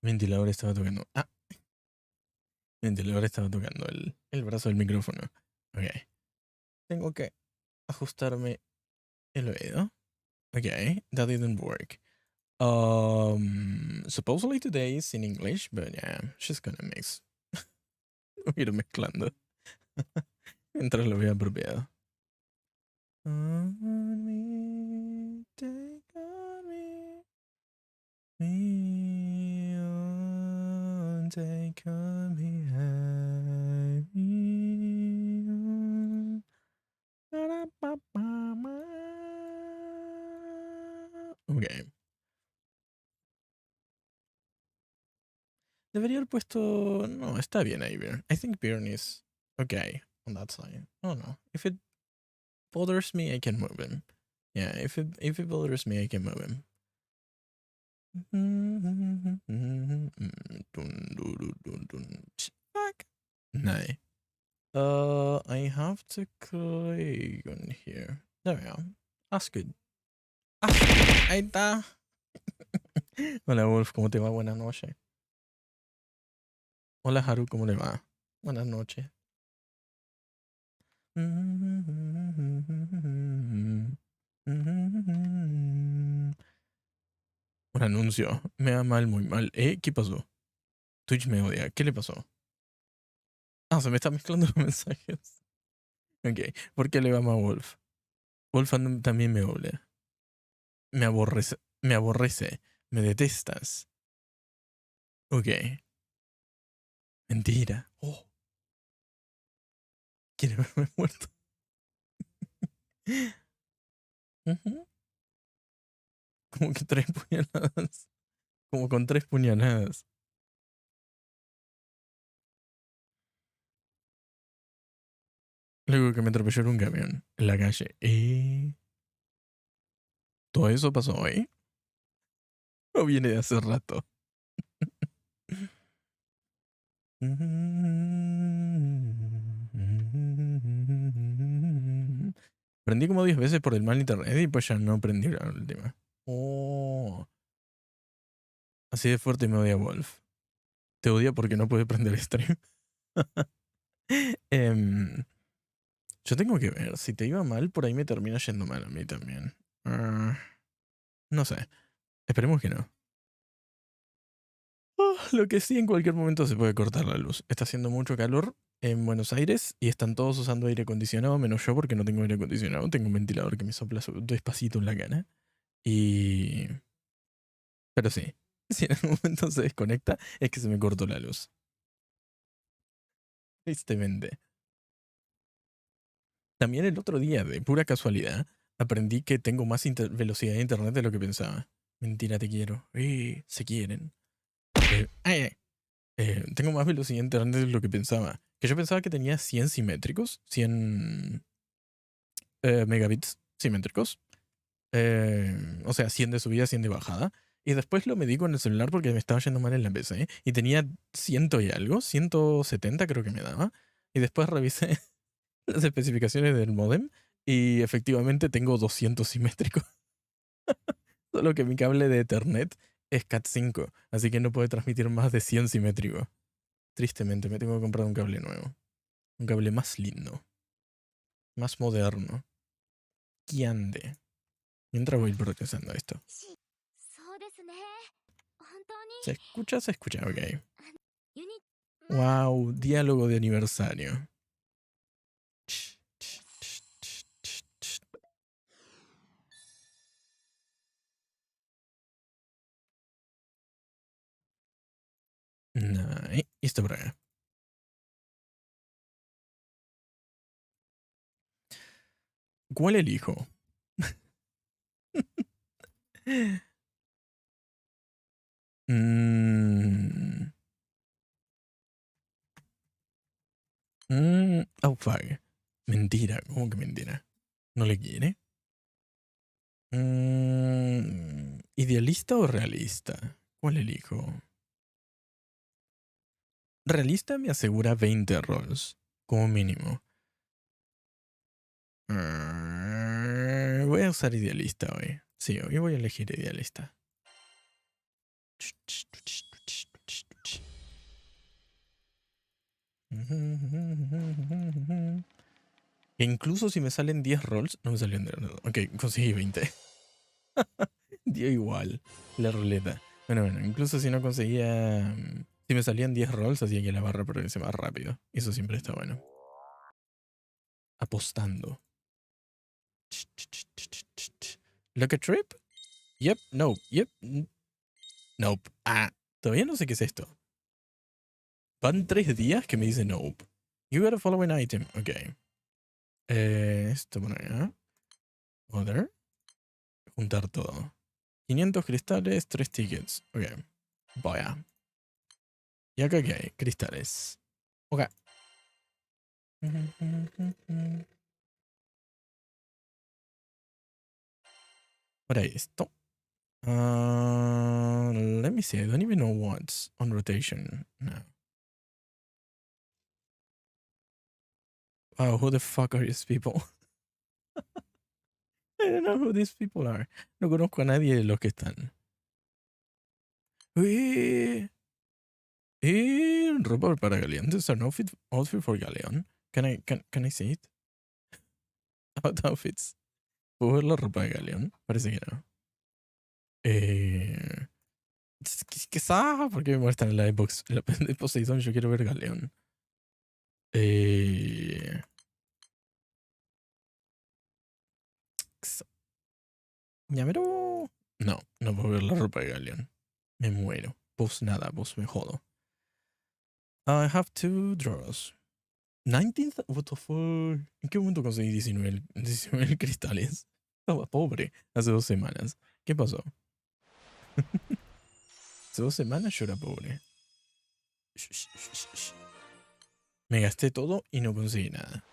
Ventilador estaba tocando. Ah, ventilador estaba tocando el brazo del micrófono. Ok. Tengo que ajustarme el oído. Okay, that didn't work. Supposedly today is in English, but yeah, just gonna mix. Voy a ir mezclando. Mientras lo vea apropiado. On me, take on me. Me on, take on me, hide me on. Ok. Debería haber puesto. No, está bien ahí, Bjorn. I think Bjorn is okay on that side. Oh no. If it bothers me, I can move him. Yeah, if it bothers me, I can move him. Fuck. Nej. I have to click on here. There we go. That's good. Ah, ahí está. Hola Wolf, ¿cómo te va? Buenas noches. Hola Haru, ¿cómo le va? Buenas noches. Un anuncio. Me va mal, muy mal. ¿Qué pasó? Twitch me odia. ¿Qué le pasó? Ah, se me está mezclando los mensajes. Ok. ¿Por qué le va mal a Wolf? Wolf también me odia. Me aborrece. Me aborrece. Me detestas. Ok. Mentira. Oh. Quiere verme muerto. Como que 3 puñaladas. Como con 3 puñaladas. Luego que me atropelló en un camión en la calle. ¿Todo eso pasó hoy? ¿O viene de hace rato? Prendí como 10 veces por el mal internet y pues ya no prendí la última. Oh, así de fuerte me odia Wolf. Te odia porque no puede prender stream. Em, yo tengo que ver, si te iba mal, por ahí me termina yendo mal a mí también. No sé, esperemos que no. Lo que sí, en cualquier momento se puede cortar la luz. Está haciendo mucho calor en Buenos Aires y están todos usando aire acondicionado, menos yo porque no tengo aire acondicionado. Tengo un ventilador que me sopla despacito en la cara. Y... Pero sí, si en algún momento se desconecta, es que se me cortó la luz. Tristemente. También el otro día, de pura casualidad, aprendí que tengo más velocidad de internet de lo que pensaba. Mentira, te quiero. Se quieren. Ay, ay. Tengo más velocidad de internet de lo que pensaba. Que yo pensaba que tenía 100 simétricos, 100 megabits simétricos. O sea, 100 de subida, 100 de bajada. Y después lo medí con el celular porque me estaba yendo mal en la PC. Y tenía 100 y algo, 170 creo que me daba. Y después revisé las especificaciones del modem y efectivamente tengo 200 simétricos. Solo que mi cable de Ethernet es Cat 5, así que no puede transmitir más de 100 simétrico. Tristemente, me tengo que comprar un cable nuevo. Un cable más lindo, más moderno. Que ande. Mientras voy procesando esto. ¿Se escucha? Se escucha, ok. Wow, diálogo de aniversario. Nah, y esto por acá. ¿Cuál elijo? Mmm. Oh, fuck. Mentira, ¿cómo que mentira? ¿No le quiere? ¿Idealista o realista? ¿Cuál elijo? Realista me asegura 20 rolls, como mínimo. Voy a usar idealista hoy. Sí, hoy voy a elegir idealista. Que incluso si me salen 10 rolls, no me salieron. Ok, conseguí 20. Dio igual la ruleta. Bueno, incluso si no conseguía. Si me salían 10 rolls, hacía que la barra progrese más rápido. Eso siempre está bueno. Apostando. Look a trip? Yep, nope, yep. Nope. Ah, todavía no sé qué es esto. Van 3 días que me dice nope. You gotta follow an item. Ok. Esto por acá. Other. Juntar todo. 500 cristales, 3 tickets. Ok. Vaya. ¿Y acá qué hay? Cristales. Ok. Para esto. Let me see. I don't even know what's on rotation now. Wow, who the fuck are these people? I don't know who these people are. No conozco a nadie de los que están. Ropa para Galeón. This is an outfit for Galeón. Can I see it? About outfits. ¿Puedo ver la ropa de Galeón? Parece que no. Quizá porque me muestran en la Xbox, la de Poseidón. Yo quiero ver Galeón. Ñamero. No, no puedo ver la ropa de Galeón. Me muero. Pues nada, pues me jodo. I have 2 draws. 19th? What the fuck? ¿En qué momento conseguí 19 cristales? Estaba pobre hace 2 semanas. ¿Qué pasó? Hace 2 semanas yo era pobre. Me gasté todo y no conseguí nada.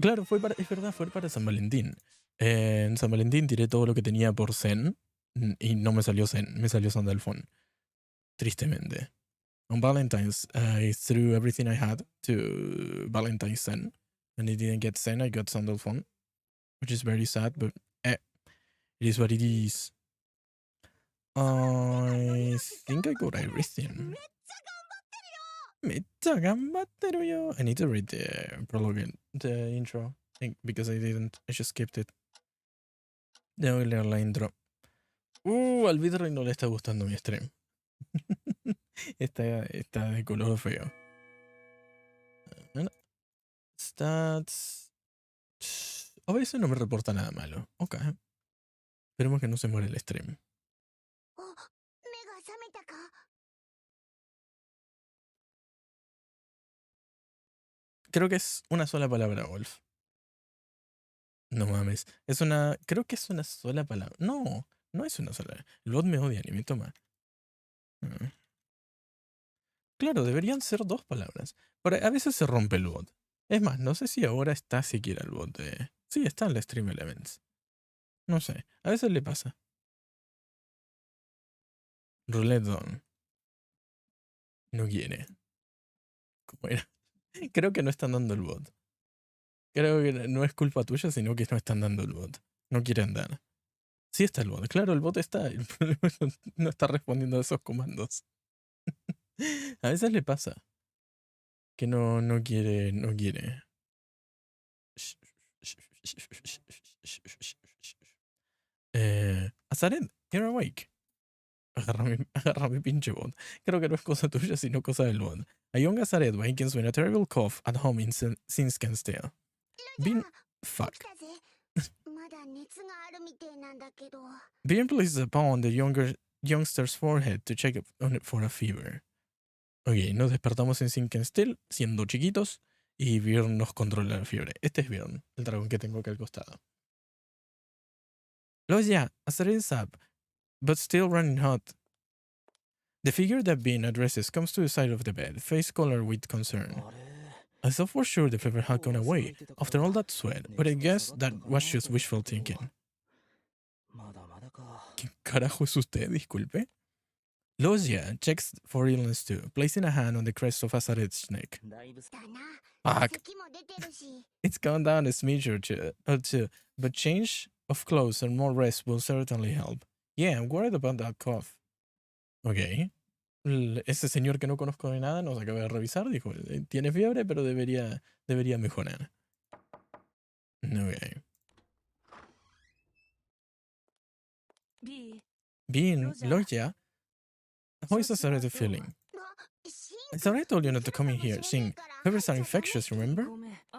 Claro, es verdad, fue para San Valentín. En San Valentín tiré todo lo que tenía por Zen y no me salió Zen, me salió Sandalphon. Tristemente. On Valentine's, I threw everything I had to Valentine's Zen, and I didn't get Zen, I got Sandalphon, which is very sad, but it is what it is. I think I got everything. Meta gambatteru yo. I need to read the prologue, the intro, because I didn't. I just skipped it. Tengo que leer la intro. Al Vidroy no le está gustando mi stream. está de color feo. Bueno, stats. A veces no me reporta nada malo. Ok. Esperemos que no se muera el stream. Creo que es una sola palabra, Wolf. No mames. Creo que es una sola palabra. No, no es una sola. El bot me odia ni me toma. Claro, deberían ser 2 palabras. Pero a veces se rompe el bot. Es más, no sé si ahora está siquiera el bot de... Sí, está en la Stream Elements. No sé, a veces le pasa. Roulette Zone. No quiere. ¿Cómo era? Creo que no están dando el bot. Creo que no es culpa tuya, sino que no están dando el bot. No quiere andar. Sí está el bot. Claro, el bot está. El problema es que no está respondiendo a esos comandos. A veces le pasa. Que no quiere. No quiere. Azaret, you're awake. Agarra mi pinche bot. Creo que no es cosa tuya, sino cosa del bot. A young Azaret wakens when a terrible cough at home in Sinskenstale. Fuck. Being places a paw on the youngster's forehead to check on it for a fever. Ok, nos despertamos en Sinskenstale siendo chiquitos y Bjorn nos controla la fiebre. Este es Bjorn, el dragón que tengo aquí al costado. Loja, Azaret is up, but still running hot. The figure that Bean addresses comes to the side of the bed, face colored with concern. I thought for sure the fever had gone away after all that sweat, but I guess that was just wishful thinking. ¿Qué carajo es usted? Disculpe. Logia checks for illness too, placing a hand on the crest of Azaret's neck. Fuck. It's gone down a smidge or two, but change of clothes and more rest will certainly help. Yeah, I'm worried about that cough. Okay. ese señor que no conozco de nada nos acaba de revisar. Dijo, tiene fiebre, pero debería mejorar. Ok. Being Loya, how is Azarede feeling? Sorry I told you not to come in here. Seeing fevers are infectious, remember?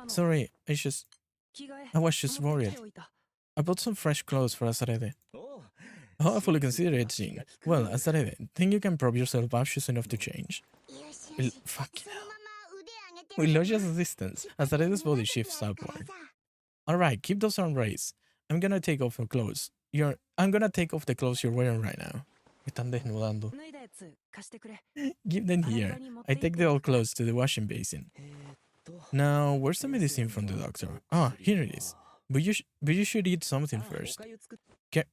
Sorry, I was just worried. I bought some fresh clothes for Azarede. Oh, I fully consider it, Jin. Well, Azarede, think you can prove yourself anxious enough to change? Fucking hell. With Loja's assistance, Azarede's body shifts upward. Alright, keep those arms raised. I'm gonna take off the clothes. I'm gonna take off the clothes you're wearing right now. Me están desnudando. Give them here. I take the old clothes to the washing basin. Now, where's the medicine from the doctor? Ah, here it is. But you should eat something first. Care,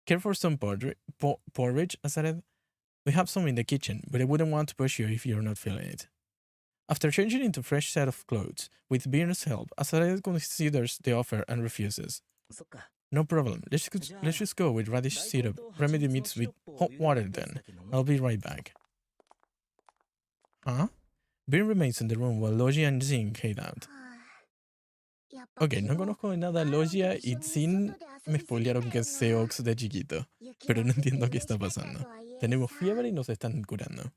care for some porridge, Azarede? We have some in the kitchen, but I wouldn't want to push you if you're not feeling it. After changing into a fresh set of clothes, with Bjorn's help, Azarede considers the offer and refuses. No problem. Let's just go with radish syrup. Remedy meats with hot water then. I'll be right back. Huh? Bjorn remains in the room while Logia and Jin head out. Ok, no conozco de nada a Logia y Jin me spoilearon que es Seox de chiquito. Pero no entiendo qué está pasando. Tenemos fiebre y nos están curando.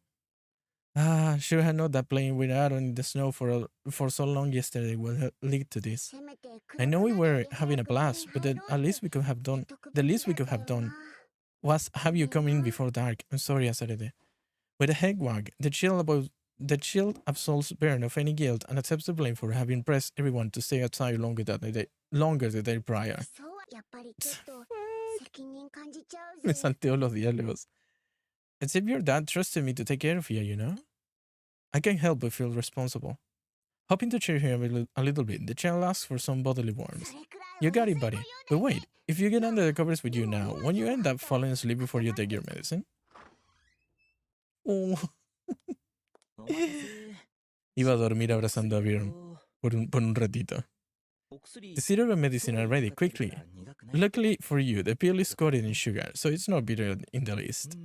Sure had known that playing with Aaron in the snow for so long yesterday would lead to this. I know we were having a blast, but the least we could have done was have you come in before dark. I'm sorry, Azarede. With a head wag, the shield absolves Bern of any guilt and accepts the blame for having pressed everyone to stay outside longer the day prior. Me salteo los diálogos. As if your dad trusted me to take care of you, you know? I can't help but feel responsible. Hoping to cheer him a little bit, the child asks for some bodily warmth. You got it, buddy. But wait, if you get under the covers with you now, won't you end up falling asleep before you take your medicine? Oh. Iba a dormir abrazando a Bjorn por un ratito. The syrup and medicine are ready, quickly. Luckily for you, the pill is coated in sugar, so it's not bitter in the least.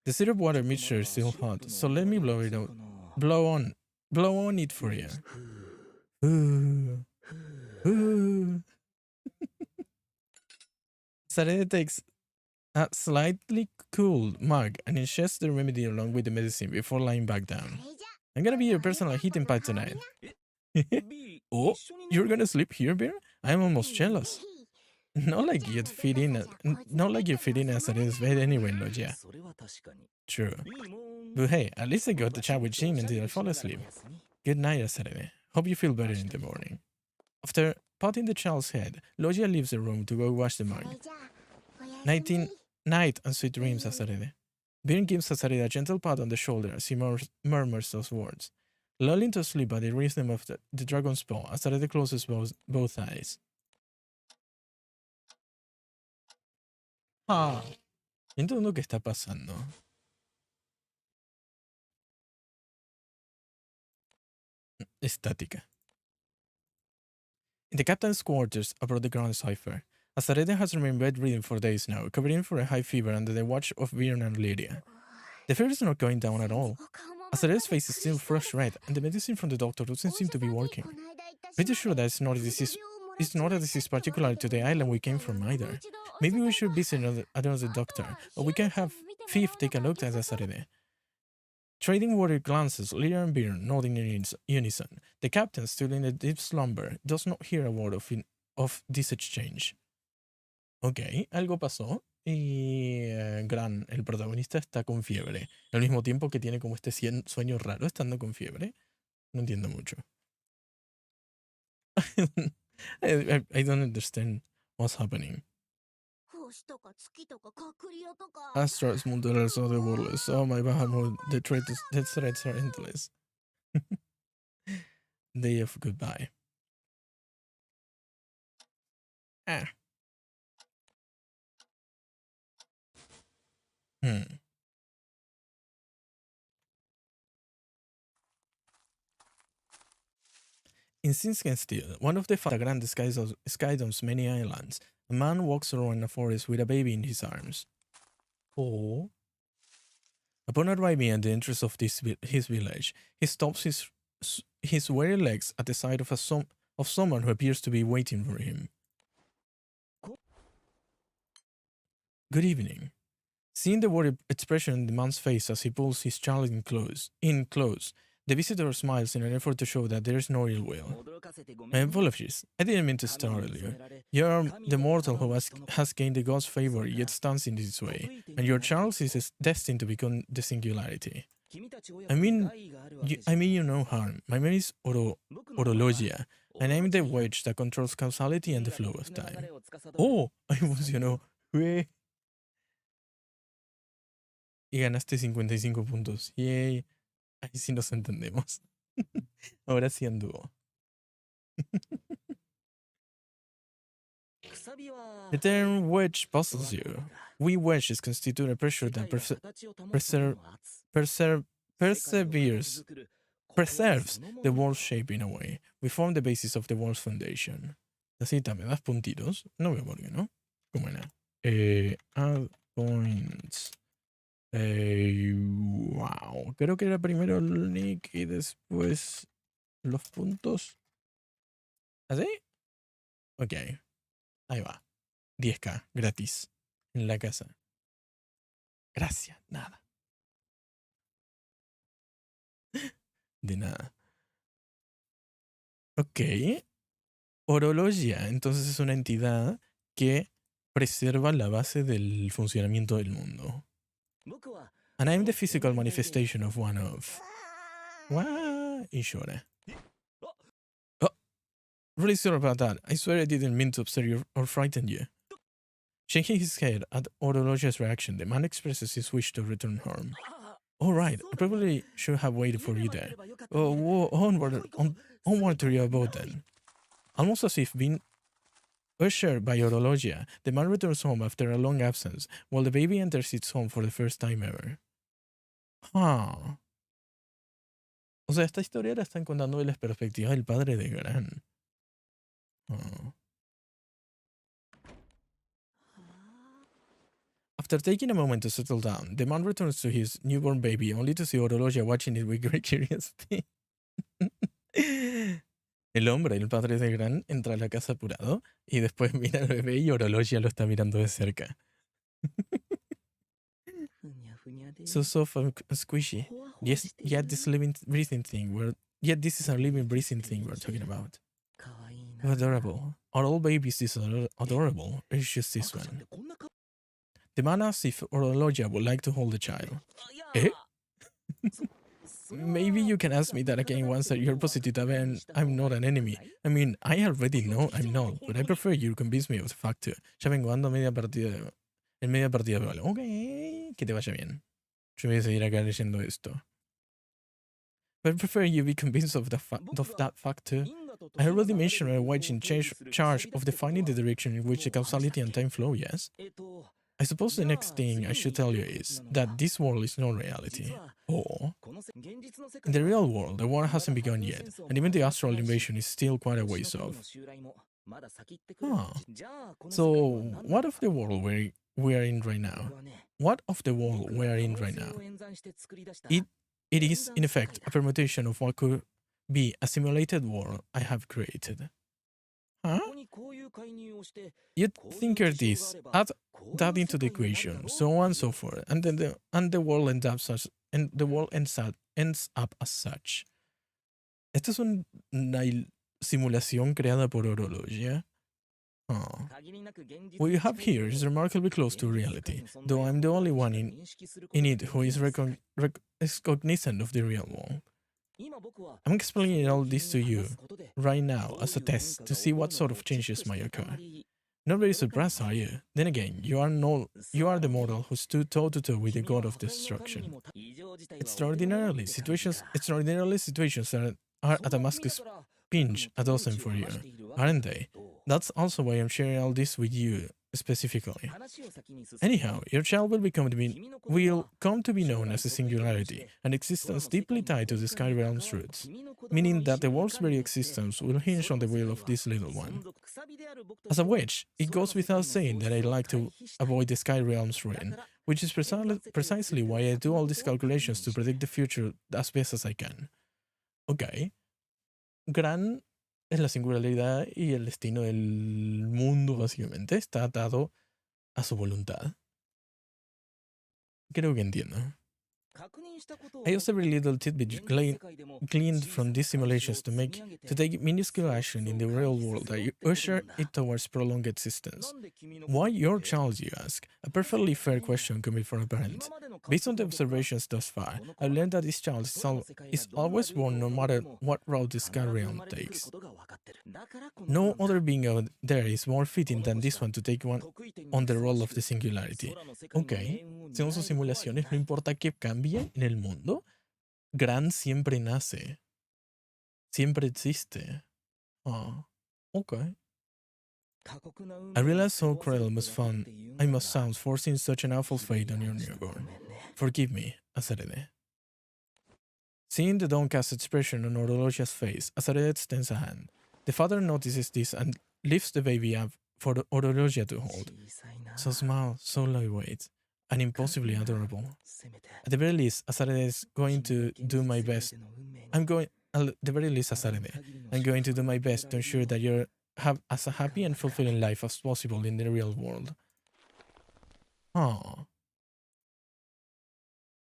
The syrup water mixture is still hot, so let me blow it out. Blow on it for you. Sarede takes a slightly cooled mug and ingests the remedy along with the medicine before lying back down. I'm gonna be your personal heating pad tonight. Oh, you're gonna sleep here, Bear? I'm almost jealous. Not like you'd fit in as Sarede's bed anyway, Logia. True. But hey, at least I got to chat with Jin until I fall asleep. Good night, Azarede. Hope you feel better in the morning. After patting the child's head, Logia leaves the room to go wash the mug. Night and sweet dreams, Azarede. Bjorn gives Azarede a gentle pat on the shoulder as he murmurs those words. Lulling to sleep by the rhythm of the dragon's paw, Azarede closes both eyes. Entiendo qué está pasando. Estática. In the captain's quarters aboard the Grand Cipher, Azarede has remained bedridden for days now, covering for a high fever under the watch of Bjorn and Lydia. The fever is not going down at all. Azarede's face is still flush red, and the medicine from the doctor doesn't seem to be working. Pretty sure that it's not a disease particular to the island we came from either. Maybe we should visit another doctor, or we can have Fief take a look at Azarede. Trading worried glances, Lydia and Bjorn nodding in unison. The captain, still in a deep slumber, does not hear a word of this exchange. Ok, algo pasó y el protagonista está con fiebre. Al mismo tiempo que tiene como este sueño raro estando con fiebre. No entiendo mucho. I don't understand what's happening. Astros mundiales are the worldless. Oh my Bahamut, the threats are endless. Day of goodbye. In Sinsken Steel, one of the Grand Skydom's many islands, a man walks around a forest with a baby in his arms. Oh. Upon arriving at the entrance of his village, he stops his weary legs at the sight of someone who appears to be waiting for him. Good evening. Seeing the worried expression on the man's face as he pulls his child in close, the visitor smiles in an effort to show that there is no ill will. My apologies. I didn't mean to startle you. You are the mortal who has gained the god's favor yet stands in this way, and your child is destined to become the singularity. I mean you no harm. My name is Orologia, and I'm the wedge that controls causality and the flow of time. Oh, ahí funcionó. Y ganaste 55 puntos. Yay. Ahí sí nos entendemos. Ahora sí anduvo. The term wedge puzzles you. We wedges constitute a pressure that preserves the wall's shape in a way. We form the basis of the wall's foundation. La cita, ¿me das puntitos? No veo por qué, ¿no? ¿Cómo era? Add points. Wow. Creo que era primero el nick y después los puntos. ¿Así? Ok. Ahí va. 10k, gratis. En la casa. Gracias, nada. De nada. Ok. Orologia, entonces es una entidad que preserva la base del funcionamiento del mundo. And I'm the physical manifestation of one of. What? Y llora. Oh, really sorry about that. I swear I didn't mean to upset you or frighten you. Shaking his head at Orologia's reaction, the man expresses his wish to return home. All right, I probably should have waited for you there. Oh, onward to your boat then. Almost as if being ushered by Orologia, the man returns home after a long absence, while the baby enters its home for the first time ever. Huh. O sea, esta historia la están contando de la perspectiva del padre de Gran. Oh. After taking a moment to settle down, the man returns to his newborn baby only to see Orologia watching it with great curiosity. El hombre, el padre de Gran, entra a la casa apurado y después mira al bebé y Orologia lo está mirando de cerca. So soft and squishy. Yes, yet this is a living, breathing thing we're talking about. Adorable. Are all babies this adorable? Or is just this one? The man asks if Orologia would like to hold the child. Eh? Maybe you can ask me that again once that you're positive and I'm not an enemy. I mean, I already know I'm not, but I prefer you convince me of the fact too. Ya vengo ando en media partida vale. Ok, que te vaya bien. Yo voy a seguir acá leyendo esto. But I prefer you be convinced of that fact too. I already mentioned a wedge in charge of defining the direction in which the causality and time flow, yes? I suppose the next thing I should tell you is that this world is not reality. Or, in the real world, the war hasn't begun yet, and even the astral invasion is still quite a ways off. Huh. So, what of the world we are in right now? What of the world we are in right now? It is, in effect, a permutation of what could be a simulated world I have created. Huh? You'd tinker this, add that into the equation, so on and so forth, and then the world ends up as such. Esto es una simulación creada por Orologia. Oh. What you have here is remarkably close to reality, though I'm the only one in it who is cognizant of the real world. I'm explaining all this to you right now as a test to see what sort of changes might occur. Not very surprised, are you? Then again, you are the mortal who stood toe-to-toe with the god of destruction. Extraordinarily, situations are at a Damascus pinch a dozen for you, aren't they? That's also why I'm sharing all this with you, specifically. Anyhow, your child will come to be known as a singularity, an existence deeply tied to the Sky Realm's roots, meaning that the world's very existence will hinge on the will of this little one. As a witch, it goes without saying that I like to avoid the Sky Realm's ruin, which is precisely why I do all these calculations to predict the future as best as I can. Ok. Gran es la singularidad y el destino del mundo, básicamente. Está atado a su voluntad. Creo que entiendo. I use every little tidbit gleaned from these simulations to take minuscule action in the real world that usher it towards prolonged existence. Why your child, you ask? A perfectly fair question coming from a parent. Based on the observations thus far, I've learned that this child is always born no matter what route the Sky Realm takes. No other being out there is more fitting than this one to take on the role of the singularity. Ok, según sus simulaciones, no importa qué cambie en el mundo, Gran siempre nace. Siempre existe. Ah, ok. I realize how cruel I must sound forcing such an awful fate on your newborn. Forgive me, Azarede. Seeing the downcast expression on Orologia's face, Azarede extends a hand. The father notices this and lifts the baby up for Orologia to hold. So small, so lightweight, and impossibly adorable. At the very least, Azarede is going to do my best. At the very least, Azarede, I'm going to do my best to ensure that you have as a happy and fulfilling life as possible in the real world. Oh.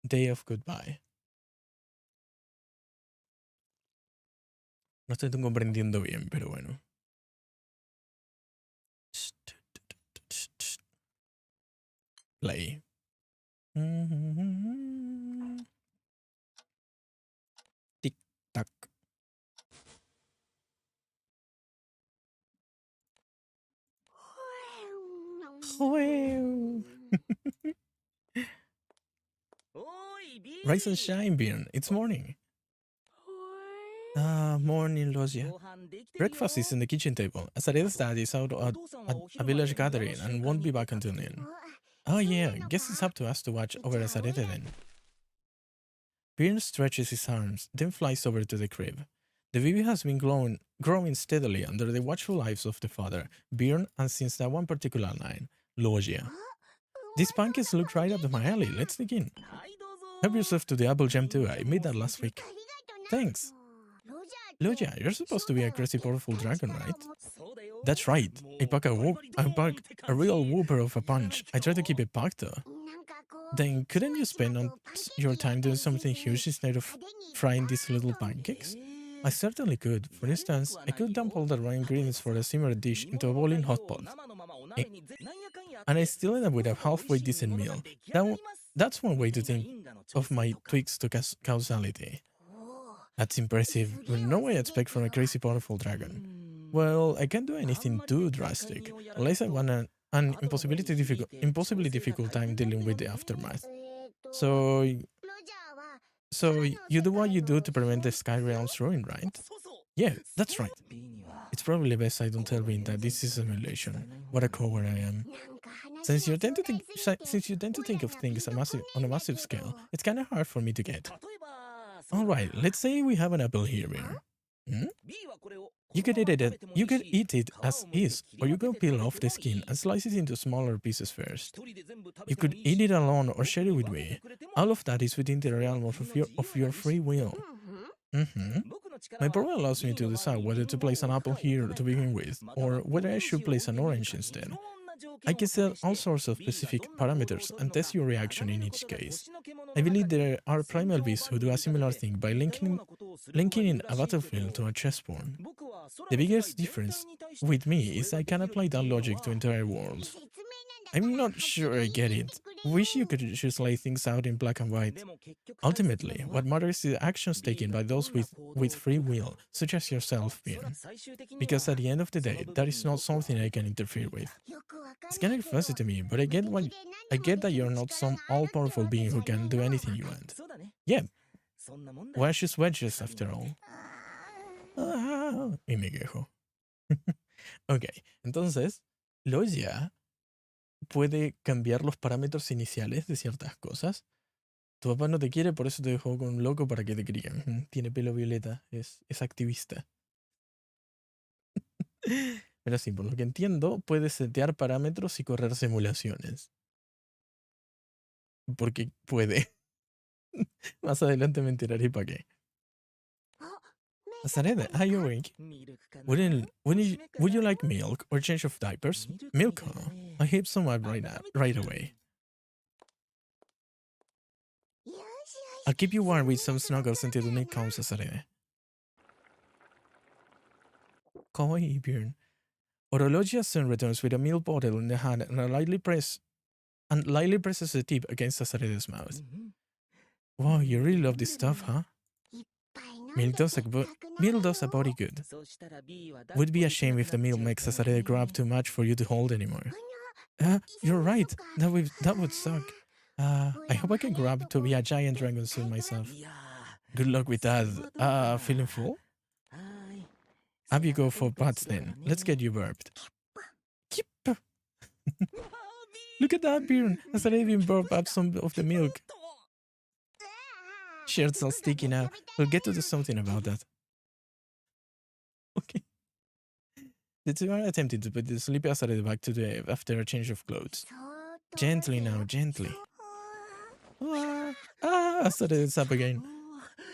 Day of goodbye. No estoy comprendiendo bien, pero bueno. Play. Tic tac. Rise and shine, Bjorn. It's morning. Ah, morning, Logia. Breakfast is in the kitchen table. Azareda's dad is out at a village gathering and won't be back until noon. Oh yeah, guess it's up to us to watch over Azareda then. Bjorn stretches his arms, then flies over to the crib. The baby has been growing steadily under the watchful eyes of the father, Bjorn, and since that one particular night, Logia. These pancakes look right up my alley. Let's dig in. Help yourself to the apple jam too. I made that last week. Thanks. Logia, you're supposed to be a crazy powerful dragon, right? That's right. I pack a real whooper of a punch. I try to keep it packed though. Then couldn't you spend your time doing something huge instead of frying these little pancakes? I certainly could. For instance, I could dump all the raw ingredients for a simmered dish into a boiling hot pot. And I still end up with a halfway decent meal. That's one way to think of my tweaks to causality. That's impressive, but no way I expect from a crazy powerful dragon. Well, I can't do anything too drastic, unless I want an impossibly difficult time dealing with the aftermath. So you do what you do to prevent the Sky Realm's ruin, right? Yeah, that's right. It's probably best I don't tell Vin that this is a simulation. What a coward I am. Since you tend to think of things on a massive scale, it's kind of hard for me to get. Alright, let's say we have an apple here. Hmm? You could eat it as is, or you can peel off the skin and slice it into smaller pieces first. You could eat it alone or share it with me. All of that is within the realm of your free will. My program allows me to decide whether to place an apple here to begin with, or whether I should place an orange instead. I can set all sorts of specific parameters and test your reaction in each case. I believe there are primal beasts who do a similar thing by linking in a battlefield to a chessboard. The biggest difference with me is I can apply that logic to entire worlds. I'm not sure I get it. Wish you could just lay things out in black and white. Ultimately, what matters is the actions taken by those with free will, such as yourself, Bjorn. Because at the end of the day, that is not something I can interfere with. It's kind of fuzzy to me, but I get that you're not some all-powerful being who can do anything you want. Yeah. Wedges wedges, after all. Y me quejo. Ok, entonces, Logia puede cambiar los parámetros iniciales de ciertas cosas. Tu papá no te quiere, por eso te dejó con un loco para que te críen. Tiene pelo violeta, es activista. Pero sí, por lo que entiendo, puedes setear parámetros y correr simulaciones. Porque puede. Más adelante me enteraré para qué. Sarede, are you awake? Would you like milk or change of diapers? Milk, huh? I have some right away. I'll keep you warm with some snuggles until the milk comes, Sarede. Kawaii Björn. Orologia soon returns with a milk bottle in the hand and lightly presses the tip against Sasarede's mouth. Wow, you really love this stuff, huh? Milk does a body good. Would be a shame if the milk makes Sasarede grow up too much for you to hold anymore. You're right. That would suck. I hope I can grow up to be a giant dragon soon myself. Good luck with that. Feeling full? Up you go for butts then. Let's get you burped. Yip. Look at that, Bjorn. Sasarede even burped up some of the milk. Shirt's all sticky now. We'll get to do something about that. Okay. The two are attempting to put the sleepy Asarede back to the after a change of clothes. Gently now, gently. Asarede's up again.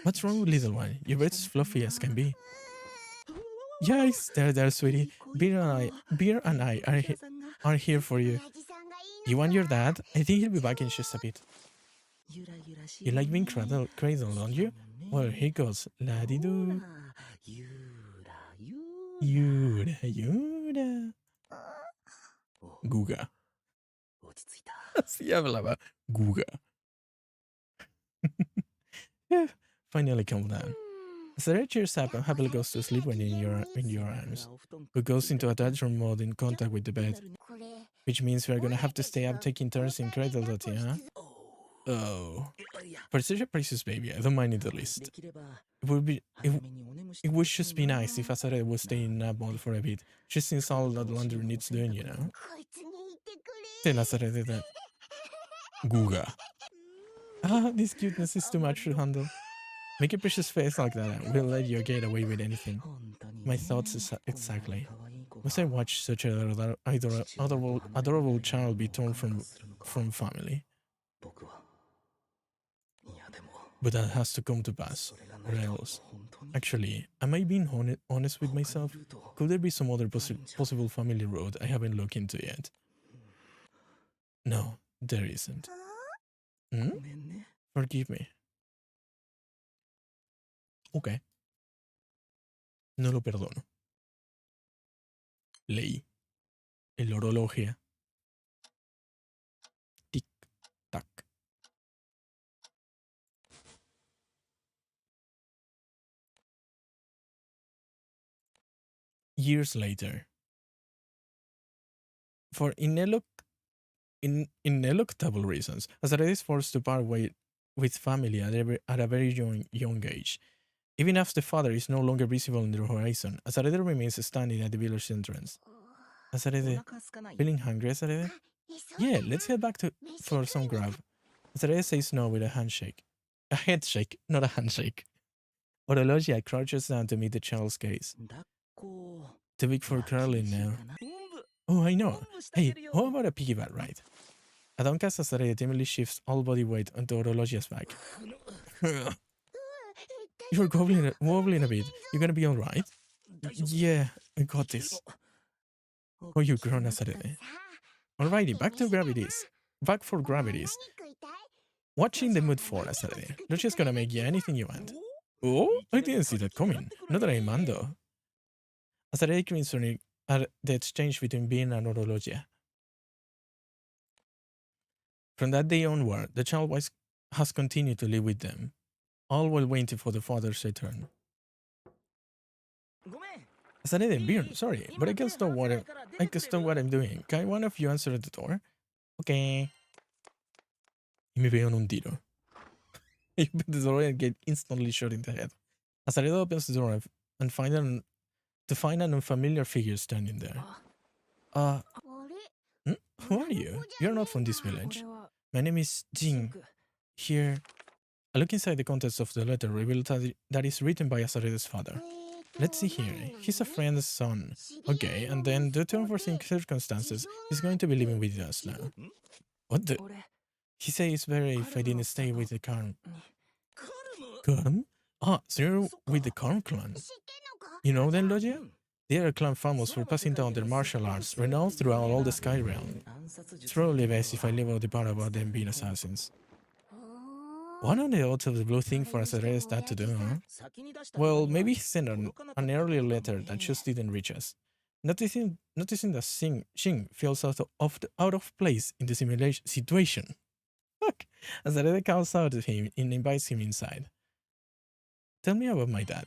What's wrong with little one? Your bed's fluffy as can be. Yes, there, sweetie. Beer and I are here for you. You want your dad? I think he'll be back in just a bit. You like being cradled, don't you? Well, here goes. La-di-doo. Yura. Guga. Así hablaba. Guga. Finally calm down. Sarah cheers up and happily goes to sleep when in your arms. Who goes into attachment mode in contact with the bed. Which means we're gonna have to stay up taking turns in cradle duty, huh? Oh. For such a precious baby, I don't mind it the least. It would just be nice if Asare would stay in nap mode for a bit. Just since all that laundry needs doing, you know? Tell Asare that. Guga. This cuteness is too much to handle. Make a precious face like that and we'll let you get away with anything. My thoughts exactly. Must I watch such an adorable child be torn from family? But that has to come to pass, or else. Actually, am I being honest with myself? Could there be some other possible family road I haven't looked into yet? No, there isn't. Forgive me. Ok. No lo perdono. Leí. El orologio. Tic, tac. Years later. For ineluctable reasons, Azareth is forced to part with family at a very young age. Even after the father is no longer visible in the horizon, Azareth remains standing at the village entrance. Azareth, feeling hungry, Azareth? Yeah, let's head back for some grub. Azareth says no with a handshake. A head shake, not a handshake. Orologia crouches down to meet the child's gaze. Too big for curling now. Oh, I know. Hey, how about a piggyback ride? Adonka Azareth timidly shifts all body weight onto Orologia's back. You're wobbling a bit. You gonna be alright? Yeah, I got this. Oh, you grown, Azareth. Alrighty, back for gravities. Watching the mood for, Azareth. They're just gonna make you anything you want. Oh, I didn't see that coming. Not that I mando. Azareth grins at the exchange between Bean and Orologia. From that day onward, the child has continued to live with them, all while waiting for the father's return. Azareth and Bean, sorry, but I can stop what I'm doing. Can one of you answer the door? Okay. Y me pegan un tiro. You open the door and get instantly shot in the head. Azareth opens the door and find an unfamiliar figure standing there. Hmm? Who are you? You're not from this village. My name is Jing. Here, a look inside the contents of the letter revealed that is written by Asare's father. Let's see here. He's a friend's son. Okay, and then due to unforeseen circumstances, he's going to be living with us now. What the? He said it's better if I didn't stay with the Karm. Karm? Ah, so you're with the Karm clan. You know them, Logia? They are a clan famous for passing down their martial arts, renowned throughout all the Sky Realm. It's probably best if I leave out the part about them being assassins. What on the odds of the blue thing for Azare's dad to do, huh? Well, maybe he sent an earlier letter that just didn't reach us. Noticing that Xing feels out of place in the situation. Fuck! Azarede calls out to him and invites him inside. Tell me about my dad.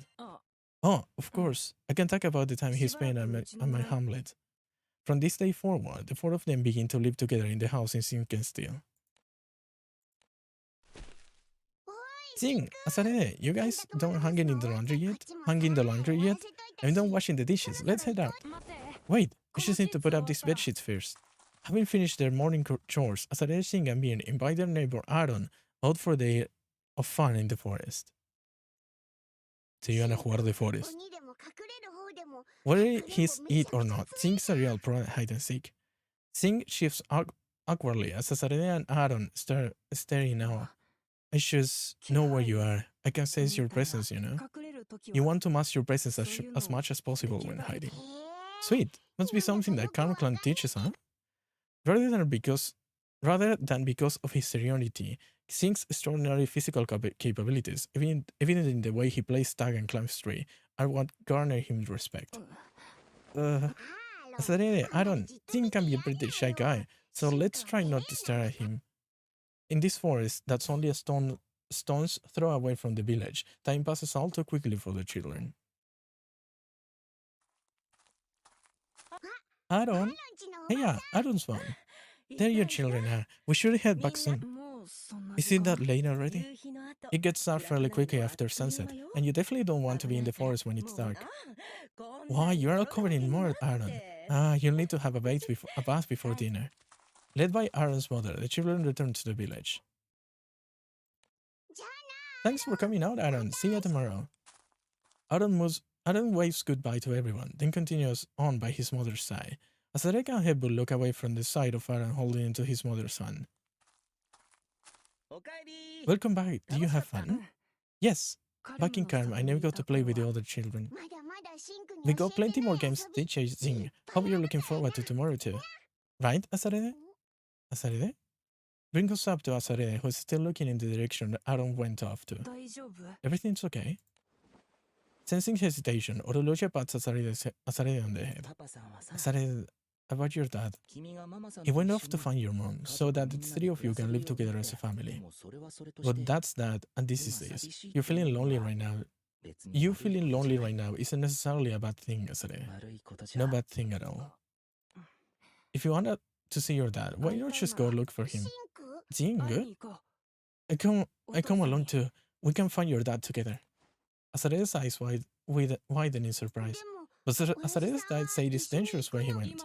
Oh, of course. I can talk about the time he spent at my hamlet. From this day forward, the four of them begin to live together in the house in Sinkensteel. Sing, Asarede, you guys don't hang in the laundry yet? I'm done washing the dishes. Let's head out. Wait, we just need to put up these bedsheets first. Having finished their morning chores, Asarede, Sing, and Bien invite their neighbor Aaron out for a day of fun in the forest. Se iban a jugar de forest. Whether he's it or not, Sing's a real pro at hide and seek. Sing shifts awkwardly as Asarede and Aaron stare in awe. I just know where you are. I can sense your presence, you know. You want to mask your presence as much as possible when hiding. Sweet. Must be something that Karm Clan teaches, huh? Rather than because of his serenity, Sing's extraordinary physical capabilities, evident in the way he plays tag and climbs tree, are what garner him respect. Asarede, Aaron, Sing can be a pretty shy guy, so let's try not to stare at him. In this forest, that's only a stone's throw away from the village. Time passes all too quickly for the children. Aaron? Hey, yeah, Aaron's one. There your children are. We should head back soon. Is it that late already? It gets dark fairly quickly after sunset, and you definitely don't want to be in the forest when it's dark. Why, you're all covered in mud, Aaron. You'll need to have a bath before dinner. Led by Aaron's mother, the children return to the village. Thanks for coming out, Aaron. See you tomorrow. Aaron waves goodbye to everyone, then continues on by his mother's side. As Derek and Hebu look away from the side of Aaron holding into his mother's hand. Welcome back. Do you have fun? Yes. Back in Karm, I never got to play with the other children. We got plenty more games to teach Zing. Hope you're looking forward to tomorrow too. Right, Asarede? Asarede? Bring us up to Asarede, who's still looking in the direction that Aaron went off to. Everything's okay? Sensing hesitation, Orologia pats Asarede on the head. Asarede, about your dad. He went off to find your mom, so that the three of you can live together as a family. But that's that, and this is this. You're feeling lonely right now. You feeling lonely right now isn't necessarily a bad thing, Asarede. No bad thing at all. If you want to see your dad, why not just go look for him? Jing? I come along too. We can find your dad together. Asarede's eyes widen in surprise. But Asarede's dad said it's dangerous where he went.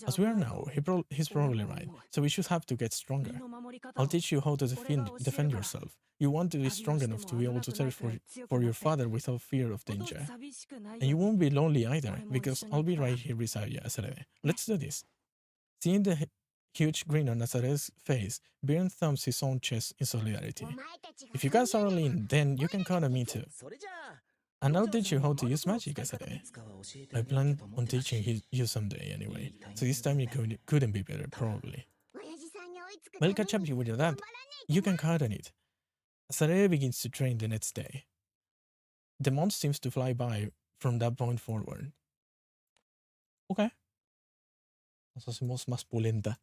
As we are now, he's probably right, so we should have to get stronger. I'll teach you how to defend yourself. You want to be strong enough to be able to search for your father without fear of danger. And you won't be lonely either, because I'll be right here beside you, Asarede. Let's do this. Seeing the huge grin on Asarede's face, Bjorn thumps his own chest in solidarity. If you guys are all in, then you can count on me too. And I'll teach you how to use magic, Asarede. I plan on teaching you someday anyway, so this time you couldn't be better, probably. I'll catch up with your dad. You can count on it. Asarede begins to train the next day. The month seems to fly by from that point forward. Okay. Nos hacemos más pulenta.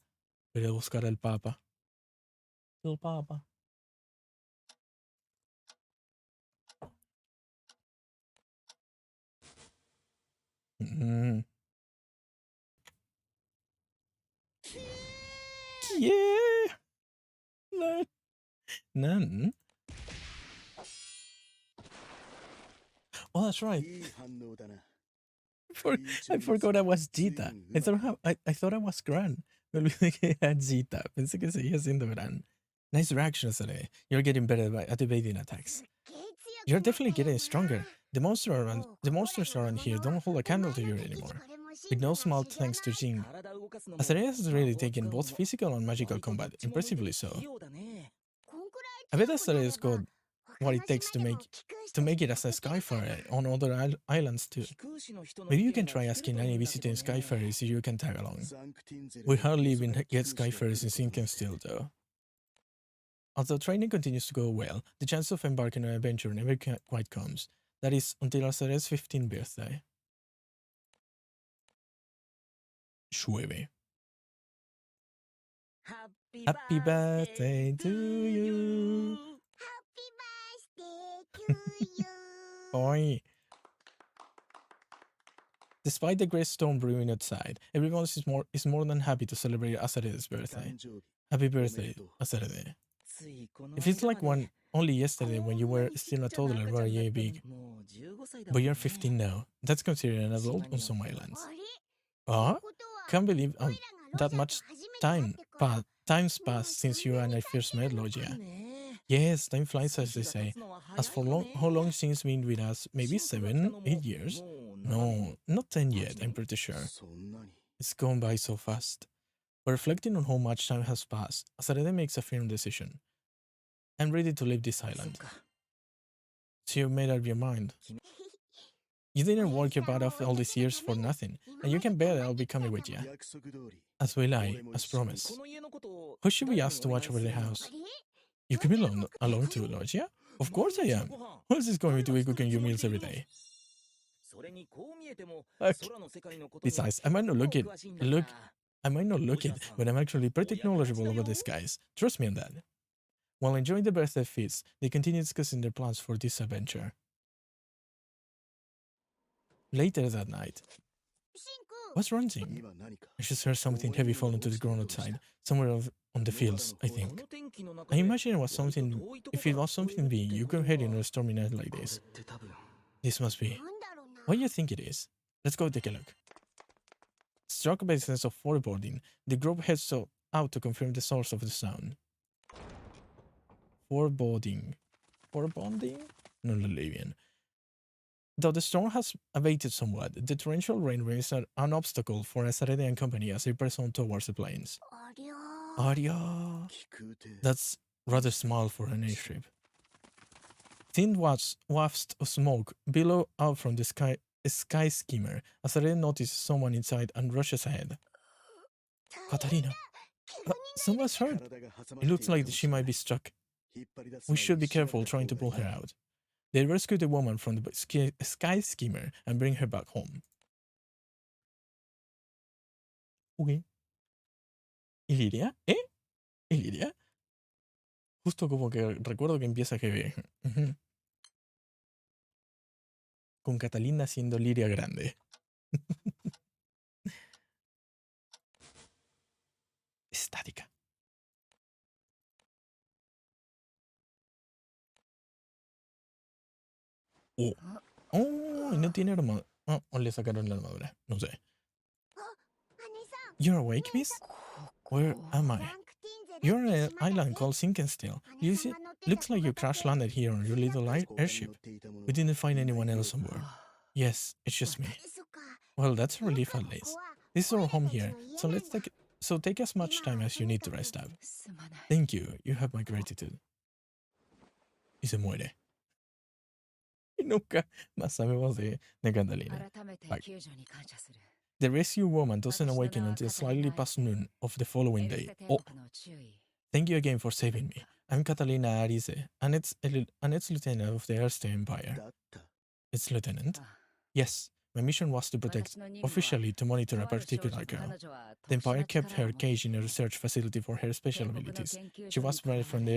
Voy a buscar al Papa. El Papa. Yeah. None. Oh, that's right. I forgot I was Jita. I thought I was Gran. Me olvidé que era Gita. Pensé que seguía siendo Gran. Nice reaction, Sare. You're getting better at evading attacks. You're definitely getting stronger. The monsters around here don't hold a candle to you anymore. With no small thanks to Jing. Asare has really taken both physical and magical combat, impressively so. I bet Asare has got what it takes to make it as a Skyfarer on other islands too. Maybe you can try asking any visiting Skyfarers if you can tag along. We hardly even get Skyfarers in Sinking still though. Although training continues to go well, the chance of embarking on an adventure never quite comes. That is, until Azare's 15th birthday. Llueve. Happy birthday to you. Happy birthday to you. Boy. Despite the great storm brewing outside, everyone is more than happy to celebrate Azare's birthday. Happy birthday, Azare. It feels like only yesterday when you were still a toddler were you big. But you're 15 now. That's considered an adult on some islands. Ah? Can't believe that much time's passed since you and I first met, Logia. Yes, time flies as they say. As for how long since been with us? Maybe 7, 8 years? No, not 10 yet, I'm pretty sure. It's gone by so fast. But reflecting on how much time has passed, Azarede makes a firm decision. I'm ready to leave this island. So you made up your mind. You didn't work your butt off all these years for nothing, and you can bet I'll be coming with you. As will I, as promised. Who should we ask to watch over the house? You could be along too, Logia? Of course I am. Who else is going to be cooking your meals every day? Okay. Besides, I might not look it, but I'm actually pretty knowledgeable about the skies. Trust me on that. While enjoying the birthday feast, they continue discussing their plans for this adventure. Later that night. What's wrong, Jing? I just heard something heavy falling to the ground outside, somewhere on the fields, I think. I imagine if it was something big, you go ahead in a stormy night like this. This must be. What do you think it is? Let's go take a look. Struck by a sense of foreboding, the group heads out to confirm the source of the sound. Foreboding? No, Livian. Though the storm has abated somewhat, the torrential rain remains an obstacle for Azarede and company as they press on towards the plains. Arya! That's rather small for an airship. Thin wafts of smoke billow out from the sky skimmer as Azarede notices someone inside and rushes ahead. Katarina! Someone's hurt! It looks like she might be struck. We should be careful trying to pull her out. They rescue the woman from the sky skimmer and bring her back home. Ok. ¿Iliria? ¿Eh? ¿Iliria? Justo como que recuerdo que empieza que... Con Catalina siendo Liria grande. Estática. Oh, y no tiene armadura. Oh, o le sacaron la armadura. No sé. You're awake, miss? Where am I? You're on an island called Sinkenstill. You see, looks like you crash landed here on your little airship. We didn't find anyone else on board. Yes, it's just me. Well, that's a relief at least. This is our home here, so take as much time as you need to rest up. Thank you, you have my gratitude. Y se muere. Y nunca más sabemos de Catalina. The rescue woman doesn't awaken until slightly past noon of the following day. Oh. Thank you again for saving me. I'm Catalina Arize, and it's lieutenant of the Erste Empire. It's lieutenant? Yes, my mission was to protect, officially to monitor a particular girl. The Empire kept her caged in a research facility for her special abilities. She was bred from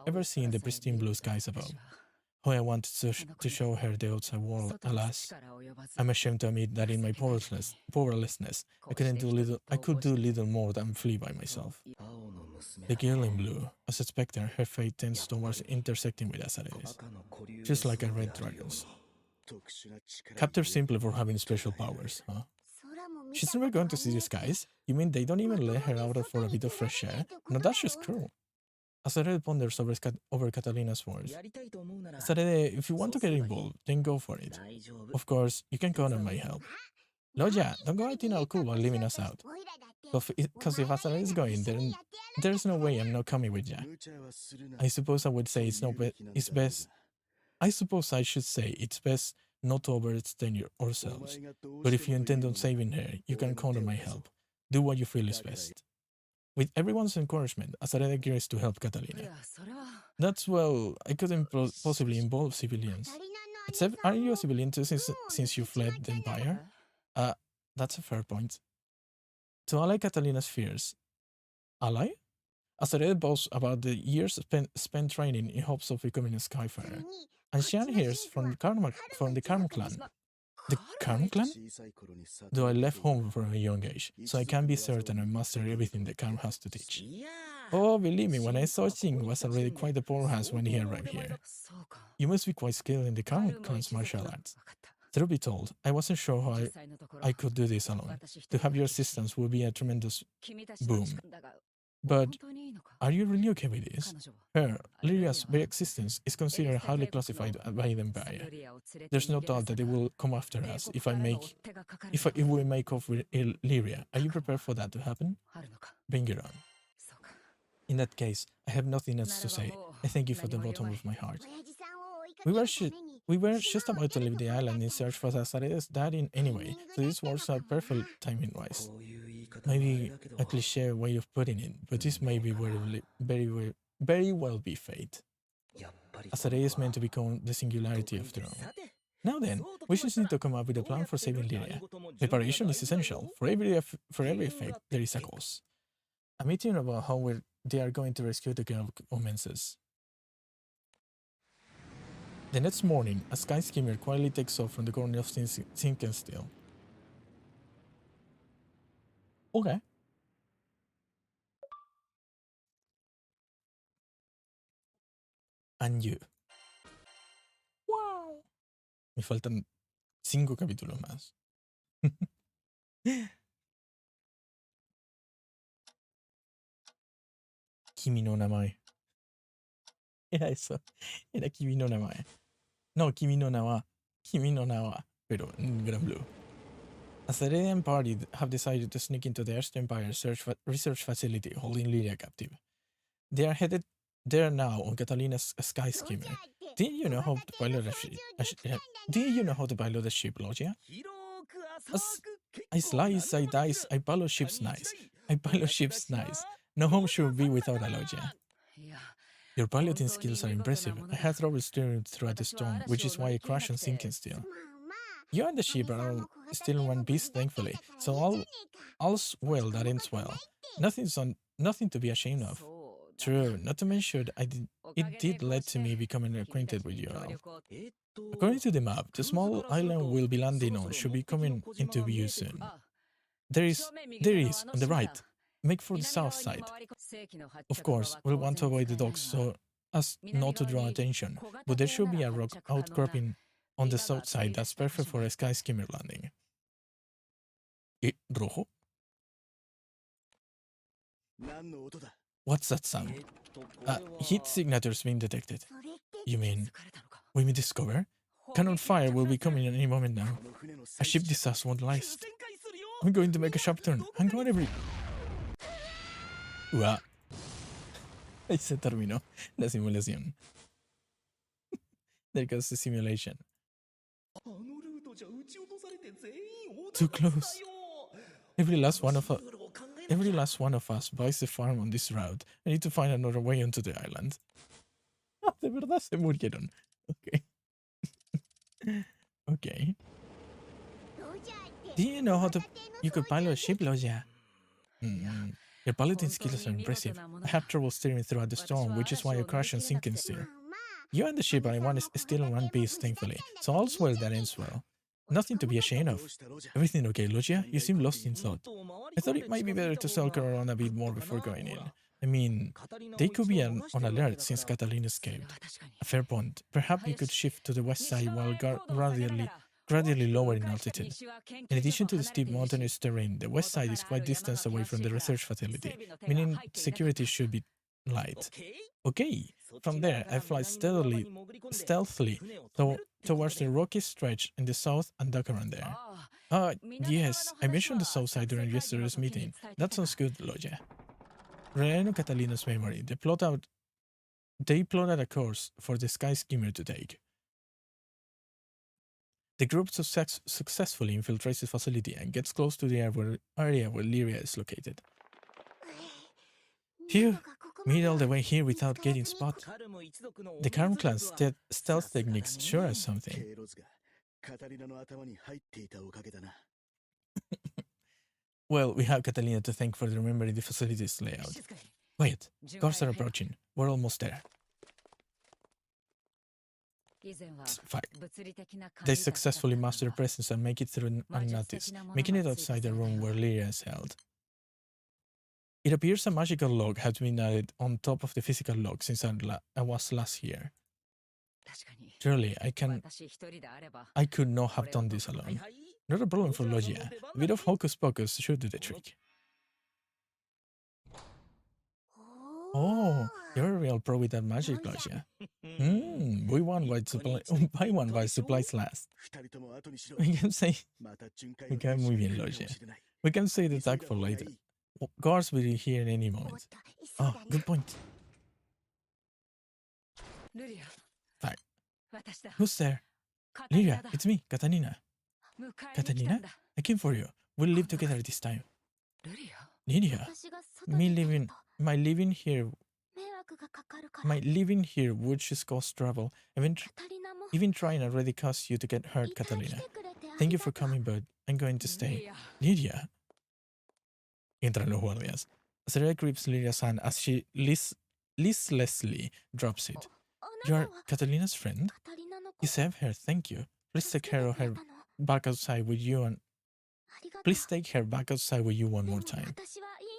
ever seeing the pristine blue skies above. How I wanted to show her the outside world, alas. I'm ashamed to admit that in my powerlessness, I could do little more than flee by myself. The girl in blue, as expected, her fate tends towards intersecting with Azare's, just like a red dragon's. Captured simply for having special powers, huh? She's never going to see the skies? You mean they don't even let her out for a bit of fresh air? No, that's just cruel. Asarede ponders over Catalina's words. Asarede, if you want to get involved, then go for it. Of course, you can count on my help. Loja, don't go acting all cool while leaving us out. Because if Asarede is going, then there's no way I'm not coming with ya. I suppose I would say it's best. I suppose I should say it's best not to overextend ourselves. But if you intend on saving her, you can count on my help. Do what you feel is best. With everyone's encouragement, Asarede agrees to help Catalina. That's, well, I couldn't possibly involve civilians. Except, aren't you a civilian too since you fled the Empire? That's a fair point. To allay Catalina's fears. Ally? Asarede boasts about the years spent training in hopes of becoming a Skyfarer. And Xian hears from the Karma clan. The Karma clan? Though I left home from a young age, so I can be certain I master everything the Karma has to teach. Oh, believe me, when I saw Jing was already quite a powerhouse when he arrived here. You must be quite skilled in the Karma clan's martial arts. Truth be told, I wasn't sure how I could do this alone. To have your assistance would be a tremendous boom. But are you really okay with this? Her, Lyria's very existence is considered highly classified by the Empire. There's no doubt that they will come after us if we make off with Lyria. Are you prepared for that to happen? Bring it on. In that case, I have nothing else to say. I thank you from the bottom of my heart. We were just about to leave the island in search for Azarede's dad anyway, so this works out perfect timing-wise. Maybe a cliché way of putting it, but this may be very well be fate. Azarede is meant to become the singularity after all. Now then, we just need to come up with a plan for saving Lyria. Preparation is essential. For every effect, there is a cause. A meeting about how they are going to rescue the girl commences. The next morning, a sky skimmer quietly takes off from the corner of Sinkensteel. Okay. And you. Wow. Me faltan 5 capítulos más. Kimi no Namae. Era eso. Era Kimi no Namae. No, Kimi no Nawa. Kimi no Nawa. Pero en Granblue. Azarede and party have decided to sneak into the Earth Empire research facility holding Lyria captive. They are headed there now on Catalina's sky skimmer. Did you know how to pilot a ship? Logia? I slice, I dice, I pilot ships nice. No home should be without a Logia. Your piloting skills are impressive. I had trouble steering throughout the storm, which is why I crashed on Sinkensteel. You and the ship are still in one piece, thankfully, so all's well that ends well. Nothing to be ashamed of. True, not to mention it did lead to me becoming acquainted with you all. According to the map, the small island we'll be landing on should be coming into view soon. There is, on the right. Make for the south side. Of course, we'll want to avoid the docks so as not to draw attention, but there should be a rock outcropping on the south side that's perfect for a sky skimmer landing. Rojo? What's that sound? Heat signatures being detected. You mean, we may discover? Cannon fire will be coming at any moment now. A ship disaster won't last. I'm going to make a sharp turn. I'm going every... Ua. Ahí se terminó la simulación. There goes the simulation. Too close. Every last one of us buys the farm on this route. I need to find another way onto the island. Ah, de verdad se murieron. Okay. Okay. Do you know how you could pilot a ship, Loja? Your piloting skills are impressive. I had trouble steering throughout the storm, which is why I crashed and sinking still. You and the ship are still in one piece, thankfully, so all's well that ends well. Nothing to be ashamed of. Everything okay, Logia? You seem lost in thought. I thought it might be better to stalk around a bit more before going in. I mean, they could be on alert since Catalina escaped. A fair point. Perhaps you could shift to the west side while gradually lower in altitude. In addition to the steep mountainous terrain, the west side is quite distant away from the research facility, meaning security should be light. Okay, from there I fly stealthily towards the rocky stretch in the south and dock around there. Yes, I mentioned the south side during yesterday's meeting. That sounds good, Loja. Relying on Catalina's memory, they plot out a course for the Sky Skimmer to take. The group successfully infiltrates the facility and gets close to the area where Lyria is located. Phew, made all the way here without getting spotted. The Karm clan's stealth techniques sure are something. Well, we have Catalina to thank for remembering the facility's layout. Wait, guards are approaching. We're almost there. Fine. They successfully master the presence and make it through unnoticed, making it outside the room where Lyria is held. It appears a magical log has been added on top of the physical log since I was last here. Surely, I could not have done this alone. Not a problem for Logia. A bit of hocus pocus should do the trick. Oh, you're a real pro with that magic, Logia. Buy one while supplies last. We can say... Okay, muy bien, Logia. We can say the tag for later. Guards will be here in any moment. Oh, good point. Fine. Who's there? Lyria, it's me, Catalina. Catalina? I came for you. We'll live together this time. Lyria? My living here would just cause trouble. Even trying already caused you to get hurt, Catalina. Thank you for coming, but I'm going to stay. Lyria? Entran los guardias. Azalea grips Lyria's hand as she listlessly drops it. You are Catalina's friend? You saved her, thank you. Please take her back outside with you and... Please take her back outside with you one more time.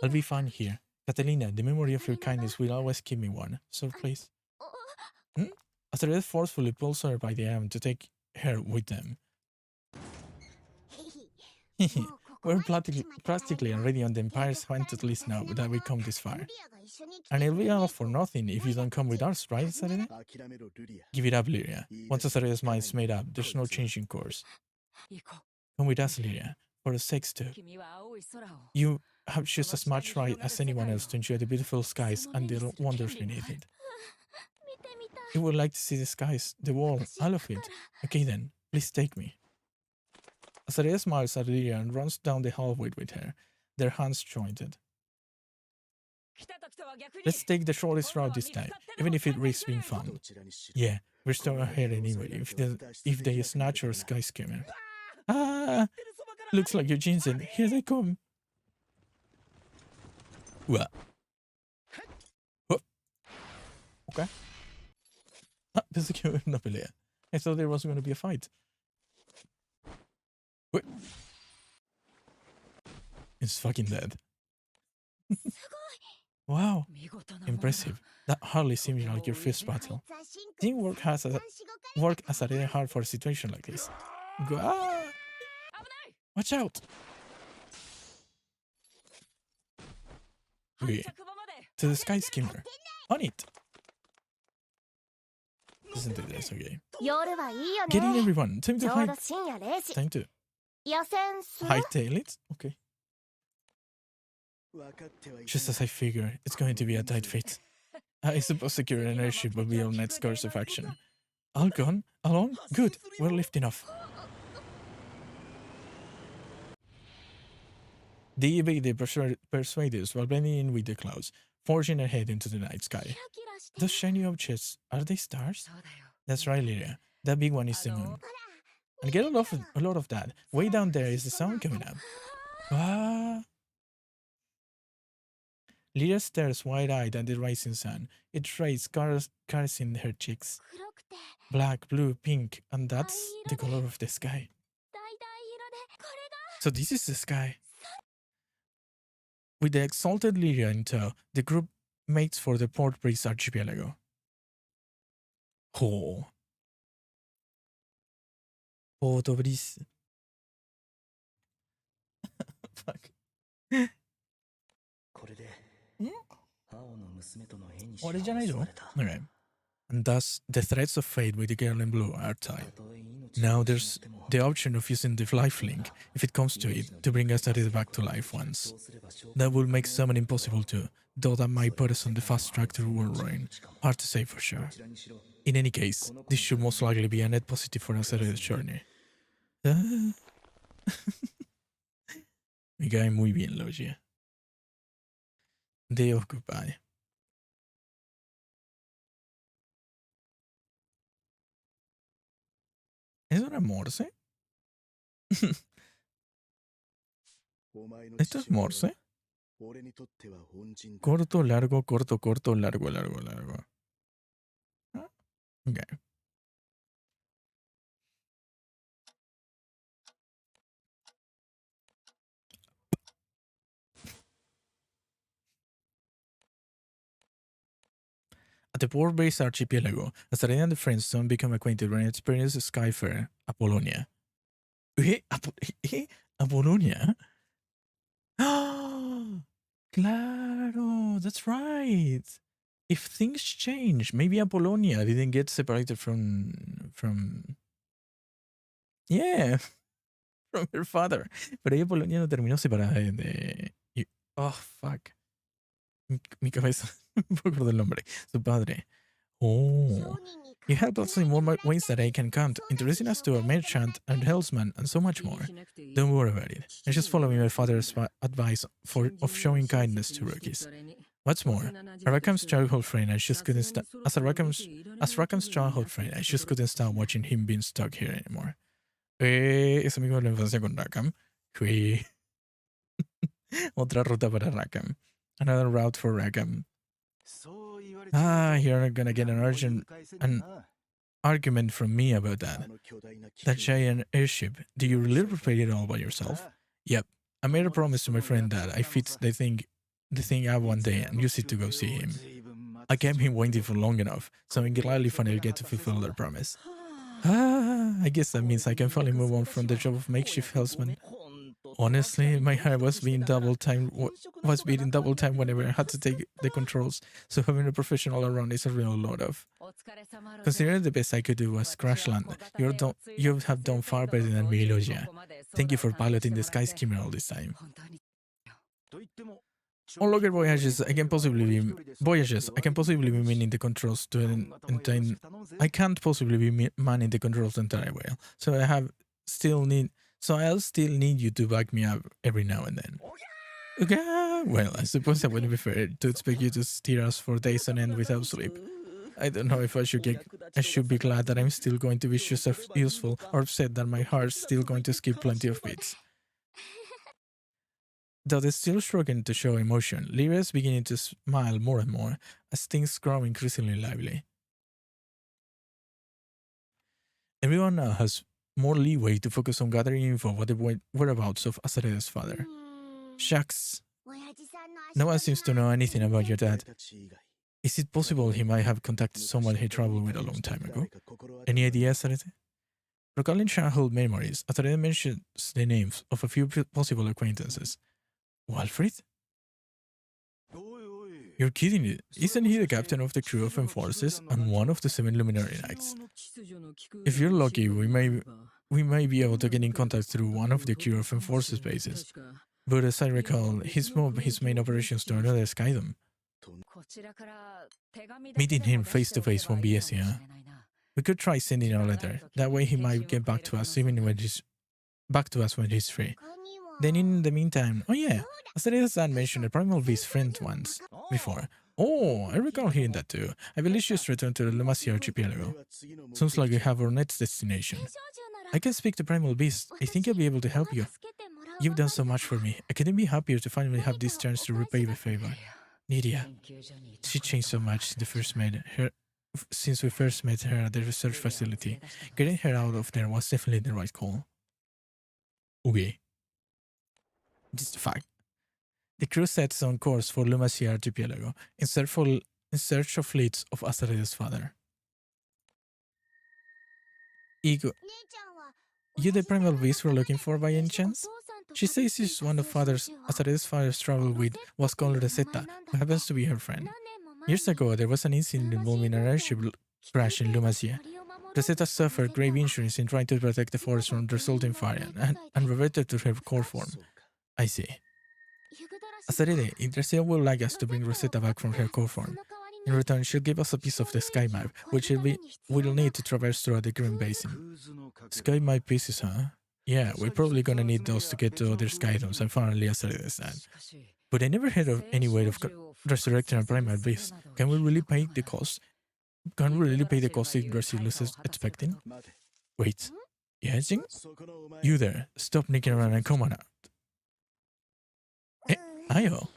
I'll be fine here. Catalina, the memory of your kindness will always keep me warm. So please. Azalea forcefully pulls her by the arm to take her with them. We're practically already on the Empire's wanted list now that we come this far. And it'll be all for nothing if you don't come with us, right, Azalea? Give it up, Lyria. Once Azalea's mind's made up, there's no changing course. Come with us, Lyria. For the sakes too. You have just as much right as anyone else to enjoy the beautiful skies and the wonders beneath it. You would like to see the skies, the world, all of it. Okay then, please take me. Azalea smiles at Lyria and runs down the hallway with her, their hands jointed. Let's take the shortest route this time, even if it risks being found. Yeah, we're still ahead anyway, if they snatch our sky skimmer. Ah! Looks like Eugene's in. Here they come. What? Okay. Pensé que era una pelea. I thought there was going to be a fight. Wait. It's fucking dead. Wow. Impressive. That hardly seems like your first battle. Teamwork has worked as a really hard for a situation like this. Ah! Watch out! Okay. To the sky skimmer. On it! Listen to this, okay? Get in, everyone! Time to hide. Time to hightail it? Okay. Just as I figured, it's going to be a tight fit. I suppose securing an airship will be our next course of action. All gone? Alone? Good. We're lifting off. They evade the persuaders while blending in with the clouds, forging ahead into the night sky. Those shiny objects, are they stars? That's right, Lyria. That big one is the moon. And get a lot of that. Way down there is the sun coming up. Ah! Lyria stares wide-eyed at the rising sun. Its rays caressing her cheeks. Black, blue, pink, and that's the color of the sky. So this is the sky. With the exalted Lyria in tow, the group makes for the Port Breeze archipelago. Oh. Photobris. Fuck. Okay. And thus, the threads of fate with the girl in blue are tied. Now there's the option of using the life link, if it comes to it, to bring Astartes back to life once. That will make summon impossible too, though that might put us on the fast track to world ruin. Hard to say for sure. In any case, this should most likely be a net positive for Astartes' journey. Me cae muy bien Logia. Day of goodbye. ¿Es una morse? ¿Esto es morse? Corto, largo, corto, corto, largo, largo, largo. Okay. At the port-based archipelago, Astartes and the friends soon become acquainted when they experience a skyfarer, Apollonia. Apollonia? Claro, that's right. If things change, maybe Apollonia didn't get separated from yeah, from her father. Pero ella Apollonia no terminó separada oh, fuck. Mi cabeza. No puedo acordar el nombre. Su padre. Oh. You help us in more ways that I can count, introducing us to a merchant and helmsman and so much more. Don't worry about it. I'm just following my father's advice of showing kindness to rookies. What's more, as Rakam's childhood friend, I just couldn't stop watching him being stuck here anymore. Es amigo de la infancia con Rakam. Otra ruta para Rakam. Another route for Rakam. You're gonna get an argument from me about that. That giant airship. Do you really repair it all by yourself? Yep. I made a promise to my friend that I fix the thing up one day and use it to go see him. I kept him waiting for long enough, so I'm gladly finally get to fulfill that promise. I guess that means I can finally move on from the job of makeshift helmsman. Honestly, my heart was beating double time whenever I had to take the controls, so having a professional around is a real load of. Considering the best I could do was crash land, you have done far better than me, Logia. Thank you for piloting the Sky Skimmer all this time. On longer voyages, I can possibly be manning the controls I can't possibly be manning the controls the entire way. So I'll still need you to back me up every now and then. Okay, well, I suppose that wouldn't be fair to expect you to steer us for days on end without sleep. I don't know if I should be glad that I'm still going to be just as useful, or upset that my heart's still going to skip plenty of beats. Though they're still struggling to show emotion, Lyra is beginning to smile more and more as things grow increasingly lively. Everyone now has more leeway to focus on gathering info about the whereabouts of Astartes' father. Shucks. No one seems to know anything about your dad. Is it possible he might have contacted someone he traveled with a long time ago? Any idea, Astartes? Recalling childhood memories, Astartes mentions the names of a few possible acquaintances. Walfrid? You're kidding me. Isn't he the captain of the crew of Enforces and one of the 7 Luminary Knights? If you're lucky, we may be able to get in contact through one of the crew of Enforces bases. But as I recall, he's moved his main operations to another Skydom. Meeting him face to face won't be easy, huh? We could try sending a letter. That way he might get back to us when he's free. Then in the meantime, oh yeah, Astartes had mentioned a Primal Beast friend once before. Oh, I recall hearing that too. I believe she's returned to the Mafia archipelago. Sounds like we have our next destination. I can speak to Primal Beast. I think I'll be able to help you. You've done so much for me. I couldn't be happier to finally have this chance to repay the favor. Nydia. She changed so much since we first met her at the research facility. Getting her out of there was definitely the right call. Okay. This is a fact. The crew sets on course for Lumacia archipelago in search of fleets of Astartes' father. Ego. You the primal beast we're looking for by any chance? She says she's one of Asare's father's traveled with was called Rosetta, who happens to be her friend. Years ago, there was an incident involving an airship crash in Lumasia. Rosetta suffered grave injuries in trying to protect the forest from the resulting fire and reverted to her core form. I see. Asarede, Yggdrasil would like us to bring Rosetta back from her core form. In return, she'll give us a piece of the sky map, which we'll need to traverse throughout the Green Basin. Sky map pieces, huh? Yeah, we're probably gonna need those to get to other sky domes, and finally Asarede said. But I never heard of any way of resurrecting a primal beast. Can we really pay the cost? Can we really pay the cost Yggdrasil is expecting? Wait. Yeah, Jing? You there. Stop nicking around and come on out. Eh, Ayo.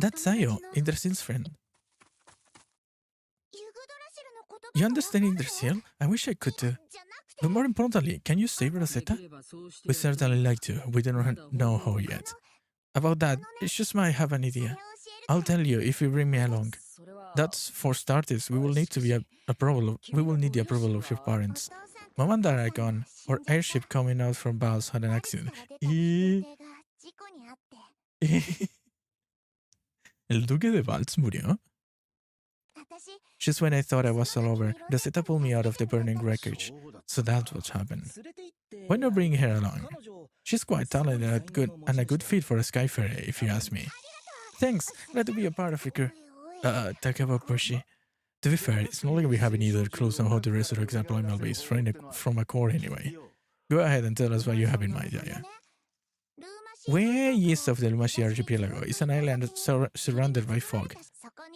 That's Ayo, Yggdrasil's friend. You understand Yggdrasil? I wish I could too. But more importantly, can you save Rosetta? We certainly like to. We don't know how yet. About that, it's just might have an idea. I'll tell you if you bring me along. That's for starters. We will need the approval of your parents. Mom and Dad are gone. Our airship coming out from Baals had an accident. El Duque de Valls murió. Just when I thought I was all over, Rosetta pulled me out of the burning wreckage. So that's what happened. Why not bring her along? She's quite talented and a good fit for a Skyfarer, if you ask me. Thanks, glad to be a part of your crew. Talk about pushy. To be fair, it's not like we have any other clues on how to resurrect a primal beast from a core anyway. Go ahead and tell us what you have in mind, Yaya. Way east of the Lumashi archipelago is an island surrounded by fog.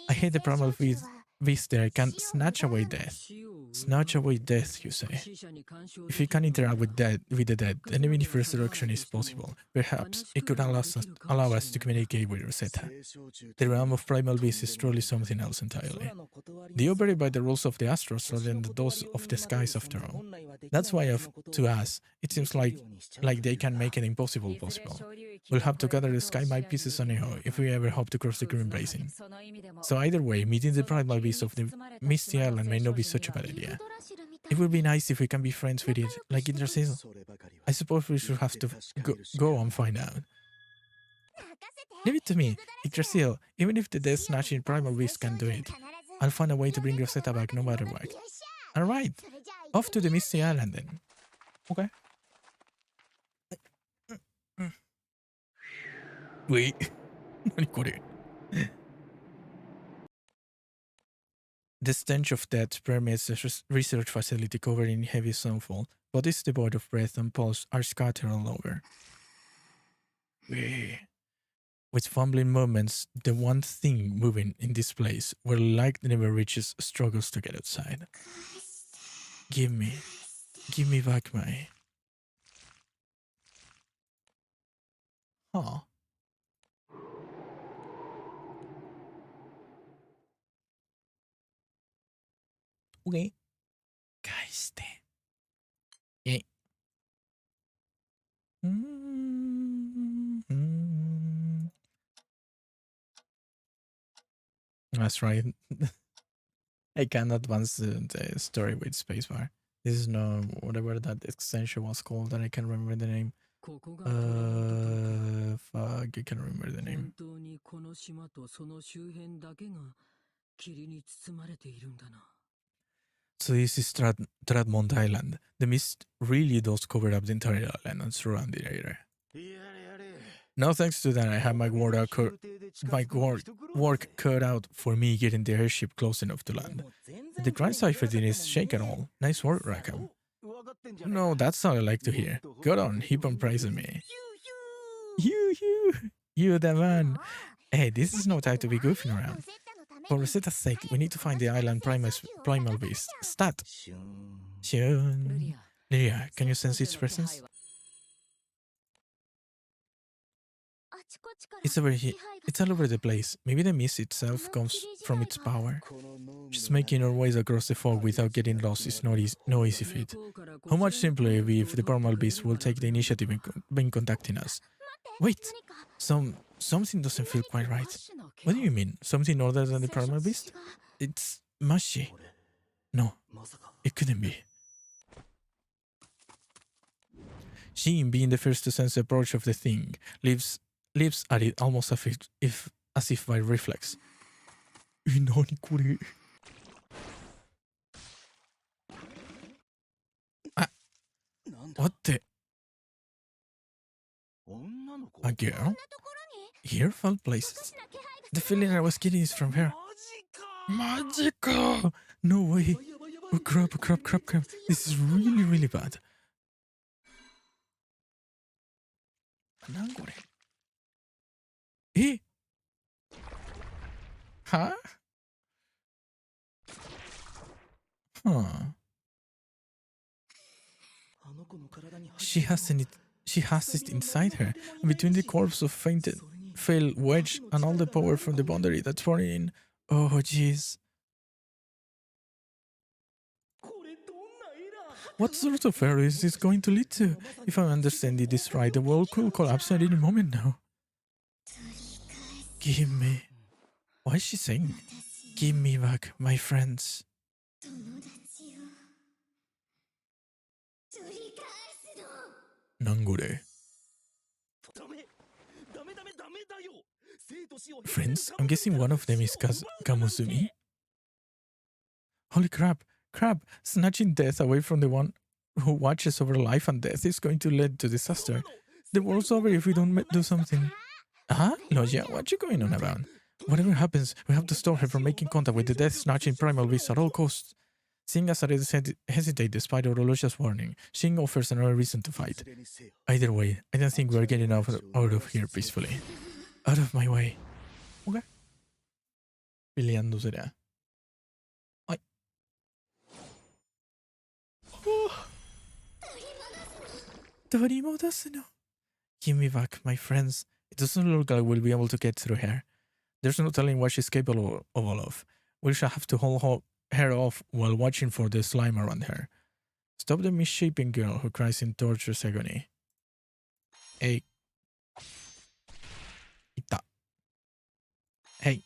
I hate the primal beast there can snatch away death. Snatch away death, you say? If you can interact with the dead, then even if resurrection is possible, perhaps it could allow us to communicate with Rosetta. The realm of primal beasts is truly something else entirely. They operate by the rules of the astros rather than those of the skies after all. That's why to us, it seems like they can make it impossible possible. We'll have to gather the sky map pieces anyhow if we ever hope to cross the Green Basin. So either way, meeting the primal beast of the Misty Island may not be such a bad idea. It would be nice if we can be friends with it, like Yggdrasil. I suppose we should have to go and find out. Leave it to me, Yggdrasil. Even if the death-snatching primal beast can do it, I'll find a way to bring Rosetta back no matter what. Alright, off to the Misty Island then. Okay. Wait. The stench of death permeates the research facility covered in heavy snowfall. Bodies devoid of breath and pulse are scattered all over. With fumbling movements, the one thing moving in this place where light never reaches struggles to get outside. Give me back my... Huh. Okay. Geiste. Yeah. That's right. I can advance the story with spacebar. This is no whatever that extension was called, and I can't remember the name. Fuck, I can't remember the name. So this is Tradmont Island. The mist really does cover up the entire island and surrounding area. No thanks to that, I have my work cut out for me getting the airship close enough to land. The grind cipher didn't shake at all. Nice work, Rackham. No, that's all I like to hear. Go on, heap on praising me. You the man. Hey, this is no time to be goofing around. For Rosetta's sake, we need to find the island primal beast. Stat. Shun. Lyria, can you sense its presence? It's over here. It's all over the place. Maybe the mist itself comes from its power. Just making our ways across the fog without getting lost is no easy feat. How much simpler it would be if the primal beast will take the initiative in contacting us. Wait, something doesn't feel quite right. What do you mean? Something other than the primal beast? It's mushy. No, it couldn't be. Shin, being the first to sense the approach of the thing, leaps at it almost as if by reflex. 何これ? What the? A girl? Here, foul places. The feeling I was getting is from her. Magical! No way. Oh crap. This is really, really bad. 何これ? Eh? Huh? Huh. She has it inside her, between the corpse of failed wedge and all the power from the boundary that's pouring in. Oh, jeez. What sort of error is this going to lead to? If I'm understanding this right, the world could collapse at any moment now. Give me... What is she saying? Give me back my friends. Nangore. Friends? I'm guessing one of them is Kamuzumi. Holy crap. Snatching death away from the one who watches over life and death is going to lead to disaster. The world's over if we don't do something. Logia, what you going on about? Whatever happens, we have to stop her from making contact with the death-snatching primal beast at all costs. Seeing as I hesitate despite Orologia's warning, Shin offers another reason to fight. Either way, I don't think we're getting out of here peacefully. Out of my way. Okay. Peleando será. Ay. Torimodasu no. Give me back, my friends. It doesn't look like we'll be able to get through her. There's no telling what she's capable of all of. We shall have to hold her off while watching for the slime around her. Stop the misshapen girl who cries in torturous agony. Hey. Ita. Hey.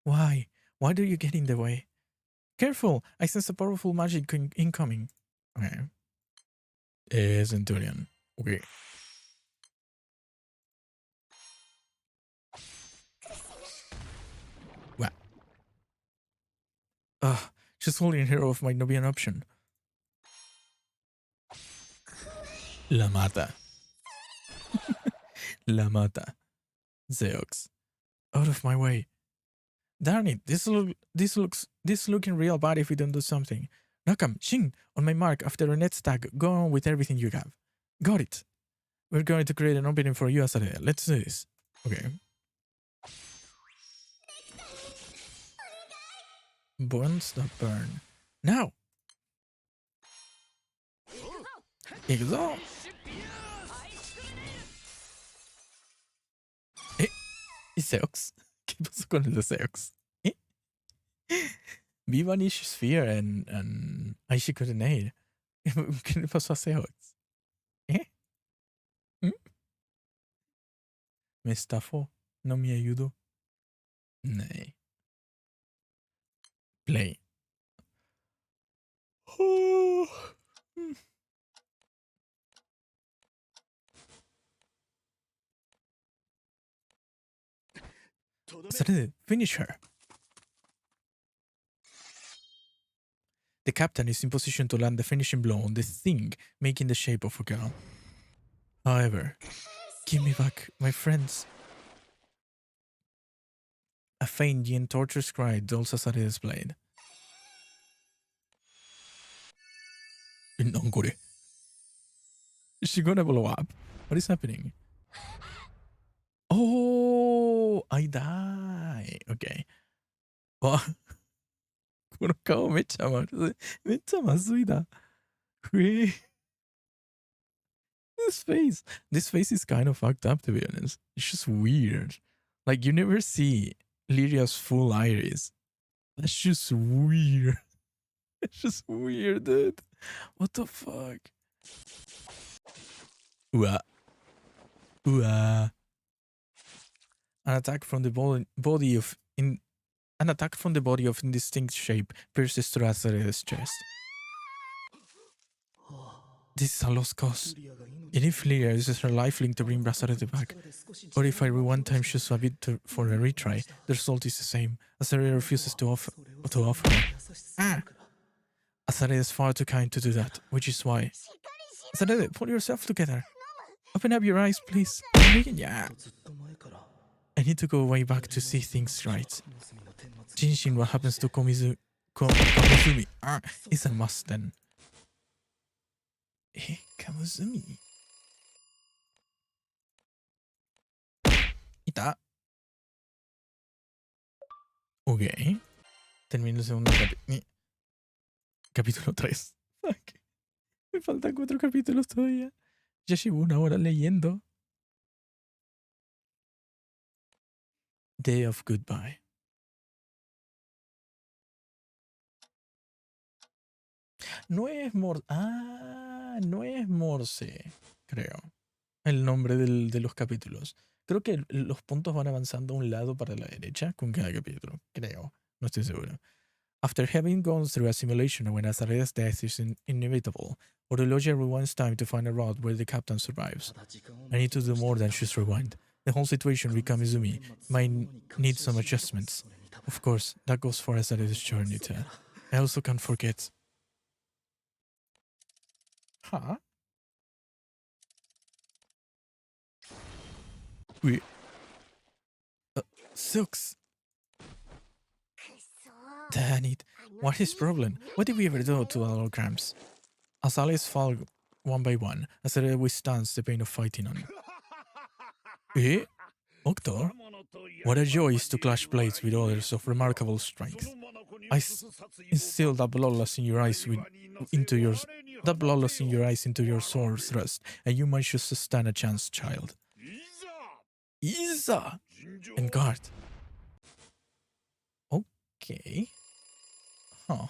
Why? Why do you get in the way? Careful! I sense a powerful magic incoming. Okay. Centurion. Okay. What? Just holding her off might not be an option. La mata. La mata. Zeox. Out of my way. Darn it, this looking real bad if we don't do something. Nakam, Shin, on my mark, after Renette's tag, go on with everything you have. Got it. We're going to create an opening for you, Asare. Let's do this. Okay. Bones that burn. Now! Ikuzo! Zeox. ¿Qué pasó con el de Zeox? Vi Vanish Sphere and Aishi Grenade. ¿Qué le pasó a Zeox? Me estafó. No me ayudó. Nay. Play. Finish her. The captain is in position to land the finishing blow on the thing, making the shape of a girl. However, give me back my friends. A faint yet torturous cry dulls Asare's blade. Is she gonna blow up? What is happening? Oh, I die. Okay. Oh, この顔めっちゃまずい。めっちゃまずいだ。This face is kind of fucked up, to be honest. It's just weird. Like, you never see Lyria's full iris. That's just weird. It's just weird, dude. What the fuck? An attack from the body of An attack from the body of indistinct shape pierces through Azare's chest. This is a lost cause. And if Lyria uses her lifelink to bring Azare back, or if I rewind time shoes a bit for a retry, the result is the same. Azare refuses to offer her. Azare is far too kind to do that, which is why. Azare, pull yourself together. Open up your eyes, please. Yeah. I need to go way back to see things right. Jinshin, what happens to Komizumi is a must then. Kamizumi. Ita. Ok. Termino el segundo capítulo 3. Fuck. Me faltan 4 capítulos todavía. Ya llevo 1 hora leyendo. Day of Goodbye. No es Morse. Ah, no es Morse, creo. El nombre de los capítulos. Creo que los puntos van avanzando a un lado para la derecha con cada capítulo. Creo. No estoy seguro. After having gone through a simulation when Azare's death is inevitable, Orologia rewinds time to find a route where the captain survives. I need to do more than just rewind. The whole situation with Kamizumi might need some adjustments. Of course, that goes for Azare's journey too. I also can't forget. Huh? Wait. Silks. Damn it. What is problem? What did we ever do to our holograms? As allies fall one by one, Azare withstands the pain of fighting on. Eh? Octor? What a joy is to clash blades with others of remarkable strength. I instill that bloodlust in your eyes into your sword thrust, and you might just stand a chance, child. Isa! And guard. Okay. Huh.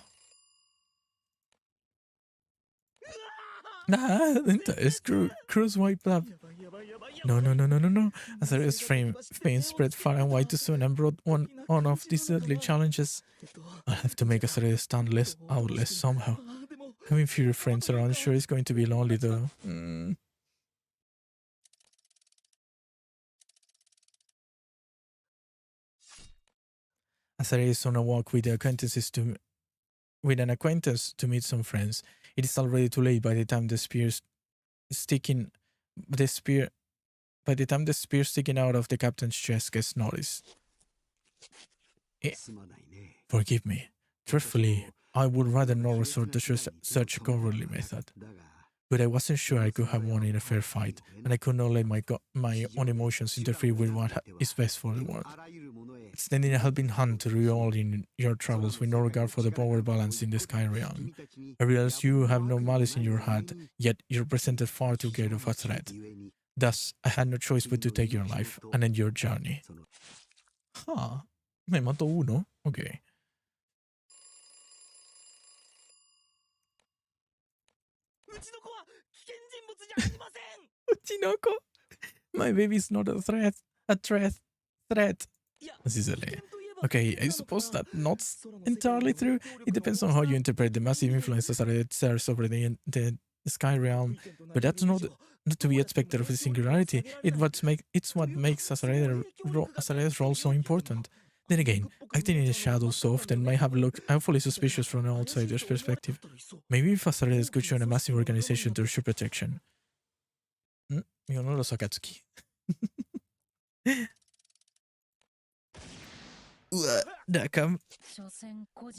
Nah, it's Cruz wiped up. No. Azare's fame spread far and wide too soon and brought one of these deadly challenges. I'll have to make Azare stand less somehow. Having fewer friends around sure is going to be lonely though. Azare is on a walk with an acquaintance to meet some friends. It is already too late by the time the spear sticking out of the captain's chest gets noticed. Forgive me. Truthfully, I would rather not resort to such a cowardly method. But I wasn't sure I could have won in a fair fight, and I could not let my own emotions interfere with what is best for the world. Extending a helping hand to you all in your troubles with no regard for the power balance in the sky realm. I realize you have no malice in your heart, yet you're presented far too great of a threat. Thus, I had no choice but to take your life and end your journey. Huh. Me mató uno. Okay. Uchinoko? My baby's not a threat. Así se lee. Okay, I suppose that's not entirely true. It depends on how you interpret the massive influences that exerts over the sky realm, but that's not to be expected of the singularity. It's what makes Azare's role so important. Then again, acting in the shadows so often might have looked awfully suspicious from an outsider's perspective. Maybe if Azare could join a massive organization to ensure protection. Mi honor Sakatsuki. Dakam.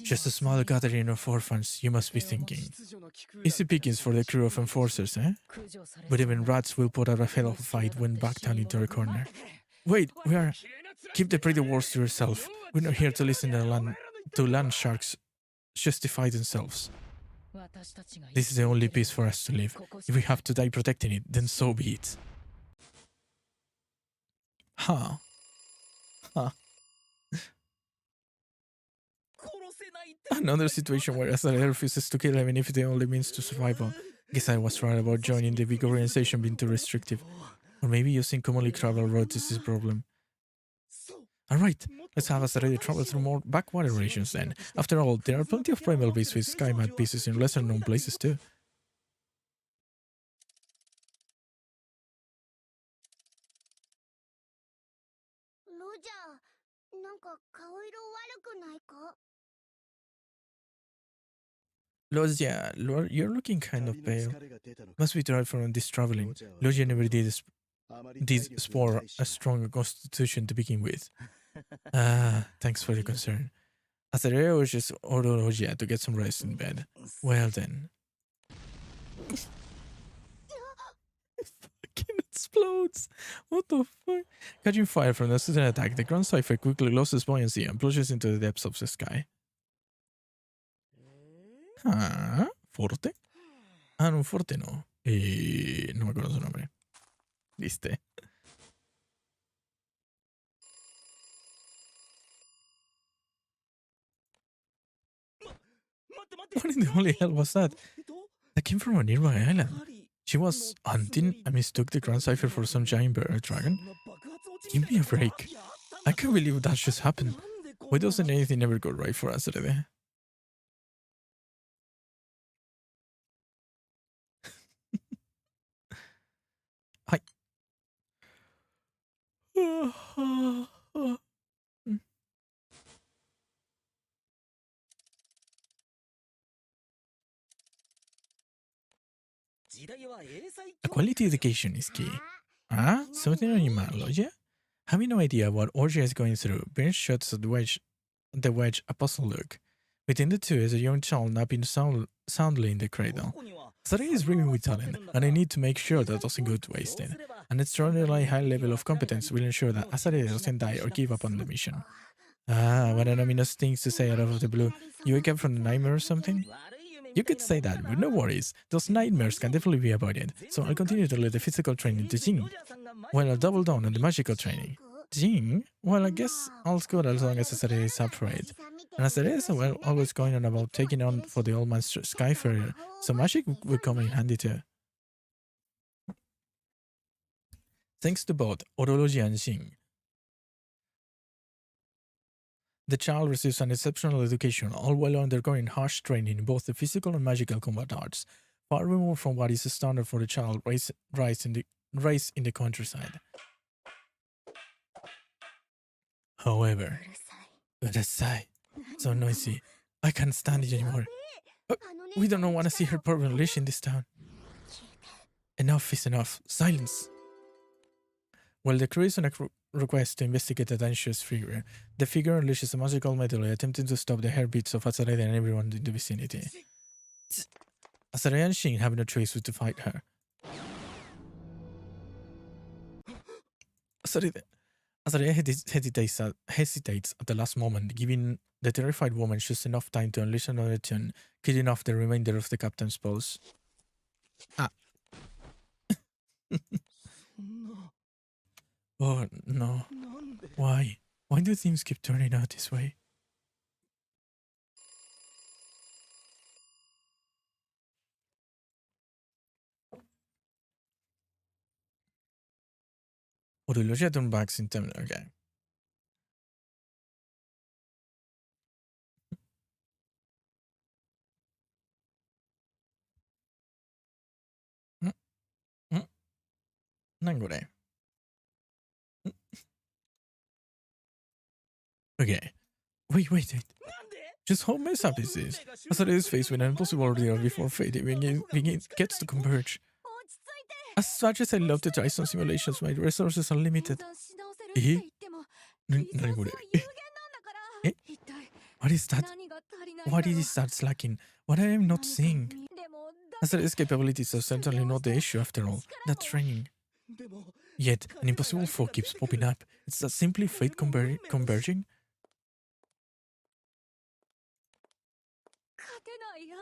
Just a small gathering of orphans, you must be thinking. Easy pickings for the crew of enforcers, eh? But even rats will put up a hell of a fight when backed down into a corner. Wait, keep the pretty words to yourself. We're not here to listen to land sharks justify themselves. This is the only place for us to live. If we have to die protecting it, then so be it. Huh. Another situation where Azare refuses to kill even if it only means to survival. Guess I was right about joining the big organization being too restrictive. Or maybe using commonly traveled roads is his problem. Alright, let's have us already travel through more backwater regions then. After all, there are plenty of primal beasts with sky mad pieces in lesser known places too. ロジャー、なんか顔色悪くないか？ Lozia, you're looking kind of pale. Must be tired from this traveling. Lozia never did spore a strong constitution to begin with. Ah, thanks for the concern. Azaria urges Lozia to get some rest in bed. Well then. Fucking explodes. What the fuck? Catching fire from the sudden attack, the ground cipher quickly loses buoyancy and plunges into the depths of the sky. Ah, ¿Forte? Ah, no, Forte no. No me acuerdo su nombre. ¿Viste? What in the holy hell was that? That came from a nearby island. She was hunting and mistook the ground cipher for some giant bear dragon? Give me a break. I can't believe that just happened. Why doesn't anything ever go right for us today? Hi. A quality education is key. Ah, something on your mind, Logia? Having no idea what Orgia is going through, Ben shuts the wedge apostle look. Between the two is a young child napping soundly in the cradle. Sarai is brimming with talent, and I need to make sure that doesn't go to wasted. An extraordinarily high level of competence will ensure that Asare doesn't die or give up on the mission. Ah, what an ominous thing to say out of the blue. You wake up from a nightmare or something? You could say that, but no worries. Those nightmares can definitely be avoided, so I'll continue to lead the physical training to Jing, while I'll double down on the magical training. Jing? Well, I guess I'll go as long as Asare is up for it. And Asare is well, always going on about taking on for the old man's Skyfarer, so magic will come in handy too. Thanks to both Orology and Jing, the child receives an exceptional education, all while undergoing harsh training in both the physical and magical combat arts, far removed from what is standard for the child raised in the countryside. However, urasai, so noisy, I can't stand it anymore. We don't want to see her poor unleashed in this town. Enough is enough. Silence. While the crew is on a request to investigate the dangerous figure, the figure unleashes a magical medley attempting to stop the heartbeats of Asare and everyone in the vicinity. Asare and Shin have no choice but to fight her. Asare hesitates at the last moment, giving the terrified woman just enough time to unleash another tune, killing off the remainder of the captain's pose. Ah. Oh, no. Why? Why do things keep turning out this way? Orologia turn backs in time. Okay. Nangore. Okay. Wait. Just how messed up is this? Asare is faced with an impossible ordeal before fate gets to converge. As much as I love to try some simulations, my resources are limited. Eh? Eh? What is that? What is that lacking? What I am not seeing? Asare's capabilities are certainly not the issue after all. That's training. Yet, an impossible foe keeps popping up. It's that simply fate converging?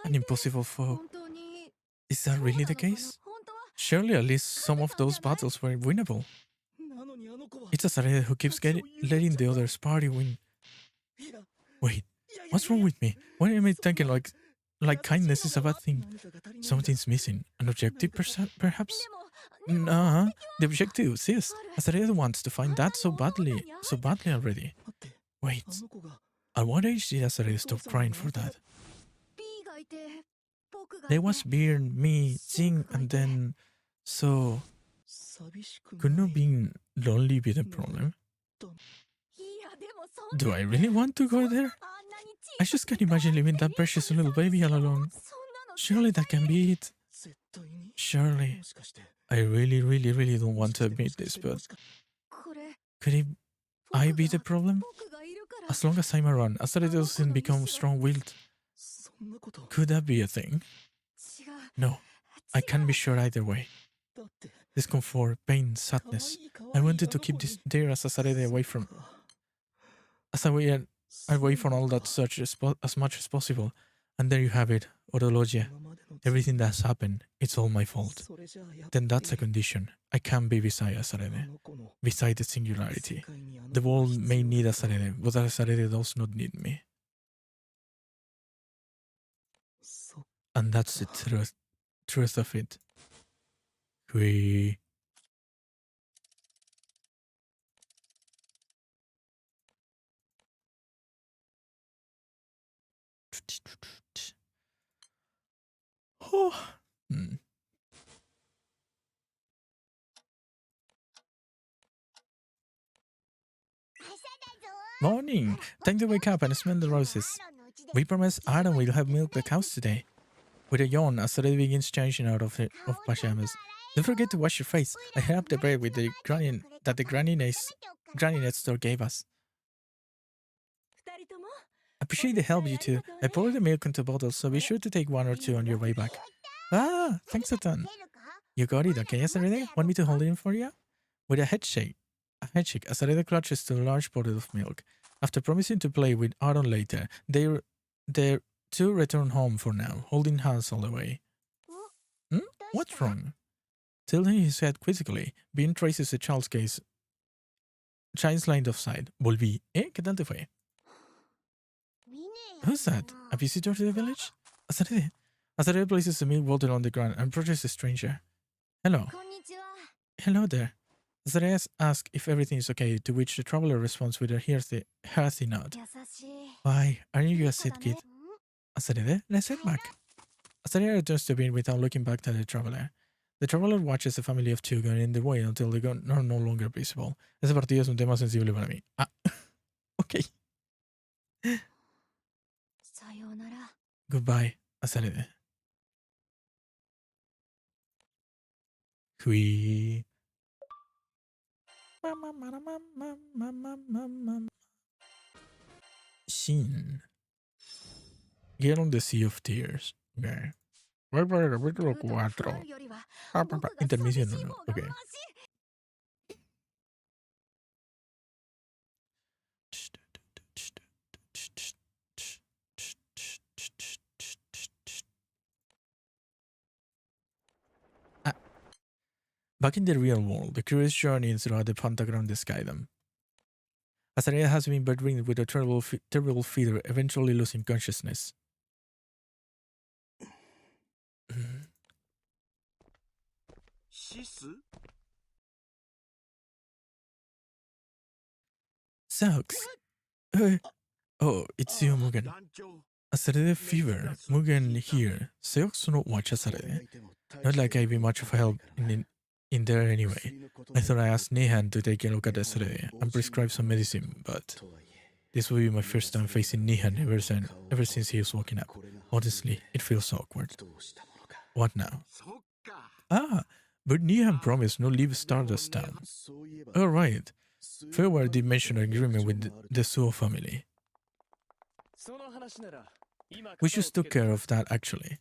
An impossible foe. Is that really the case? Surely at least some of those battles were winnable. It's Asare who keeps letting the others party win. Wait, what's wrong with me? Why am I thinking like kindness is a bad thing? Something's missing. An objective perhaps? Nah, the objective, sis. Asareda wants to find that so badly already. Wait, at what age did Asareda stop crying for that? There was Beer, me, Jing, and then... So... Couldn't being lonely be the problem? Do I really want to go there? I just can't imagine leaving that precious little baby all alone. Surely that can be it. Surely. I really don't want to admit this, but... Could I be the problem? As long as I'm around, Asareda doesn't become strong-willed. Could that be a thing? No, I can't be sure either way. Discomfort, pain, sadness. I wanted to keep this there as Asareda away from all that such as much as possible. And there you have it, Orologia. Everything that's happened, it's all my fault. Then that's a condition. I can't be beside Asareda. Beside the singularity. The world may need Asareda, but Asareda does not need me. And that's the truth of it. Morning! Time to wake up and smell the roses. We promise Adam will have milk the cows today. With a yawn, Asareda begins changing out of pajamas. Don't forget to wash your face. I held up the bread with the granny next store gave us. Appreciate the help, you two. I poured the milk into bottles, so be sure to take one or two on your way back. Ah, thanks a ton. You got it, okay, Asareda? Want me to hold it for you? With a head shake, Asareda clutches to a large bottle of milk. After promising to play with Aaron later, their two return home for now, holding hands all the way. What's wrong? Tilting his head quizzically, Bean traces the child's line of sight. Volví. ¿Qué tal te fue? Who's that? A visitor to the village? Asareda. Asareda places the milk bottle on the ground and approaches the stranger. Hello. Hello there. Asareda asks if everything is okay, to which the traveler responds with a hearty nod. Why, aren't you a sick kid? Asareda, let's head back. Asareda returns to Bean without looking back at the traveler. The traveler watches a family of two going in the way until they are no longer visible. Ese partido es un tema sensible para mí. Ah, ok. Goodbye, Asareda. Hui. Scene. Get on the Sea of Tears. Okay. Capítulo 4. Intermisión 1. Okay. Back in the real world, the curious journey throughout the pentagram disguise them. Asareda has been bedridden with a terrible fever, eventually losing consciousness. Sucks. Oh, it's you, Mugen. Asareda fever. Mugen here. Seox not watch Asareda. Not like I'd be much of help in there anyway. I thought I asked Nihan to take a look at Asareda and prescribe some medicine, but this will be my first time facing Nihan ever since he was waking up. Honestly, it feels awkward. What now? Ah, but Nihan promised no leave Stardust Town. Oh, right. Fairware did mention an agreement with the Suo family. We just took care of that, actually.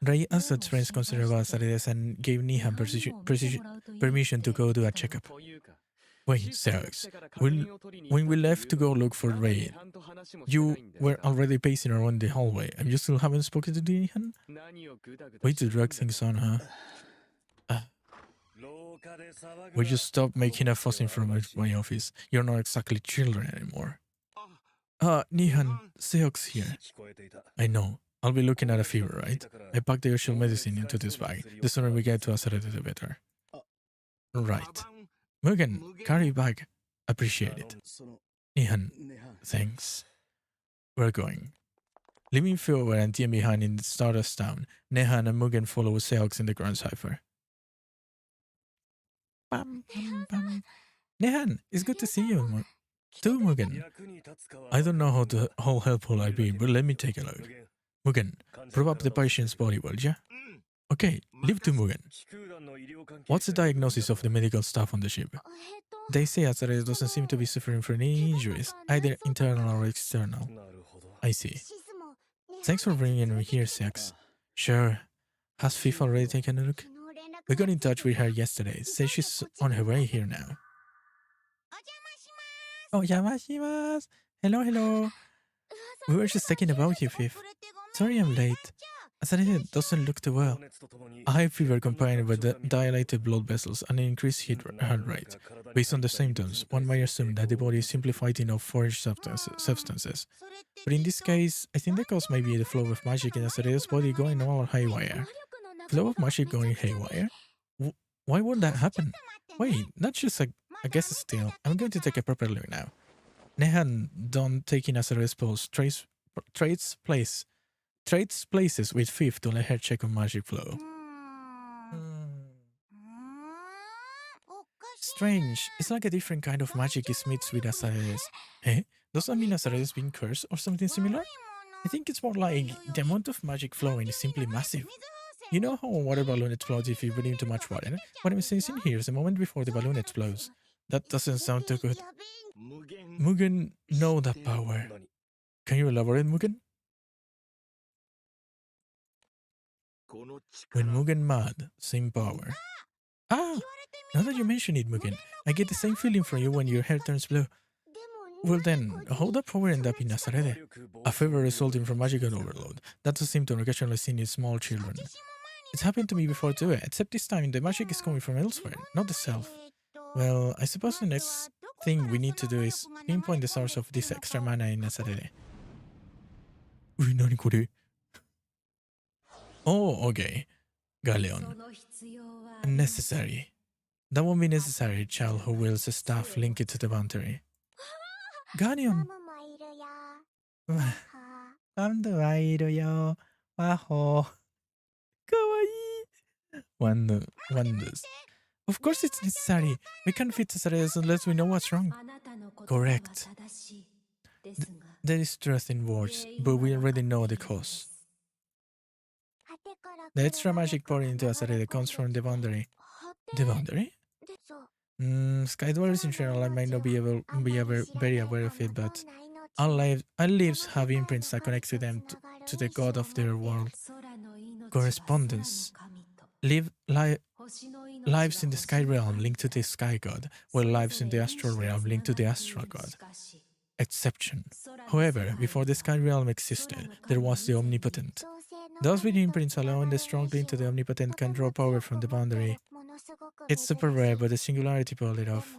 Rai asked her friends concerned about Asareda and gave Nihan permission to go do a checkup. Wait, Xerox. When we left to go look for Ray, you were already pacing around the hallway and you still haven't spoken to Nihan? Way to drag things on, huh? Will you stop making a fuss in front of my office? You're not exactly children anymore. Nihan, Seox here. I know. I'll be looking at a fever, right? I packed the usual medicine into this bag. The sooner we get to Azarete, the better. Right. Mugen, carry bag. Appreciate it. Nihan, thanks. We're going. Leaving Fiover and Tien behind in the Stardust Town, Nehan and Mugen follow Seox in the Grand Cipher. Bam, bam, bam. Nehan, it's good to see you, too, Mugen. I don't know how helpful I'll be, but let me take a look. Mugen, prop up the patient's body, will ya? Okay, leave to Mugen. What's the diagnosis of the medical staff on the ship? They say Azarete doesn't seem to be suffering from any injuries, either internal or external. I see. Thanks for bringing me here, Sex. Sure. Has Fifth already taken a look? We got in touch with her yesterday. Says she's on her way here now. Oyamashimasu. Hello, hello. We were just talking about you, Fifth. Sorry I'm late. Azarete doesn't look too well. A high fever combined with the dilated blood vessels and an increased heart rate. Based on the symptoms, one might assume that the body is simply fighting off foreign substances. But in this case, I think the cause may be the flow of magic in Azarete's body going all haywire. Flow of magic going haywire? Why would that happen? Wait, not just a guess still. I'm going to take a proper look now. Nehan done taking Azarete's pulse, trades places with Fifth to let her check on magic flow. Strange. It's like a different kind of magic is mixed with Azarete's. Eh? Does that mean Azarete's being cursed or something similar? I think it's more like the amount of magic flowing is simply massive. You know how a water balloon explodes if you put in too much water? What I'm sensing here is the moment before the balloon explodes. That doesn't sound too good. Mugen know that power. Can you elaborate, Mugen? When Mugen mad, same power. Ah! Now that you mention it, Mugen, I get the same feeling from you when your hair turns blue. Well then, how that power end up in Azarete? A fever resulting from magical overload. That's a symptom occasionally seen in small children. It's happened to me before too, except this time the magic is coming from elsewhere, not the self. Well, I suppose the next thing we need to do is pinpoint the source of this extra mana in Azarete. Ui, nani kore? Oh, okay. Galleon. Unnecessary. That won't be necessary, child who wields a staff linked to the boundary. Galleon! Waho. Kawaii. Wonders. Of course it's necessary. We can't fit Azarete's unless we know what's wrong. Correct. There is truth in words, but we already know the cause. The extra magic pouring into Azarete comes from the boundary. The boundary? Sky dwellers in general, I might not be very aware of it, but all lives have imprints that connect to them to the god of their world. Correspondence. Lives in the sky realm linked to the sky god, while lives in the astral realm linked to the astral god. Exception. However, before the sky realm existed, there was the omnipotent. Those with imprints allowing the strong link to the omnipotent can draw power from the boundary. It's super rare, but the singularity pulled it off.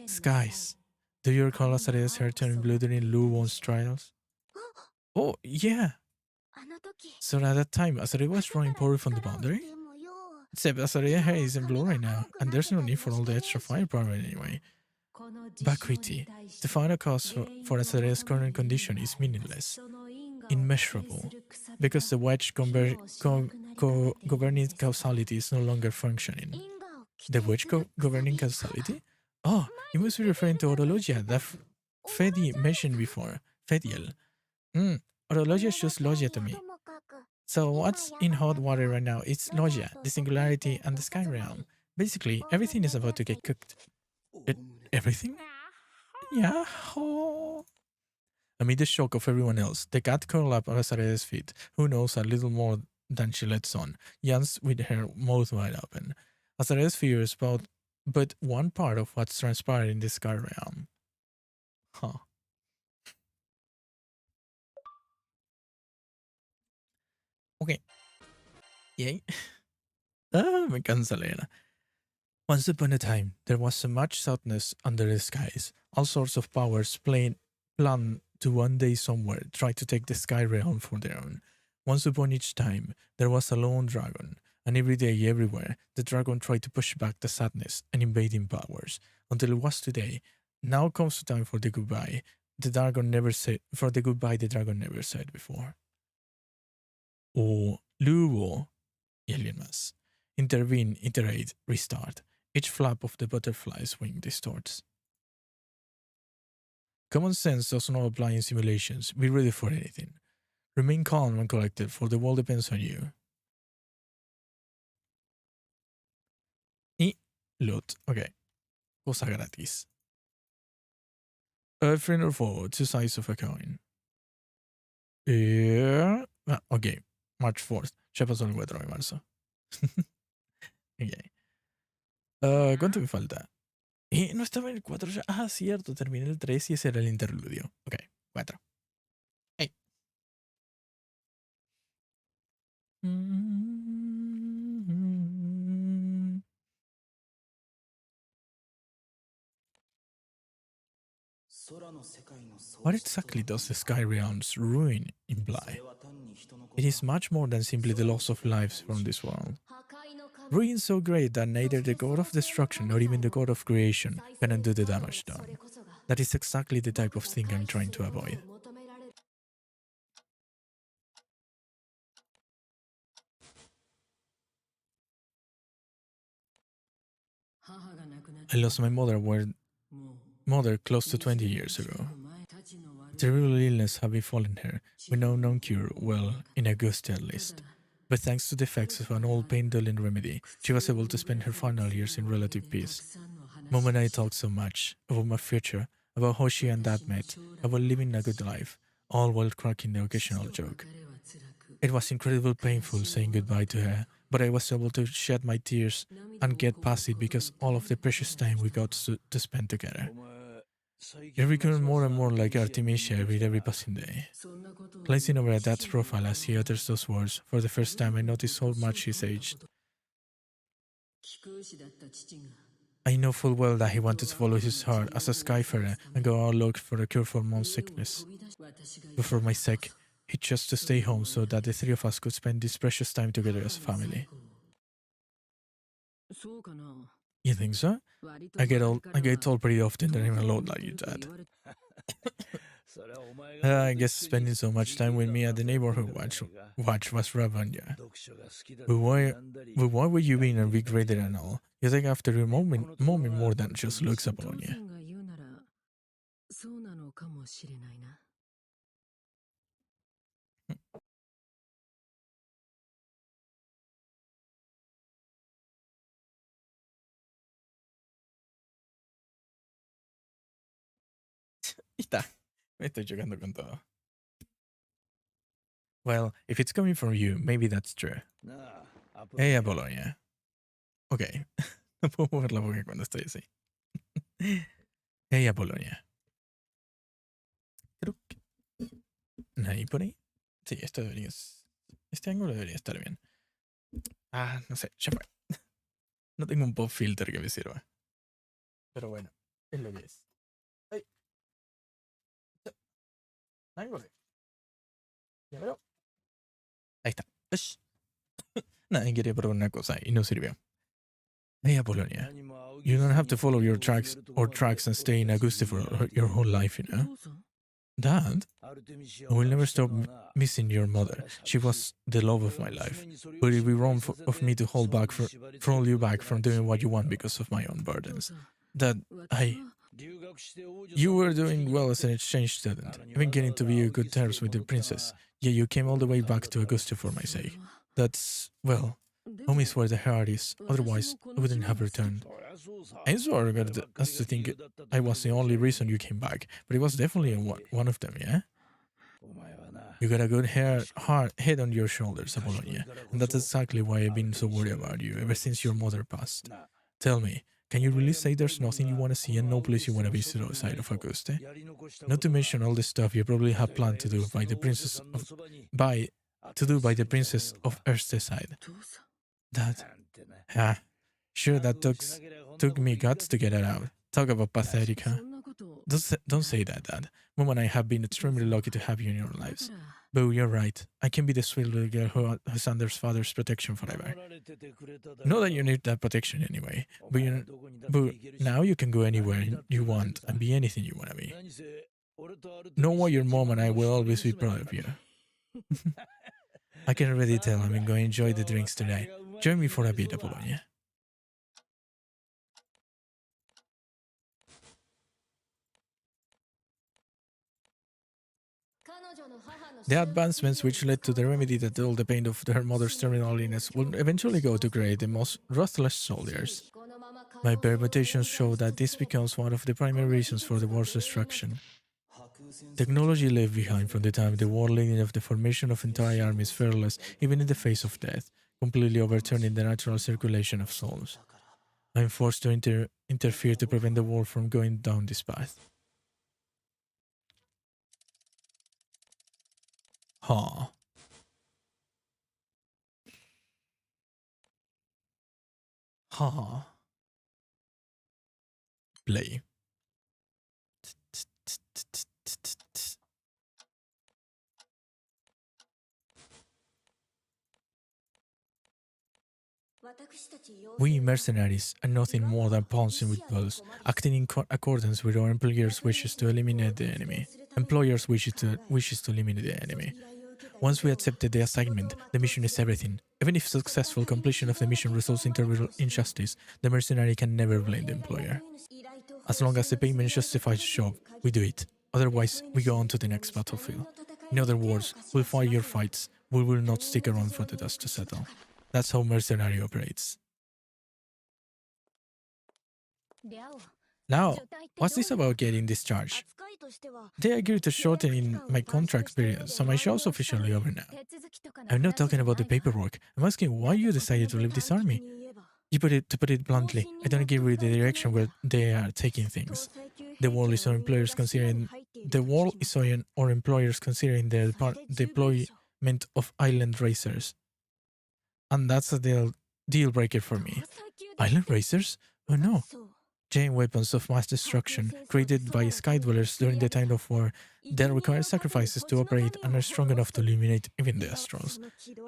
Skies. Do you recall Azarete's hair turning blue during Lu Won's trials? Oh, yeah. So at that time, Azarete was drawing power from the boundary? Except Azarete's hair isn't blue right now, and there's no need for all the extra firepower anyway. Vacuity. The final cause for Azarete's current condition is meaningless. Immeasurable. Because the wedge governing causality is no longer functioning. The wedge governing causality? Oh, you must be referring to Orologia that Fedi mentioned before. Fediel. Orologia is just Logia to me. So what's in hot water right now? It's Logia, the singularity, and the sky realm. Basically, everything is about to get cooked. Everything? Yeah. Amid the shock of everyone else, the cat curled up at Azarete's feet, who knows a little more than she lets on, yawns with her mouth wide open. Azarete's fears about but one part of what's transpired in the sky realm. Huh. Okay. Yay. Me cansa leer. Once upon a time, there was so much sadness under the skies. All sorts of powers planned to one day somewhere try to take the sky realm for their own. Once upon each time, there was a lone dragon, and every day, everywhere, the dragon tried to push back the sadness and invading powers, until it was today. Now comes the time for the goodbye. The goodbye the dragon never said before. O luego, y alguien más. Intervene, iterate, restart. Each flap of the butterfly's wing distorts. Common sense does not apply in simulations. Be ready for anything. Remain calm and collected, for the world depends on you. Y loot. Ok. Cosa gratis. A friend or foe, two sides of a coin. Ok. March 4th. Ya pasó el 4 de marzo. Ok. ¿Cuánto me falta? No estaba en el 4 ya. Ah, cierto. Terminé el 3 y ese era el interludio. Ok. 4. Hey. What exactly does the Sky Realm's ruin imply? It is much more than simply the loss of lives from this world. Ruin so great that neither the god of destruction nor even the god of creation can undo the damage done. That is exactly the type of thing I'm trying to avoid. I lost my mother close to 20 years ago. A terrible illness had befallen her, with no known cure, well, in Augusta at least. But thanks to the effects of an old pain-dulling remedy, she was able to spend her final years in relative peace. Mom and I talked so much about my future, about how she and Dad met, about living a good life, all while cracking the occasional joke. It was incredibly painful saying goodbye to her, but I was able to shed my tears and get past it because all of the precious time we got to spend together. It became more and more like Artemisia with every passing day. Glancing over at Dad's profile as he utters those words, for the first time I noticed how much he's aged. I know full well that he wanted to follow his heart as a skyfarer and go out look for a cure for Mom's sickness. But for my sake, he chose to stay home so that the three of us could spend this precious time together as a family. You think so? I get told pretty often that I'm alone like you, Dad. I guess spending so much time with me at the neighborhood watch was rough on you. But why were you being a big reader and all? You think after a moment more than just looks upon you. Está. Me estoy chocando con todo. Well, if it's coming from you, maybe that's true. Hey, Apolonia. Ok. No puedo mover la boca cuando estoy así. Hey, Apolonia. Creo que... ¿Ahí por ahí? Sí, esto debería... Este ángulo debería estar bien. Ah, no sé, ya fue. No tengo un pop filter que me sirva. Pero bueno, es lo que es. ¡Ay! Ángulo. Ya veo. Ahí está. Ush. Nadie quería probar una cosa y no sirvió. Hey, Apolonia. You don't have to follow your tracks and stay in Augusta for your whole life, you know? Dad, I will never stop missing your mother. She was the love of my life. But it would be wrong of me to hold you back from doing what you want because of my own burdens. Dad, you were doing well as an exchange student, even getting to be on good terms with the princess. Yet you came all the way back to Augusta for my sake. That's, well, home is where the heart is. Otherwise, I wouldn't have returned. I'm so arrogant as to think I was the only reason you came back, but it was definitely one of them, yeah? You got a good head on your shoulders, Apollonia, and that's exactly why I've been so worried about you ever since your mother passed. Tell me, can you really say there's nothing you want to see and no place you want to visit outside of Augusta? Not to mention all the stuff you probably have planned to do by the princess of Earthside. That, sure, that took me guts to get it out. Talk about pathetic, huh? Don't say that, Dad. Mom and I have been extremely lucky to have you in our lives. But you're right. I can be the sweet little girl who's under father's protection forever. Know that you need that protection anyway. But now you can go anywhere you want and be anything you want to be. Know why your mom and I will always be proud of you. I can already tell I'm going to enjoy the drinks today. Join me for a bit, Apollonia. The advancements which led to the remedy that dulled the pain of her mother's terminal illness will eventually go to create the most ruthless soldiers. My permutations show that this becomes one of the primary reasons for the war's destruction. Technology left behind from the time the war leading of the formation of entire armies fearless even in the face of death, completely overturning the natural circulation of souls. I am forced to interfere to prevent the war from going down this path. Huh. Huh. Play. We mercenaries are nothing more than pawns with bows, acting in accordance with our employers' wishes to eliminate the enemy. Wishes to eliminate the enemy. Once we accepted the assignment, the mission is everything. Even if successful completion of the mission results in terrible injustice, the mercenary can never blame the employer. As long as the payment justifies the job, we do it. Otherwise, we go on to the next battlefield. In other words, we'll fight your fights. We will not stick around for the dust to settle. That's how mercenary operates. Now, what's this about getting discharged? They agreed to shorten in my contract period, so my show's officially over now. I'm not talking about the paperwork. I'm asking why you decided to leave this army. To put it bluntly, I don't agree with the direction where they are taking things. The world is our employers considering the deployment of island racers. And that's a deal breaker for me. Island racers? Oh no. Giant weapons of mass destruction created by sky dwellers during the time of war that require sacrifices to operate and are strong enough to eliminate even the astrals.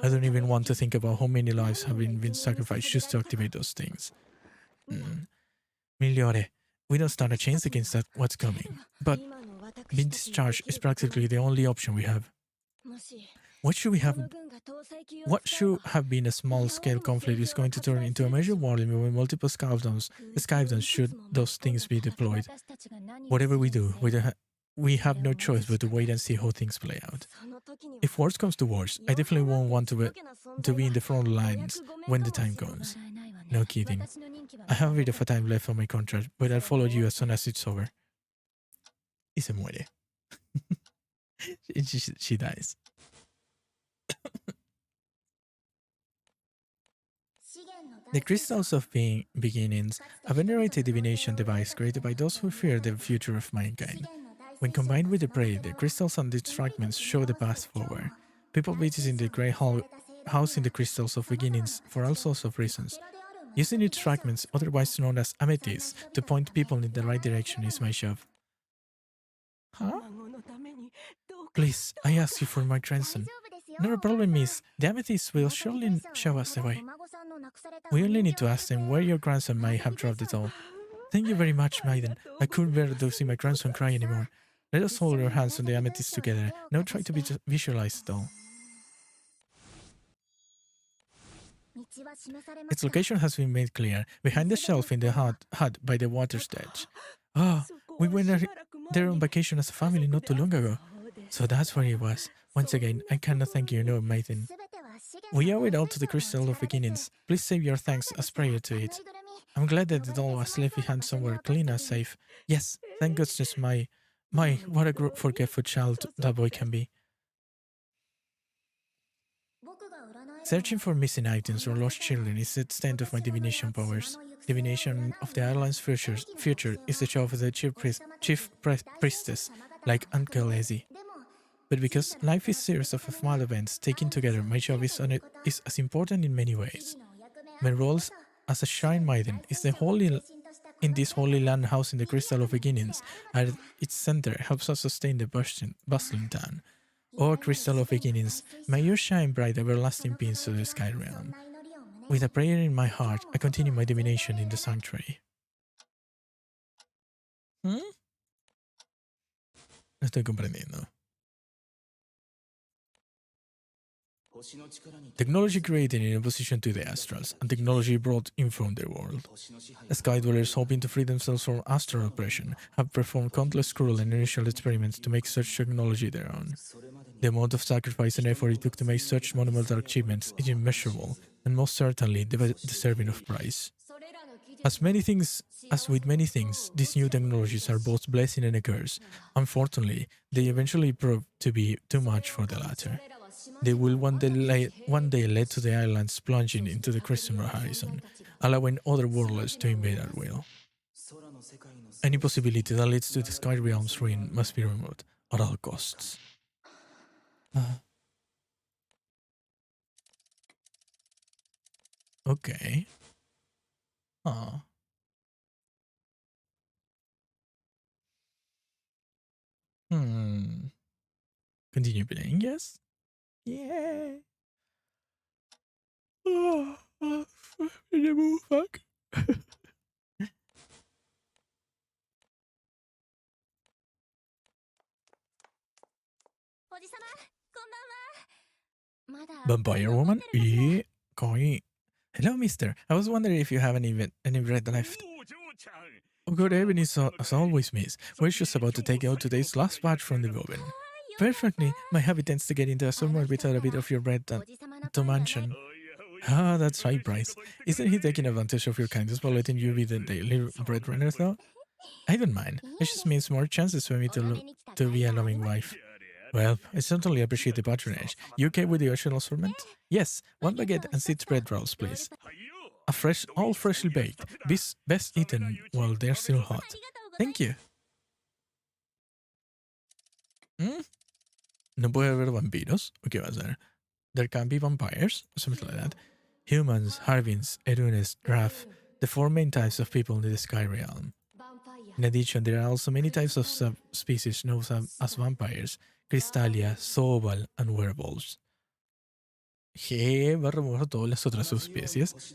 I don't even want to think about how many lives have been sacrificed just to activate those things. Migliore, we don't stand a chance against what's coming, but being discharged is practically the only option we have. What should have been a small-scale conflict is going to turn into a major war with multiple skydomes should those things be deployed. Whatever we do, we have no choice but to wait and see how things play out. If worse comes to worse, I definitely won't want to be in the front lines when the time comes. No kidding. I have a bit of a time left on my contract, but I'll follow you as soon as it's over. Y se muere. she dies. The crystals of beginnings, a venerated divination device created by those who fear the future of mankind. When combined with the prey, the crystals and its fragments show the path forward. People visiting the Grey Hall housing the crystals of beginnings for all sorts of reasons. Using its fragments, otherwise known as amethysts, to point people in the right direction is my job. Huh? Please, I ask you for my grandson. No problem, miss. The amethyst will surely show us the way. We only need to ask them where your grandson might have dropped it all. Thank you very much, maiden. I couldn't bear to see my grandson cry anymore. Let us hold our hands on the amethyst together. Now try to visualize it all. Its location has been made clear, behind the shelf in the hut by the water's edge. We went there on vacation as a family not too long ago. So that's where it was. Once again, I cannot thank you enough, maiden. We owe it all to the Crystal of Beginnings. Please save your thanks as prayer to it. I'm glad that the doll was left behind somewhere clean and safe. Yes, thank goodness what a forgetful child that boy can be. Searching for missing items or lost children is the extent of my divination powers. Divination of the island's future is the job of the chief priestess, like Uncle Ezzy. But because life is a series of small events taken together, my job is as important in many ways. My role as a Shrine Maiden is the holy in this holy land housing the crystal of beginnings at its center helps us sustain the bustling town. O crystal of beginnings, may you shine bright everlasting beams to the sky realm. With a prayer in my heart, I continue my divination in the sanctuary. ¿Mm? No estoy comprendiendo. Technology created in opposition to the astrals, and technology brought in from the world. Sky dwellers hoping to free themselves from astral oppression have performed countless cruel and initial experiments to make such technology their own. The amount of sacrifice and effort it took to make such monumental achievements is immeasurable, and most certainly deserving of praise. As with many things, these new technologies are both blessing and a curse. Unfortunately, they eventually prove to be too much for the latter. They will one day lead to the islands plunging into the crescent horizon, allowing other worlds to invade at will. Any possibility that leads to the Sky Realm's ruin must be removed at all costs. Okay. Continue playing, yes? Yay! Fuck. Vampire woman? Yeah. Koi. Hello, mister. I was wondering if you have any bread left. Oh, good evening, as always, miss. We're just about to take out today's last batch from the oven. Perfectly. My habit tends to get into a somewhere without a bit of your bread to mention. Ah, that's right, Bryce. Isn't he taking advantage of your kindness by letting you be the daily breadwinner, though? I don't mind. It just means more chances for me to be a loving wife. Well, I certainly appreciate the patronage. You okay with the optional assortment? Yes, one baguette and 6 bread rolls, please. All freshly baked. Best eaten while they're still hot. Thank you. ¿No puede haber vampiros? ¿O qué va a ser? There can be vampires, or something like that. Humans, Harvins, Erunes, Graf, the 4 main types of people in the Sky Realm. In addition, there are also many types of subspecies known as vampires, Crystallia, Sobal, and werewolves. Va a remover todas las otras subespecies.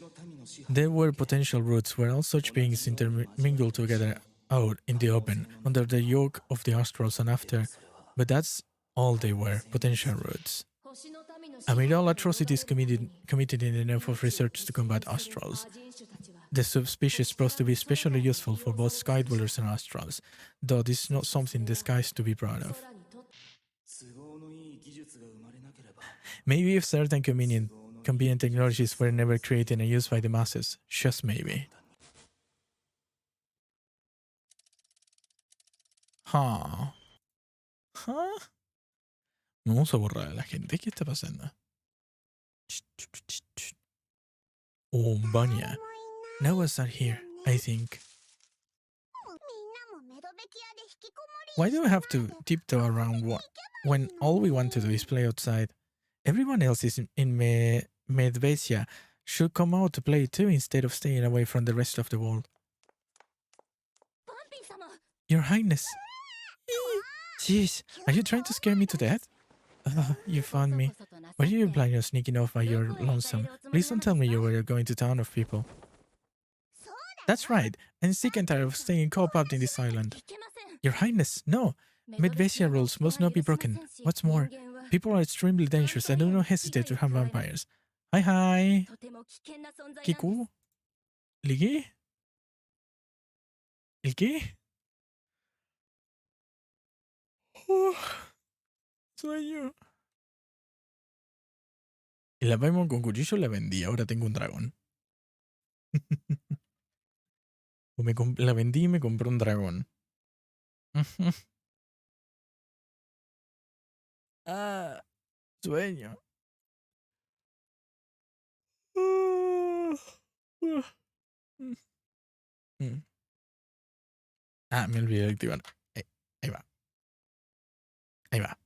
There were potential roots where all such beings intermingled together out in the open under the yoke of the astrals and after, but that's all they were, potential roots. Amid all atrocities committed in the name of research to combat astrals, the subspecies proved to be especially useful for both sky dwellers and astrals, though this is not something the skies to be proud of. Maybe if certain convenient technologies were never created and used by the masses, just maybe. Huh. Vamos a borrar a la gente. ¿Qué está pasando? Oh, Vanya. Noah's not here, I think. Why do I have to tiptoe around when all we want to do is play outside? Everyone else is in Medvesia should come out to play too instead of staying away from the rest of the world. Your Highness. Jeez, are you trying to scare me to death? You found me. Why are you planning on sneaking off by your lonesome? Please don't tell me you were going to town of people. That's right. I'm sick and tired of staying caught in this island. Your Highness, no. Medvesia rules must not be broken. What's more, people are extremely dangerous and do not hesitate to harm vampires. Hi. Kiku? Ligi? ¿El qué? Sueño. Y la Paimon con cuchillo la vendí, ahora tengo un dragón. La vendí y me compré un dragón. Sueño. Me olvidé de activar. Ahí va. Ahí va.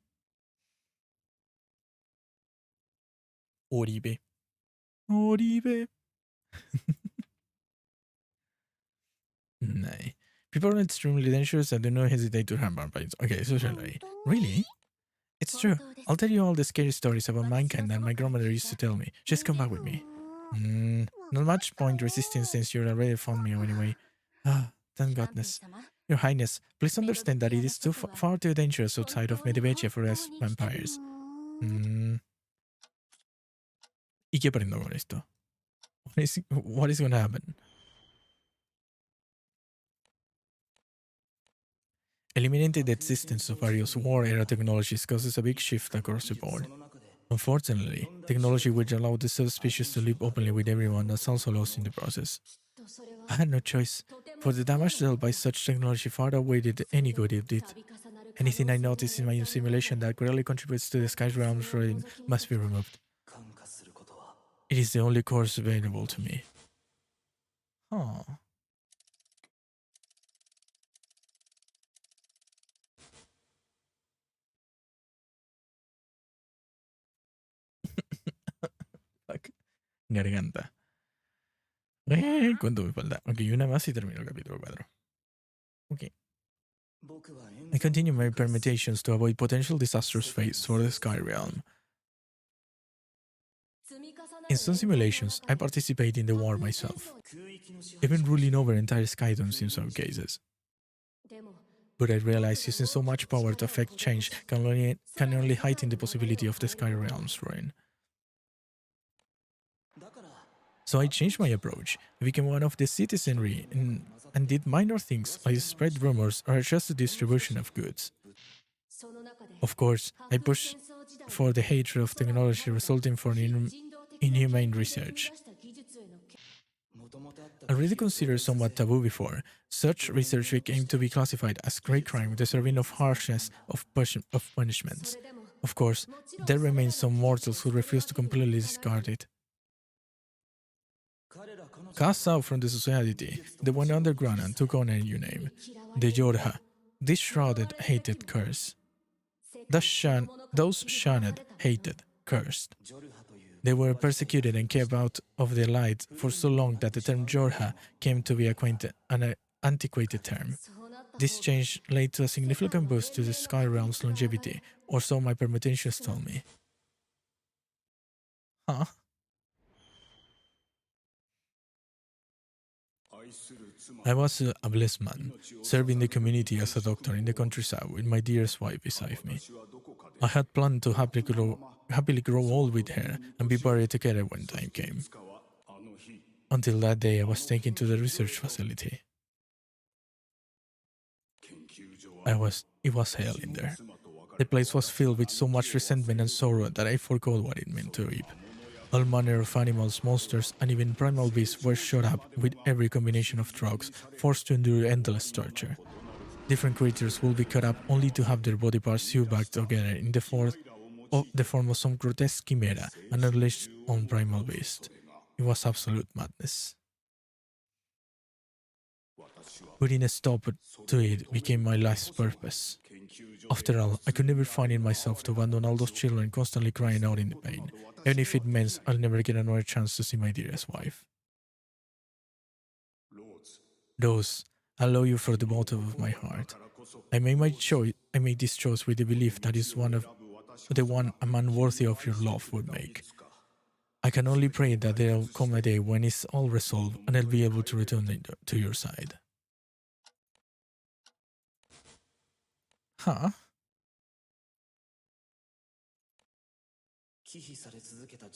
Oribe. Nay. People are extremely dangerous and do not hesitate to harm vampires. Okay, so shall I? Really? It's true. I'll tell you all the scary stories about mankind that my grandmother used to tell me. Just come back with me. Not much point resisting since you already found me anyway. Ah, thank goodness. Your Highness, please understand that it is far too dangerous outside of Medvedev for us vampires. ¿Y qué aprendo con esto? What is gonna happen? Eliminating the existence of various war-era technologies causes a big shift across the board. Unfortunately, technology which allowed the subspecies to live openly with everyone was also lost in the process. I had no choice, for the damage dealt by such technology far outweighed any good it did. Anything I notice in my simulation that greatly contributes to the Sky Realm's ruin must be removed. It is the only course available to me. Huh. Fuck. Garganta. ¿Cuánto me falta? Ok, una más y termino el capítulo 4. Ok. I continue my permutations to avoid potential disastrous fates for the Sky Realm. In some simulations, I participate in the war myself, even ruling over entire skydoms in some cases. But I realize using so much power to affect change can only heighten the possibility of the Sky Realm's ruin. So I changed my approach. I became one of the citizenry and did minor things like spread rumors or adjust the distribution of goods. Of course, I pushed for the hatred of technology resulting from inhumane research. Already considered somewhat taboo before, such research came to be classified as great crime deserving of harshness of punishments. Of course, there remain some mortals who refuse to completely discard it. Cast out from the society, they went underground and took on a new name, the Yorha, this shrouded, hated curse. Those shunned, hated, cursed. They were persecuted and kept out of the light for so long that the term Jorha came to be an antiquated term. This change led to a significant boost to the Sky Realm's longevity, or so my permutations told me. Huh? I was a blessed man, serving the community as a doctor in the countryside with my dearest wife beside me. I had planned to happily grow old with her and be buried together when time came. Until that day, I was taken to the research facility. It was hell in there. The place was filled with so much resentment and sorrow that I forgot what it meant to reap. All manner of animals, monsters, and even primal beasts were shot up with every combination of drugs, forced to endure endless torture. Different creatures will be cut up only to have their body parts sewed back together in the form of some grotesque chimera and unleashed on primal beast. It was absolute madness. Putting a stop to it became my life's purpose. After all, I could never find in myself to abandon all those children constantly crying out in the pain, even if it meant I'll never get another chance to see my dearest wife. Those, I love you from the bottom of my heart. I made this choice with the belief that is the one a man worthy of your love would make. I can only pray that there'll come a day when it's all resolved and I'll be able to return to your side. Huh?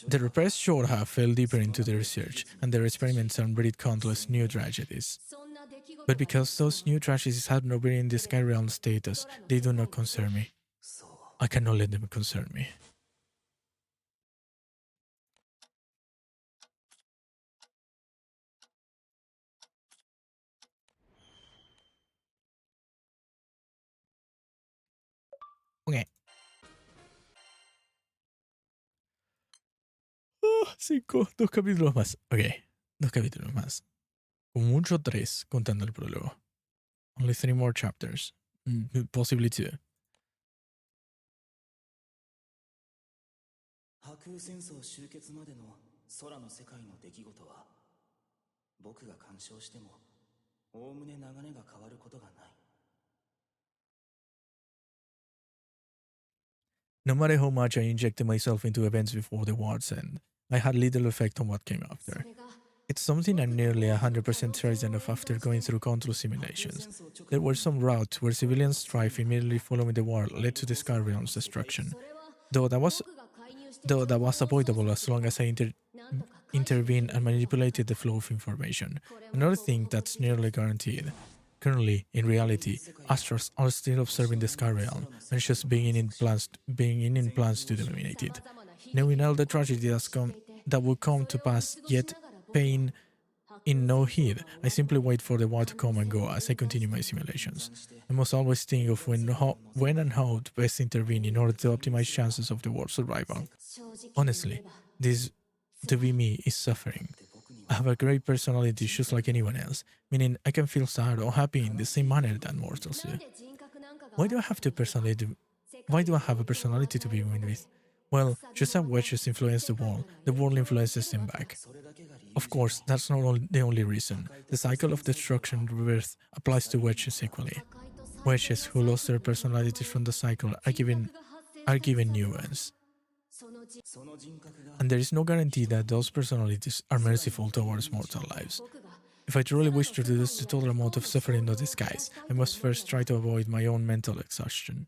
The repressed Shorha fell deeper into their research, and their experiments unburied countless new tragedies. But because those new tragedies had no bearing in the Sky Realm status, they do not concern me. I cannot let them concern me. Ok. 2 capítulos más. Ok, 2 capítulos más. Con mucho 3, contando el prólogo. Only 3 more chapters. Possibly 2. 波空戦争終結までの空の世界の出来事は僕が干渉してもおおむね流れが変わることがない。 No matter how much I injected myself into events before the war's end, I had little effect on what came after. It's something I'm nearly 100% certain of after going through countless simulations. There were some routes where civilian strife immediately following the war led to the Sky Realm's destruction. Though that was avoidable as long as I intervened and manipulated the flow of information. Another thing that's nearly guaranteed. Currently, in reality, Astros are still observing the Sky Realm and just being in plans to dominate it. Knowing all the tragedy that will come to pass, yet paying in no heed, I simply wait for the war to come and go as I continue my simulations. I must always think of when and how to best intervene in order to optimize chances of the war's survival. Honestly, this to be me is suffering. I have a great personality just like anyone else, meaning I can feel sad or happy in the same manner that mortals do. Why do I have a personality to begin with? Well, just as wedges influence the world influences them back. Of course, that's not the only reason. The cycle of destruction and rebirth applies to wedges equally. Wedges who lost their personalities from the cycle are given new ones. And there is no guarantee that those personalities are merciful towards mortal lives. If I truly wish to reduce the total amount of suffering in disguise, I must first try to avoid my own mental exhaustion.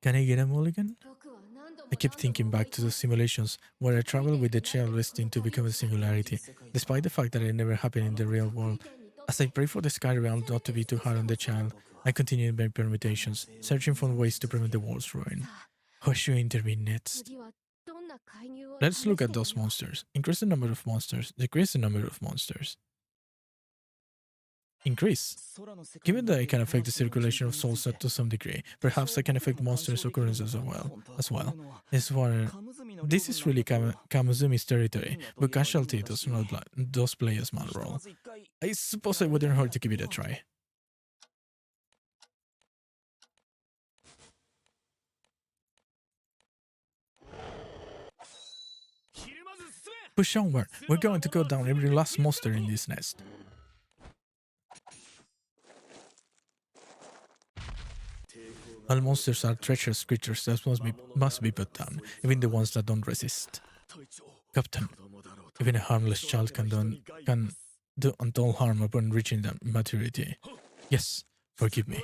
Can I get a mulligan? I keep thinking back to those simulations where I travel with the child destined to become a singularity, despite the fact that it never happened in the real world. As I pray for the Sky Realm not to be too hard on the child, I continue my permutations, searching for ways to prevent the world's ruin. How should I intervene next? Let's look at those monsters. Increase the number of monsters, decrease the number of monsters. Increase. Given that I can affect the circulation of souls to some degree, perhaps I can affect monsters' occurrences as well. This is really Kamuzumi's territory, but casualty does play a small role. I suppose I wouldn't hurt to give it a try. Push onward. We're going to go down every last monster in this nest. All monsters are treacherous creatures that must be put down, even the ones that don't resist. Captain, even a harmless child can do untold harm upon reaching that maturity. Yes, forgive me.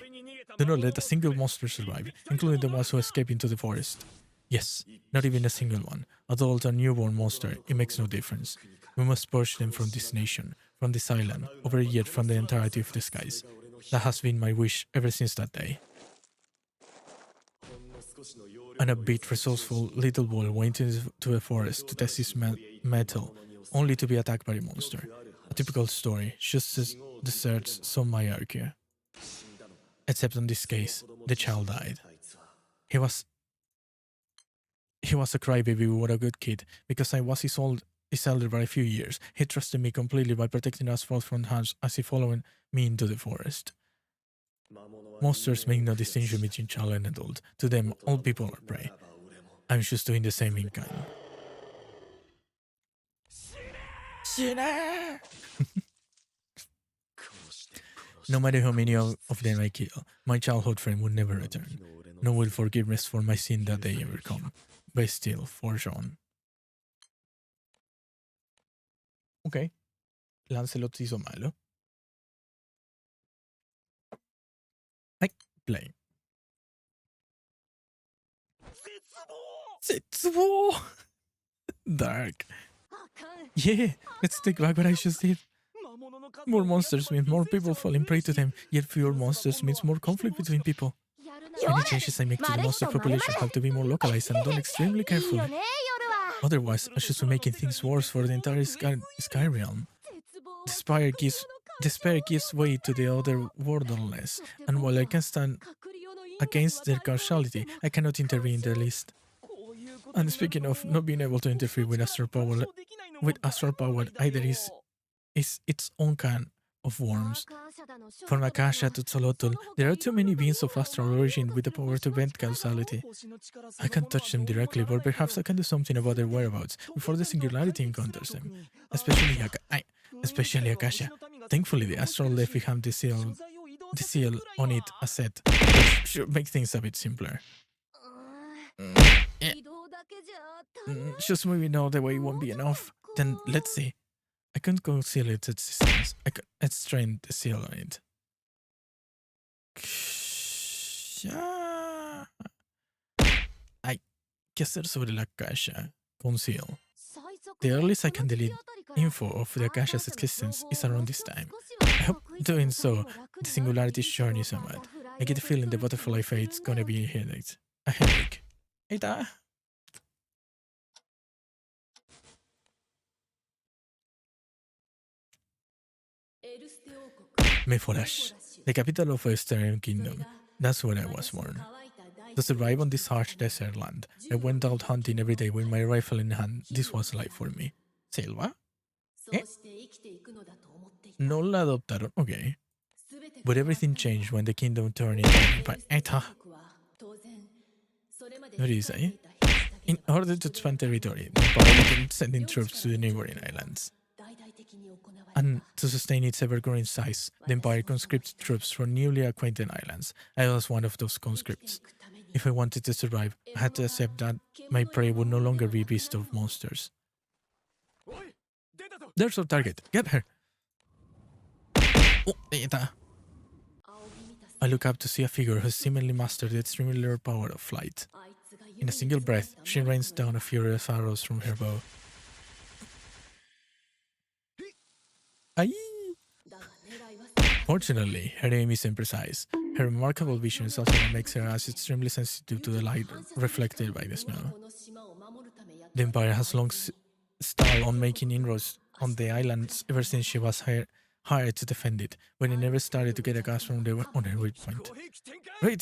Do not let a single monster survive, including the ones who escape into the forest. Yes, not even a single one. Adult or newborn monster, it makes no difference. We must purge them from this nation, from this island, over yet from the entirety of the skies. That has been my wish ever since that day. An upbeat, resourceful little boy went into a forest to test his mettle, only to be attacked by a monster. A typical story, just as deserts some may argue. Except in this case, the child died. He was a crybaby, what a good kid, because I was his elder by a few years. He trusted me completely by protecting us both from harms as he followed me into the forest. Monsters make no distinction between child and adult. To them, all people are prey. I'm just doing the same in kind. No matter how many of them I kill, my childhood friend will never return. No will forgiveness for my sin that day ever come. But still, forge on. Ok. Lancelot hizo malo. Ay, play. Zetsubo! Dark. Yeah, let's take back what I just did. More monsters mean more people falling prey to them, yet fewer monsters means more conflict between people. Any changes I make to the monster population have to be more localized and done extremely carefully. Otherwise, I should be making things worse for the entire Sky Realm. Despair gives way to the otherworldliness, and while I can stand against their causality, I cannot intervene in their list. And speaking of not being able to interfere with astral power, either is its own kind of worms. From Akasha to Xolotl, there are too many beings of astral origin with the power to bend causality. I can't touch them directly, but perhaps I can do something about their whereabouts before the singularity encounters them. Especially Akasha. Thankfully, the astral left behind the seal on it as set, which should make things a bit simpler. Eh, just moving all the way won't be enough. Then let's see. I couldn't conceal its existence. I could strain the seal on it. Hay que hacer sobre la caja. Conceal. The earliest I can delete info of the cache's existence is around this time. I hope doing so, the singularity journey somewhat. I get the feeling the butterfly fate's gonna be a headache. Ahí está. Meforash, the capital of Western Kingdom. That's where I was born. To survive on this harsh desert land, I went out hunting every day with my rifle in hand. This was life for me. Selva? No la adoptaron. Okay. But everything changed when the kingdom turned into an empire. What do you say? In order to expand territory, the empire began sending troops to the neighboring islands. And to sustain its ever-growing size, the empire conscripted troops from newly acquainted islands. I was one of those conscripts. If I wanted to survive, I had to accept that my prey would no longer be beasts of monsters. There's our target. Get her. Oh, I look up to see a figure who seemingly mastered the extremely rare power of flight. In a single breath, she rains down a furious arrows from her bow. Aye. Fortunately, her aim is imprecise. Her remarkable vision is also what makes her eyes extremely sensitive to the light reflected by the snow. The Empire has long stalled on making inroads on the islands ever since she was hired to defend it, but it never started to get a gas from on her weak point. Ready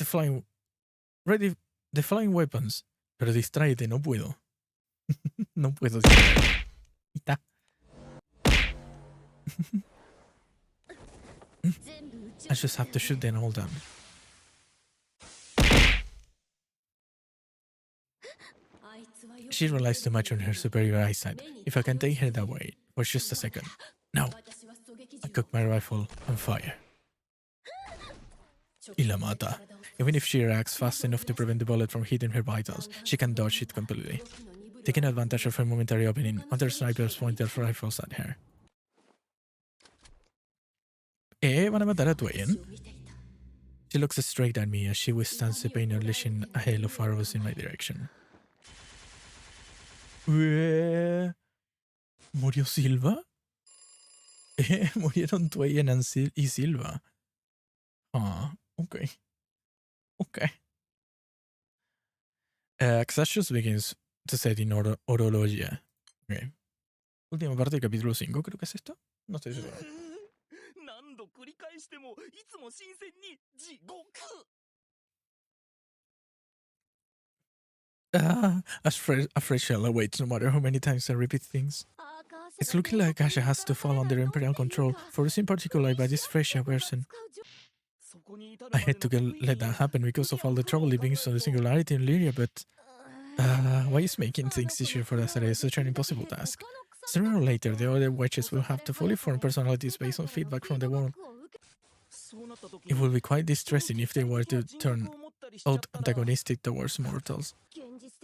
the flying weapons, pero distráete, no puedo. No puedo distraer. I just have to shoot them all down. She relies too much on her superior eyesight. If I can take her that way for just a second. No. I cock my rifle and fire. Y la mata. Even if she reacts fast enough to prevent the bullet from hitting her vitals, she can dodge it completely. Taking advantage of her momentary opening, other snipers point their rifles at her. ¿Van a matar a Twain? She looks straight at me as she withstands the pain, unleashing a hail of arrows in my direction. ¿Murió Silva? Murieron Twain y Silva. Ah, okay. Okay. Xashus begins to set in orología. Okay. Última parte del capítulo 5, creo que es esto. No estoy seguro. A fresh shell awaits no matter how many times I repeat things. It's looking like Asha has to fall under Imperial control, forced in particular by this fresh person. I had to let that happen because of all the trouble it brings to the singularity in Lyria, but why is making things easier for Azarea such an impossible task? Sooner or later, the other watches will have to fully form personalities based on feedback from the world. It will be quite distressing if they were to turn out antagonistic towards mortals.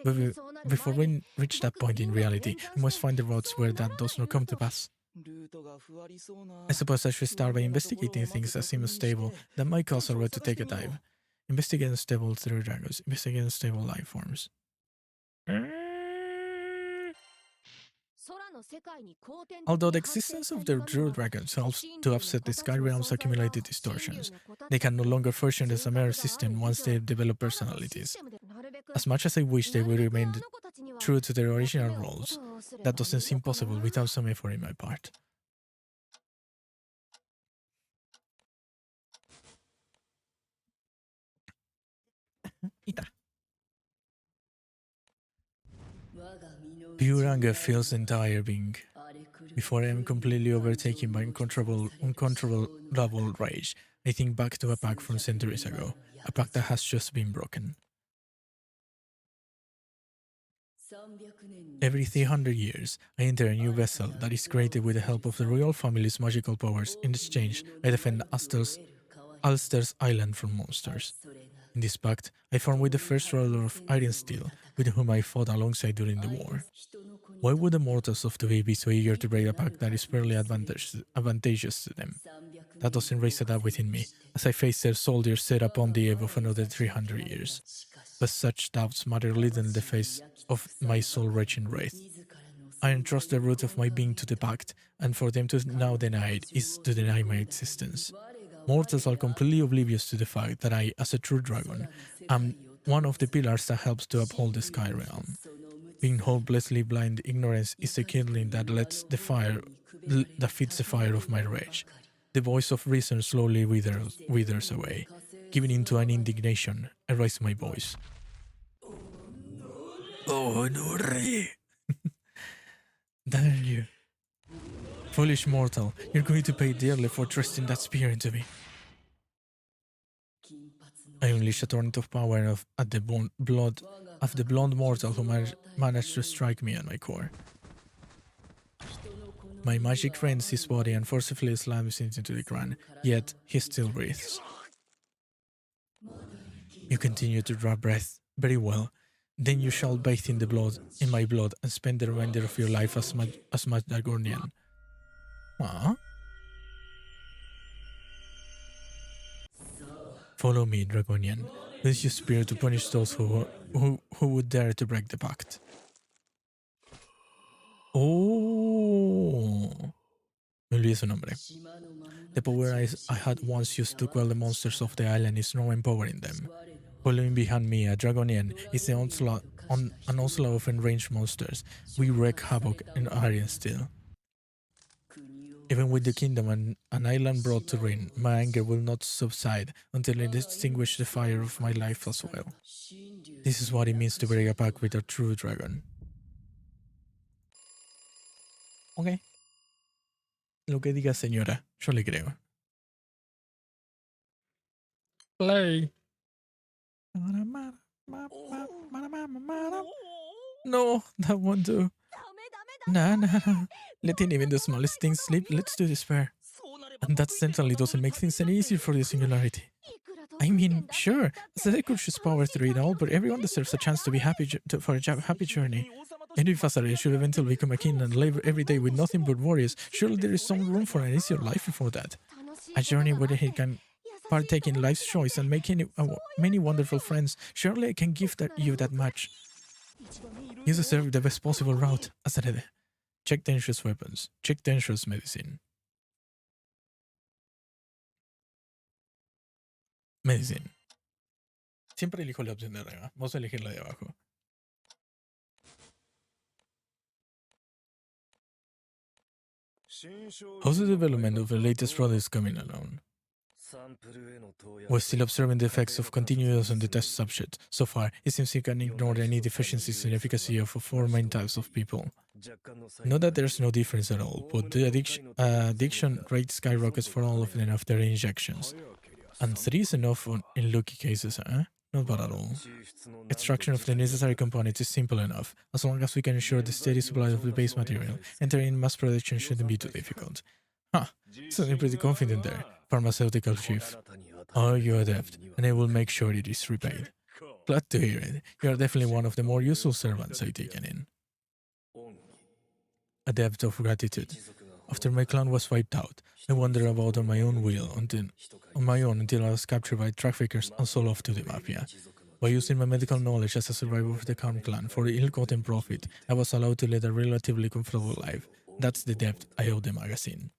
But before we reach that point in reality, we must find the roads where that does not come to pass. I suppose I should start by investigating things that seem stable, that might cause a road to take a dive. Investigate unstable through dragons, investigate unstable life forms. Although the existence of the Drew Dragons helps to offset the Sky Realm's accumulated distortions, they can no longer function as a mere system once they develop personalities. As much as I wish they would remain true to their original roles, that doesn't seem possible without some effort in my part. Pure anger fills the entire being. Before I am completely overtaken by uncontrollable rage, I think back to a pact from centuries ago, a pact that has just been broken. Every 300 years, I enter a new vessel that is created with the help of the royal family's magical powers. In exchange, I defend Ulster's island from monsters. In this pact, I formed with the first ruler of Iron Steel, with whom I fought alongside during the war. Why would the mortals of today be so eager to break a pact that is fairly advantageous to them? That doesn't raise a doubt within me, as I face their soldiers set upon the eve of another 300 years. But such doubts matter little in the face of my soul-wrenching wrath. I entrust the root of my being to the pact, and for them to now deny it is to deny my existence. Mortals are completely oblivious to the fact that I, as a true dragon, am one of the pillars that helps to uphold the Sky Realm. Being hopelessly blind, ignorance is the kindling that that feeds the fire of my rage. The voice of reason slowly withers away. Giving into an indignation, I raise my voice. Oh, no, Damn you. Foolish mortal, you're going to pay dearly for trusting that spear into me. I unleash a torrent of power of the blonde mortal who managed to strike me at my core. My magic rends his body and forcibly slams him into the ground, yet he still breathes. You continue to draw breath. Very well. Then you shall bathe in my blood, and spend the remainder of your life as Dragonian. Huh? Follow me, Dragonian. Use your spear to punish those who would dare to break the pact. Oh. Me olvidé su nombre. The power I had once used to quell the monsters of the island is now empowering them. Following behind me, a Dragonian is an onslaught of enraged monsters. We wreak havoc in Iron Steel. Even with the kingdom and an island brought to ruin, my anger will not subside until I extinguish the fire of my life as well. This is what it means to break a pact with a true dragon. Ok. Lo que diga señora, yo le creo. Play. No, that won't do. Nah. Letting even the smallest things slip, let's do this fair. And that certainly doesn't make things any easier for the singularity. I mean, sure, Aesthetic could choose power through it all, but everyone deserves a chance to be happy for a happy journey. And if Azarel should eventually become a king and live every day with nothing but worries, surely there is some room for an easier life before that. A journey where he can partake in life's choice and make many wonderful friends. Surely I can give you that much. You deserve the best possible route, Azarel. Check dangerous weapons. Check dangerous medicine. Medicine. Siempre elijo la opción de arriba. Vamos a elegir la de abajo. How's the development of the latest products coming along? We're still observing the effects of continuous on the test subject. So far, it seems you can ignore any deficiencies in efficacy of 4 main types of people. Not that there's no difference at all, but the addiction rate skyrockets for all of them after injections. And 3 is enough in lucky cases, huh? Not bad at all. Extraction of the necessary components is simple enough. As long as we can ensure the steady supply of the base material, entering in mass production shouldn't be too difficult. Huh, sounding pretty confident there, pharmaceutical chief. Oh, you're adept, and I will make sure it is repaid. Glad to hear it. You are definitely one of the more useful servants I've taken in. A debt of gratitude. After my clan was wiped out, I wandered about on my own until I was captured by traffickers and sold off to the Mafia. By using my medical knowledge as a survivor of the Khan clan for ill-gotten profit, I was allowed to lead a relatively comfortable life. That's the debt I owe the magazine.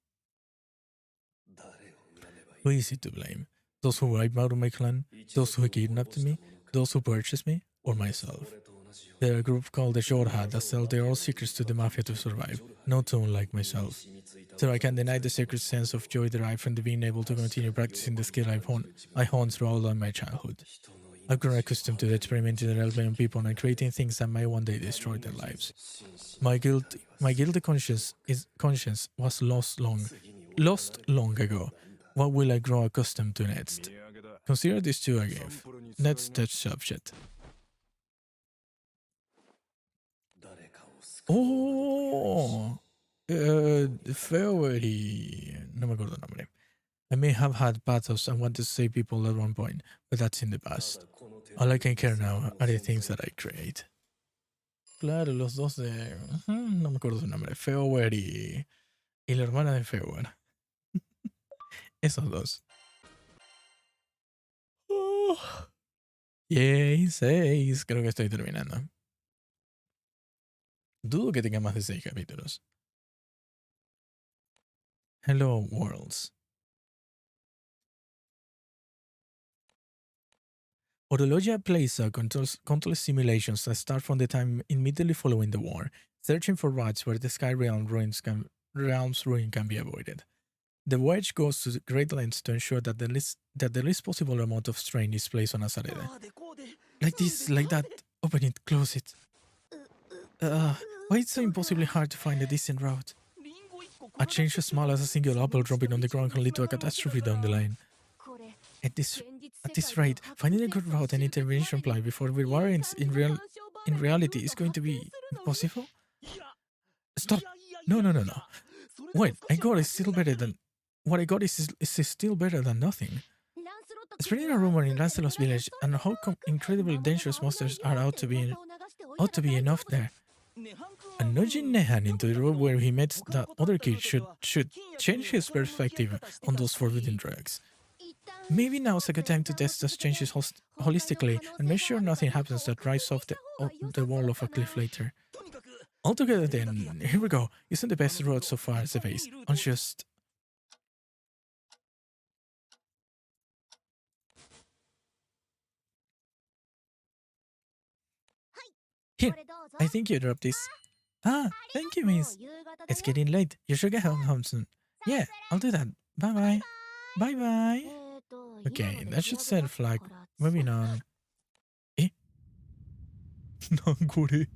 Who is it to blame? Those who wiped out my clan? Those who kidnapped me? Those who purchased me? Or myself? They're a group called the Shorthat that sell their own secrets to the Mafia to survive, not to unlike myself. So I can deny the sacred sense of joy derived from being able to continue practicing the skill I honed throughout my childhood. I've grown accustomed to experimenting and helping people and creating things that may one day destroy their lives. My guilty conscience was lost long ago. What will I grow accustomed to next? Consider this too a gift. Next touch subject. Oh, February. No me acuerdo el nombre. I may have had pathos and want to save people at one point, but that's in the past. All I can care now are the things that I create. Claro, los dos de... no me acuerdo su nombre. February y la hermana de February. Esos dos. Yay, 6. Creo que estoy terminando. Dudo que tenga más de 6 capítulos. Hello, Worlds. Orologia plays controls simulations that start from the time immediately following the war, searching for routes where the Sky Realm's ruin can be avoided. The Wedge goes to great lengths to ensure that the least possible amount of strain is placed on Azarede. Like this, like that. Open it, close it. Why it's so impossibly hard to find a decent route? A change as small as a single apple dropping on the ground can lead to a catastrophe down the line. At this rate, finding a good route and intervention plan before we war ends in reality is going to be impossible? Stop! No. Wait, what I got is still better than nothing. Spreading a rumor in Lancelot's village and how incredibly dangerous monsters are ought to be enough there. And nudging Nehan into the road where he met that other kid should change his perspective on those forbidden drugs. Maybe now's a good time to test those changes holistically and make sure nothing happens that drives off the wall of a cliff later. Altogether then, here we go. Isn't the best road so far as the base? On just... Here, I think you dropped this. Ah, thank you, miss. It's getting late. You should get home soon. Yeah, I'll do that. Bye-bye. Bye-bye. Okay, that should set a flag. Moving on. Eh? Nangore.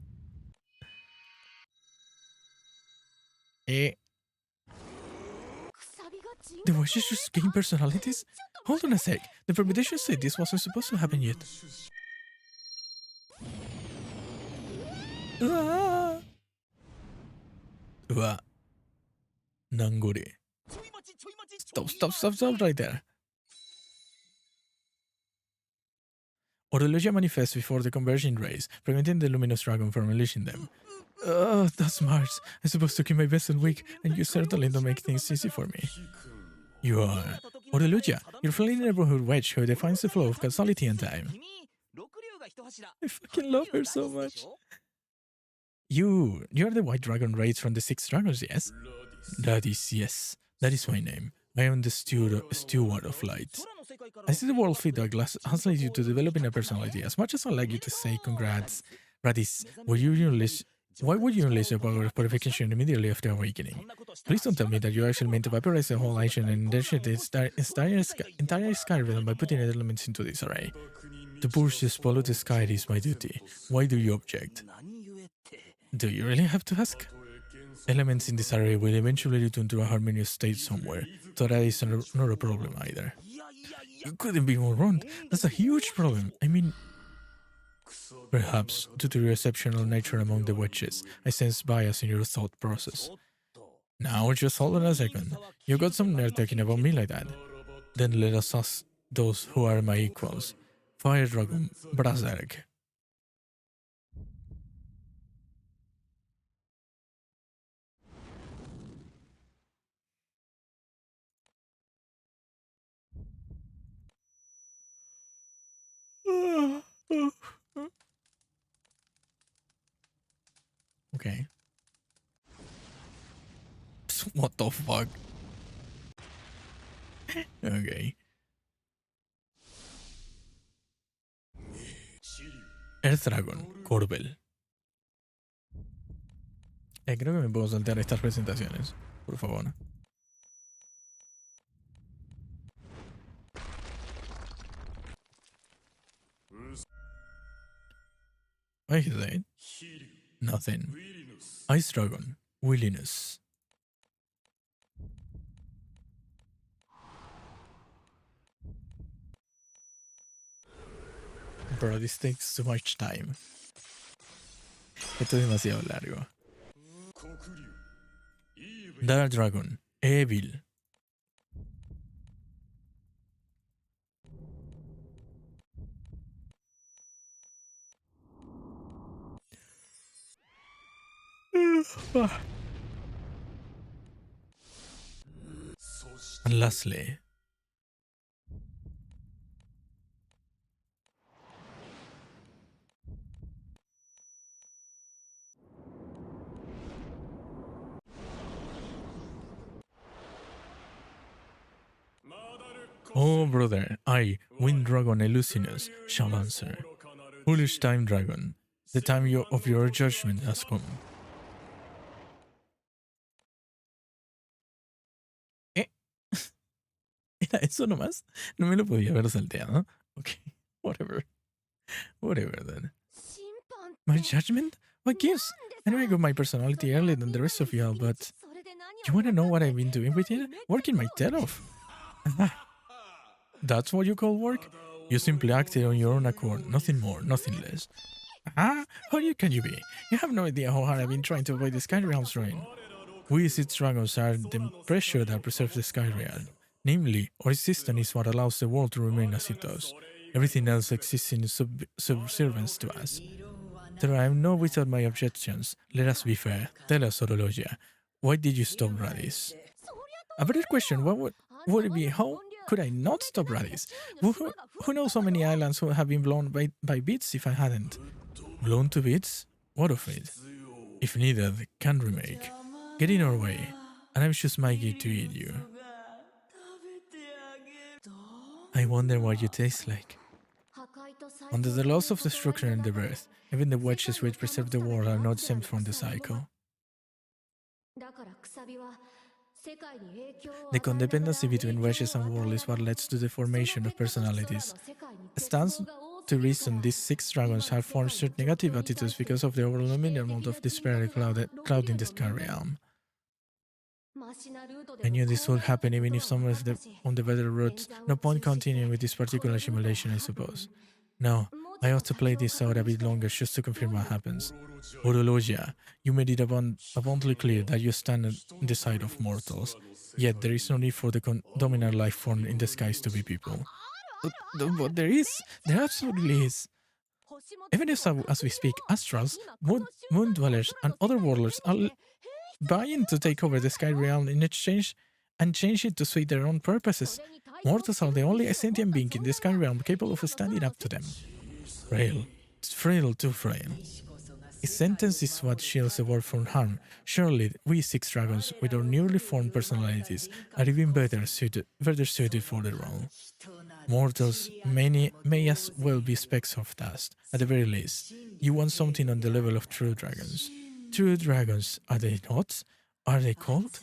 Eh? The voices just gain personalities? Hold on a sec. The permutation said this wasn't supposed to happen yet. Nangore. Stop right there. Orologia manifests before the converging rays, preventing the luminous dragon from unleashing them. That's Mars. I'm supposed to keep my vessel weak, and you certainly don't make things easy for me. You are... Orologia, your friendly neighborhood wedge who defines the flow of causality and time. I fucking love her so much. You're the white dragon raised from the 6 dragons, yes? That is my name. I am the steward of light. I see the world feedback has led you to developing a personality. As much as I'd like you to say congrats, Radis, why would you unleash your power of purification immediately after awakening? Please don't tell me that you actually meant to vaporize the whole nation and then shit the entire sky realm by putting elements into this array. To purge this polluted sky is my duty. Why do you object? Do you really have to ask? Elements in this array will eventually return to a harmonious state somewhere, so that is not a problem either. You couldn't be more wrong. That's a huge problem. I mean, perhaps due to your exceptional nature among the witches, I sense bias in your thought process. Now just hold on a second. You got some nerd talking about me like that. Then let us ask those who are my equals. Fire Dragon, Berserk. Okay. What the fuck? Okay. Earth Dragon, Corbel. Creo que me puedo saltar estas presentaciones, por favor. What is that? Nothing. Ice Dragon, Williness. Bro, this takes too much time. Esto es demasiado largo. Dark Dragon. Evil. And lastly, oh brother, I, Wind Dragon Elusinous, shall answer. Foolish Time Dragon, the time of your judgment has come. ¿Era eso nomás? No me lo podía haber salteado. Okay, whatever. Whatever then. My judgment? What gives? I know I got my personality earlier than the rest of y'all, but you wanna know what I've been doing with it? Working my tail off. That's what you call work? You simply acted on your own accord, nothing more, nothing less. How can you be? You have no idea how hard I've been trying to avoid the Sky Realm's reign. We as its dragons are the pressure that preserves the Sky Realm. Namely, our existence is what allows the world to remain as it does. Everything else exists in subservience to us. There I am no without my objections. Let us be fair. Tell us, Orologia, why did you stop Radis? A better question, what would it be? How could I not stop Radis? Who knows how many islands would have been blown by bits if I hadn't? Blown to bits? What of it? If needed, can remake. Get in our way, and I'm just Mikey to eat you. I wonder what you taste like. Under the laws of destruction and the birth, even the wedges which preserve the world are not exempt from the cycle. The codependency between wedges and world is what leads to the formation of personalities. It stands to reason these 6 dragons have formed certain negative attitudes because of the overwhelming amount of despair clouding the Sky Realm. I knew this would happen even if someone is on the better route. No point continuing with this particular simulation, I suppose. No, I ought to play this out a bit longer just to confirm what happens. Orologia, you made it abundantly clear that you stand on the side of mortals. Yet there is no need for the dominant life form in the skies to be people. But there absolutely is. Even as we speak, astrals, moon dwellers, and other warlords are vying to take over the Sky Realm in exchange and change it to suit their own purposes. Mortals are the only sentient being in the Sky Realm capable of standing up to them. Frail. Frail, too frail. His sentence is what shields the world from harm. Surely, we 6 dragons, with our newly formed personalities, are even better suited for the role. Mortals may as well be specks of dust. At the very least, you want something on the level of true dragons. True dragons, are they not? Are they called?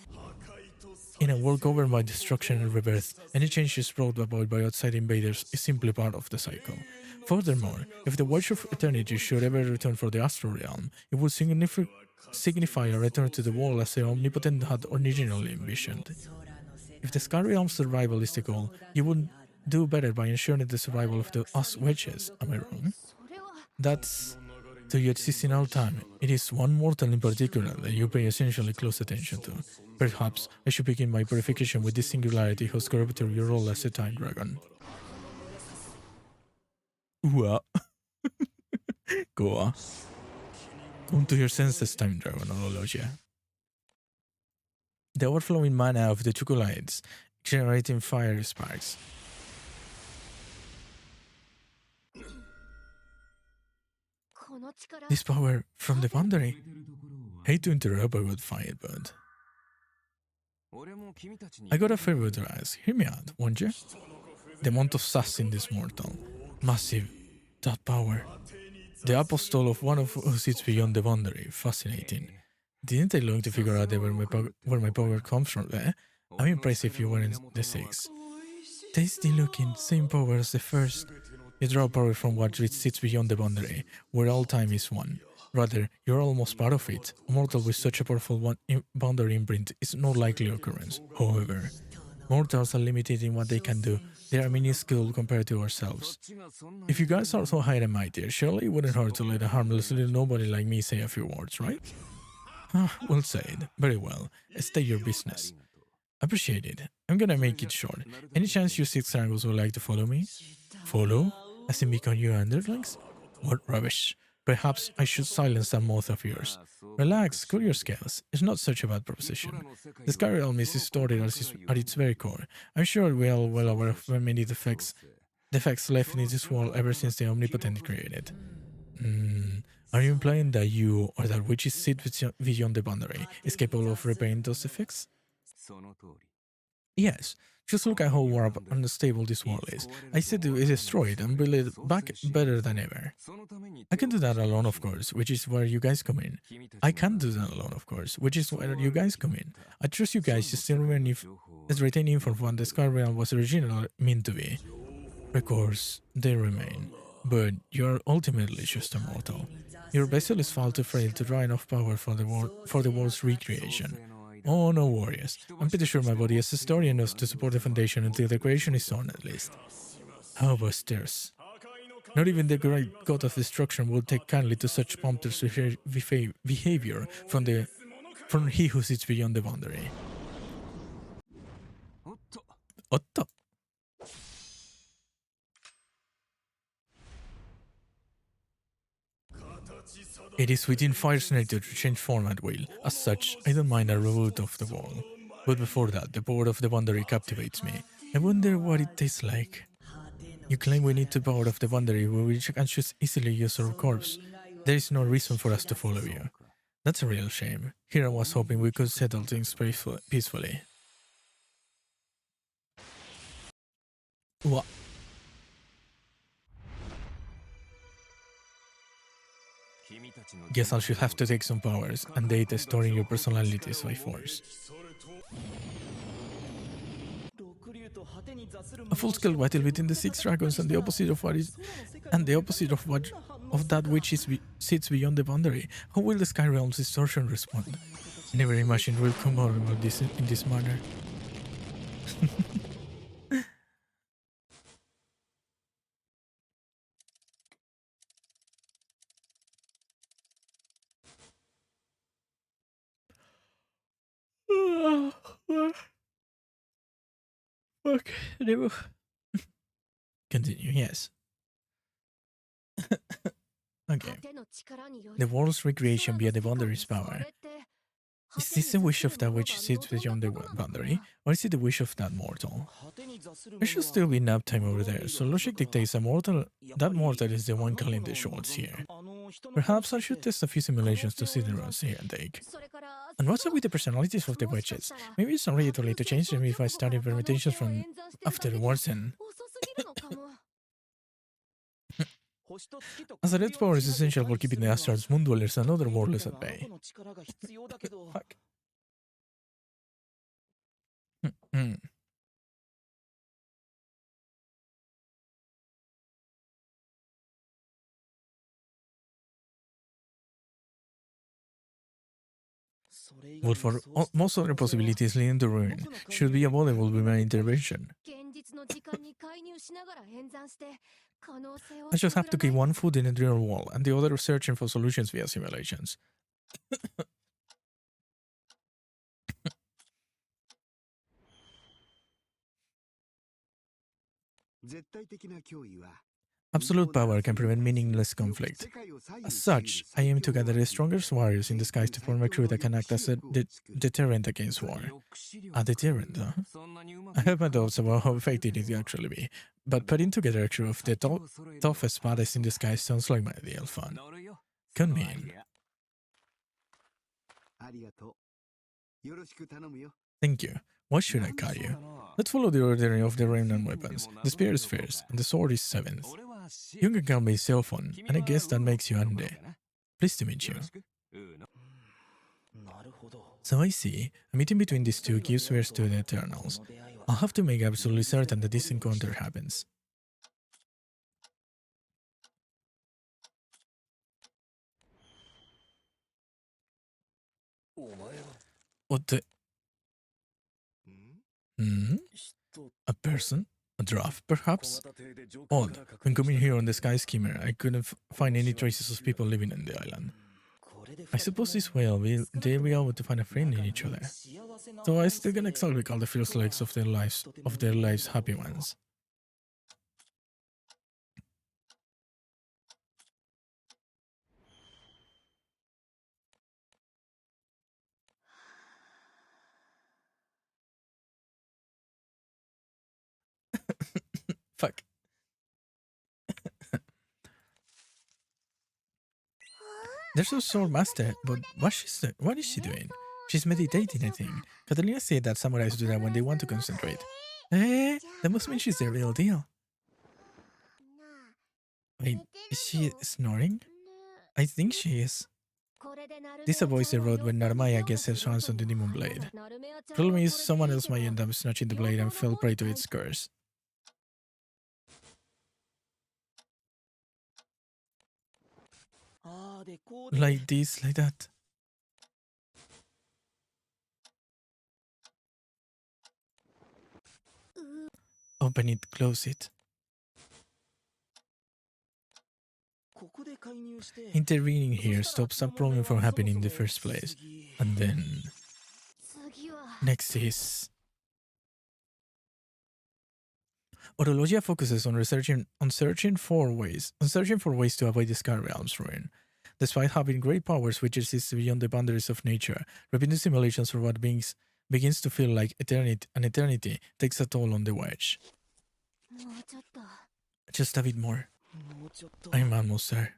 In a world governed by destruction and rebirth, any changes brought about by outside invaders is simply part of the cycle. Furthermore, if the Watch of Eternity should ever return for the Astral Realm, it would signify a return to the world as the Omnipotent had originally envisioned. If the Sky Realm's survival is the goal, you would do better by ensuring the survival of the us wedges, am I wrong? That's to you exist in all time. It is one mortal in particular that you pay essentially close attention to. Perhaps I should begin my purification with this singularity whose corrupted your role as a time dragon. Ua. Goa. Come to your senses, time dragon, Orologia. The overflowing mana of the Chocolites, generating fire sparks. This power from the boundary. Hate to interrupt a good fight, but I got a favor to ask. Hear me out, won't you? The amount of sass in this mortal. Massive. That power. The apostle of one of who sits beyond the boundary. Fascinating. Didn't take long to figure out where my power comes from there. I'm impressed if you weren't the 6. Tasty looking, same power as the first. You draw power from what sits beyond the boundary, where all time is one. Rather, you're almost part of it. A mortal with such a powerful boundary imprint is no likely occurrence. However, mortals are limited in what they can do. They are minuscule compared to ourselves. If you guys are so high and mighty, surely it wouldn't hurt to let a harmless little nobody like me say a few words, right? Ah, well said. Very well. State your business. Appreciate it. I'm gonna make it short. Any chance you six triangles would like to follow me? Follow? As in become your underlings? What rubbish. Perhaps I should silence that mouth of yours. Relax, cool your scales. It's not such a bad proposition. The Sky Realm is distorted at its very core. I'm sure we are well aware of many defects left in this world ever since the Omnipotent created. Are you implying that you or that which is sit beyond the boundary is capable of repairing those defects? Yes. Just look at how warped and unstable this world is. I said to destroy it and build it back better than ever. I can do that alone, of course, which is where you guys come in. I can't do that alone, of course, which is where you guys come in. I trust you guys to still retain info from what the Sky Realm was originally meant to be. Records, they remain. But you're ultimately just a mortal. Your vessel is far too frail to draw enough power for the world's recreation. Oh, no worries. I'm pretty sure my body has a story enough to support the Foundation until the creation is done, at least. How about stairs? Not even the great god of destruction will take kindly to such prompter's behavior from he who sits beyond the boundary. Otto. It is within Fire's nature to change form at will. As such, I don't mind a reboot of the world. But before that, the power of the boundary captivates me. I wonder what it tastes like. You claim we need the power of the boundary, which can just easily use our corpse. There is no reason for us to follow you. That's a real shame. Here I was hoping we could settle things peacefully. What? Guess I should have to take some powers and data storing your personalities by force. A full-scale battle between the six dragons and the opposite of that which sits beyond the boundary. How will the Sky Realm's distortion respond? I never imagined we'll come out about this in this manner. Okay, continue, yes. Okay. The world's recreation via the boundary's power. Is this the wish of that which sits beyond the boundary, or is it the wish of that mortal? There should still be nap time over there, so logic dictates that mortal is the one calling the shots here. Perhaps I should test a few simulations to see the runs here and take. And what's up with the personalities of the witches? Maybe it's not really too late to change them if I start implementations from afterwards and... As a red power is essential for keeping the Astartes, moon dwellers, and other worlds at bay. Fuck. But for most other possibilities leading to ruin, should be avoidable with my intervention. I just have to keep one foot in the real world and the other searching for solutions via simulations. Absolute power can prevent meaningless conflict. As such, I aim to gather the strongest warriors in the skies to form a crew that can act as a deterrent against war. A deterrent, huh? I have my doubts about how effective it will actually be, but putting together a crew of the toughest baddest in the skies sounds like my ideal fun. Come in. Thank you. What should I call you? Let's follow the ordering of the remnant weapons. The spear is first, and the sword is seventh. You can call me cell phone, and I guess that makes you Andy. Pleased to meet you. So I see, a meeting between these two gives rise to the Eternals. I'll have to make absolutely certain that this encounter happens. What the... A person? A draft, perhaps? Odd. When coming here on the Sky Skimmer, I couldn't find any traces of people living on the island. I suppose this way they'll be able to find a friend in each other. So I still can excel with all the first legs of their lives happy ones. Fuck. There's a sword master, but what is she doing? She's meditating, I think. Catalina said that samurais do that when they want to concentrate. Eh? That must mean she's the real deal. Wait, is she snoring? I think she is. This avoids the road when Narmaya gets her hands on the demon blade. Problem is, someone else might end up snatching the blade and fell prey to its curse. Like this, like that. Open it, close it. Intervening here stops that problem from happening in the first place. And then... Next is... Orologia focuses on searching for ways to avoid the Sky Realm's ruin. Despite having great powers which exist beyond the boundaries of nature, repeating simulations for what begins to feel like an eternity takes a toll on the wedge. Just a bit more. I'm almost there.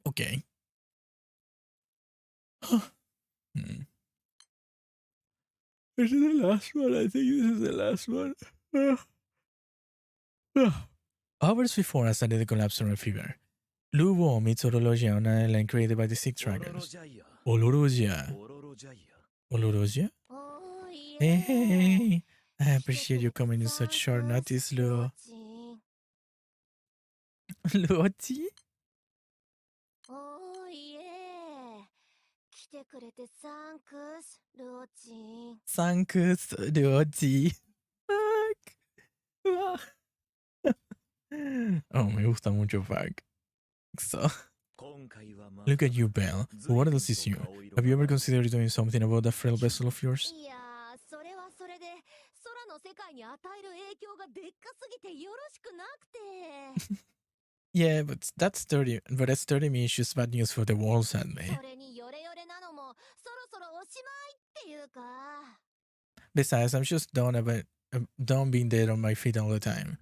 Okay. This is the last one. I think this is the last one. Hours before I started the collapse from a fever, Lu Wo meets Orologia on an island created by the Six Dragons. Olorosia. Olorosia? Hey, I appreciate you coming in such short notice, Luo. Luoti? Thanks, Luoti. Fuck. Oh, me gusta mucho Fuck. So, look at you, Belle. What else is you? Have you ever considered doing something about that frail vessel of yours? Yeah, but that's 30 me is just bad news for the world, sadly. Besides, I'm just done being dead on my feet all the time.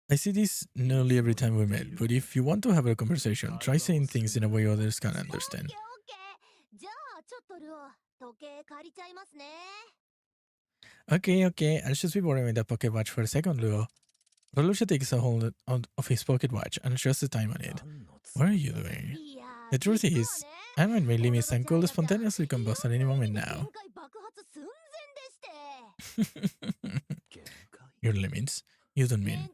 I see this nearly every time we met, but if you want to have a conversation, try saying things in a way others can understand. Okay, I'll just be borrowing that pocket watch for a second, Luo. Rolusha takes a hold of his pocket watch and adjusts the time on it. What are you doing? The truth is, I might my limits and could spontaneously combust at any moment now. Your limits? You don't mean.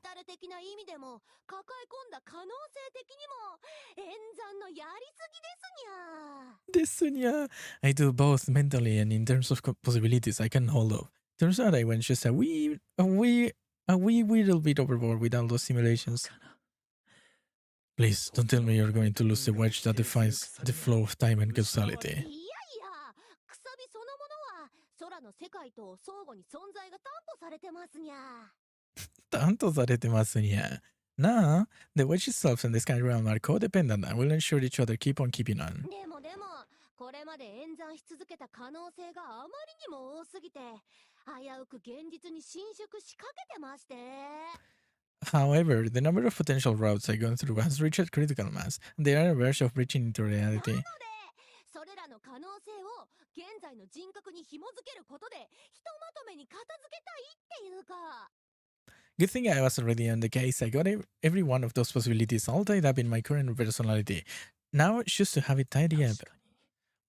Desunya. I do both mentally and in terms of possibilities I can hold up. Turns out I went just a wee little bit overboard with all those simulations. Please, don't tell me you're going to lose the wedge that defines the flow of time and causality. Nah, the wedge itself and the sky realm are codependent and will ensure each other keep on keeping on. However, the number of potential routes I go through has reached critical mass, and they are on the verge of breaching into reality. Good thing I was already on the case. I got every one of those possibilities all tied up in my current personality. Now it's just to have it tidy up.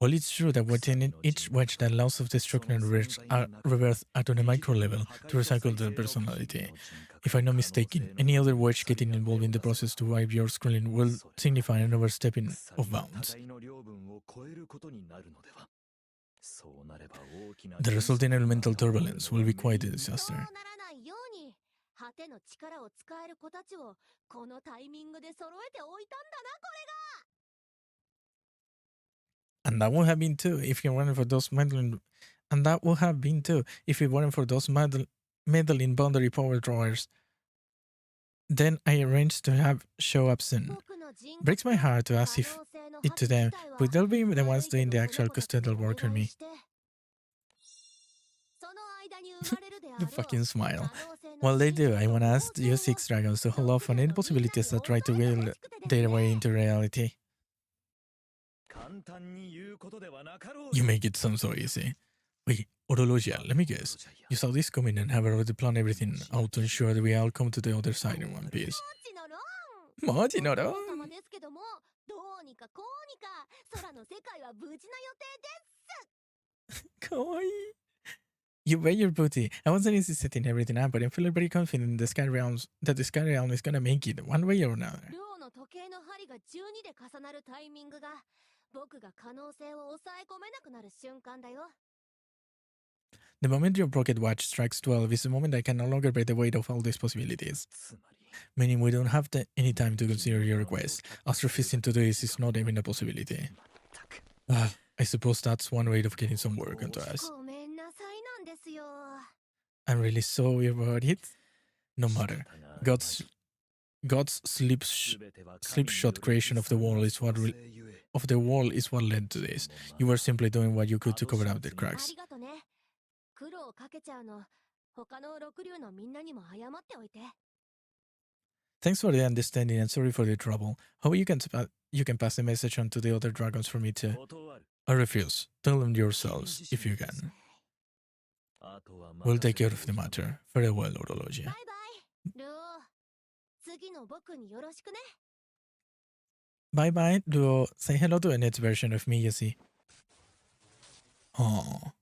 Well, it's true that within each wedge that allows of destruction and reverse at on a micro level to recycle the personality. If I'm not mistaken, any other wedge getting involved in the process to wipe your screen will signify an overstepping of bounds. The resulting elemental turbulence will be quite a disaster. そうならないように果ての力を使える子たちをこのタイミングで揃えておいたんだなこれが And that would have been too if you weren't for those meddling. And that would have been too if it weren't for those meddling boundary power drawers. Then I arranged to have show up soon. 僕の人格 Breaks my と heart to 可 ask 能 if 性の it 発 to 揮 them, 自体は but they'll be the 悪 ones いけ doing ど the この actual 子たち custodial にお work on 願い me. してその間に生まれるであ The ろう fucking smile. 可能性の While they 真 do, 実 I と wanna ask 構 you 成を six dragons to hold off 僕 on ら any のみんなに possibilities that try to 抑えて will ほしくてです their ね way into reality. You make it sound so easy. Wait, Orologia, let me guess. You saw this coming and have already planned everything out to ensure that we all come to the other side in one piece. もちろん Moji no お父様 no. ですけどもどうにかこうにか空の世界は無事な予定です Kawaii. You bet your booty. I wasn't easy setting everything up, but I'm feeling very confident that the sky realm is gonna make it one way or another. ルオの時計の針が12で重なるタイミングが僕が可能性を抑え込めなくなる瞬間だよ The moment your pocket watch strikes 12 is the moment I can no longer bear the weight of all these possibilities. Meaning we don't have any time to consider your request. Us refusing to do this is not even a possibility. I suppose that's one way of getting some work onto us. ごめんなさいなんですよ I'm really sorry about it. No matter. God's slipshod creation of the world is what led to this. You were simply doing what you could to cover up the あ cracks. りがとね苦労かけちゃうの他の六竜のみんなにも謝っておいて Thanks for the understanding and sorry for the trouble. Hope you can pass the message on to the other dragons for me too. I refuse. Tell them yourselves if you can. We'll take care of the matter. Farewell, Orologia. バイバイルオ次の僕によろしくね Bye bye, Duo. Say hello to a next version of me, you see. Aww.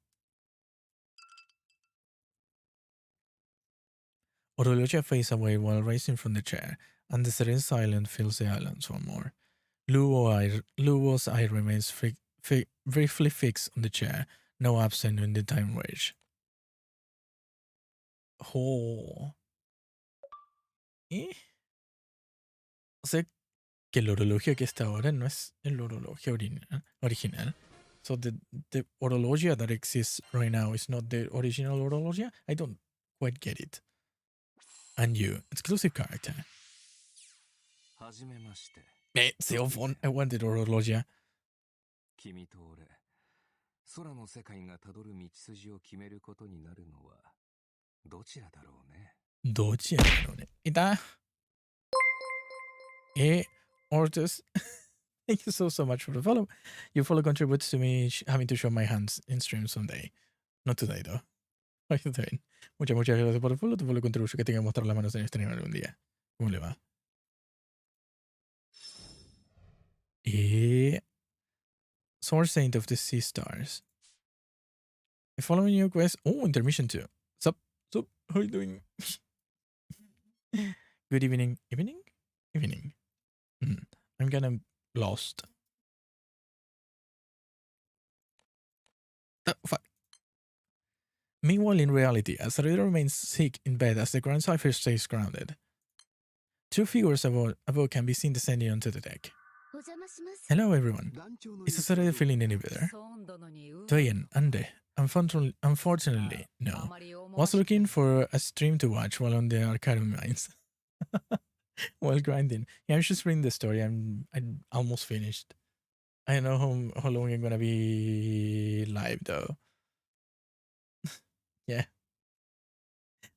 Orologia fades away while rising from the chair, and the serene silence fills the islands one more. Luo's eye remains briefly fixed on the chair, no absent in the time range. Oh. O sea que el orologio que está ahora no es el orologio original. So the orologia that exists right now is not the original orologia? I don't quite get it. And you, exclusive character. はじめまして。 Seofon, I wanted orologia. 君と俺、空の世界がたどる道筋を決めることになるのはどちらだろうね。どちらだろうね。いた。Ortus, thank you so much for the follow. Your follow contributes to me having to show my hands in stream someday. Not today, though. How you doing? Muchas gracias por el follow. Tu follow contribuye que tenga que mostrar las manos en stream algún día. ¿Cómo le va? Sword Saint of the Sea Stars. Following your quest. Oh, intermission too. Sup? How you doing? Good evening. Evening. I'm kinda lost. Oh, fuck. Meanwhile, in reality, Azarida remains sick in bed as the Grand Cypher stays grounded. Two figures above can be seen descending onto the deck. Hello, everyone. Is Azarida feeling any better? Toyen, Ande. Unfortunately, no. Was looking for a stream to watch while on the Arcade Mines. While grinding. Yeah, I'm just reading the story. I'm almost finished. I don't know how long I'm gonna be live though. Yeah.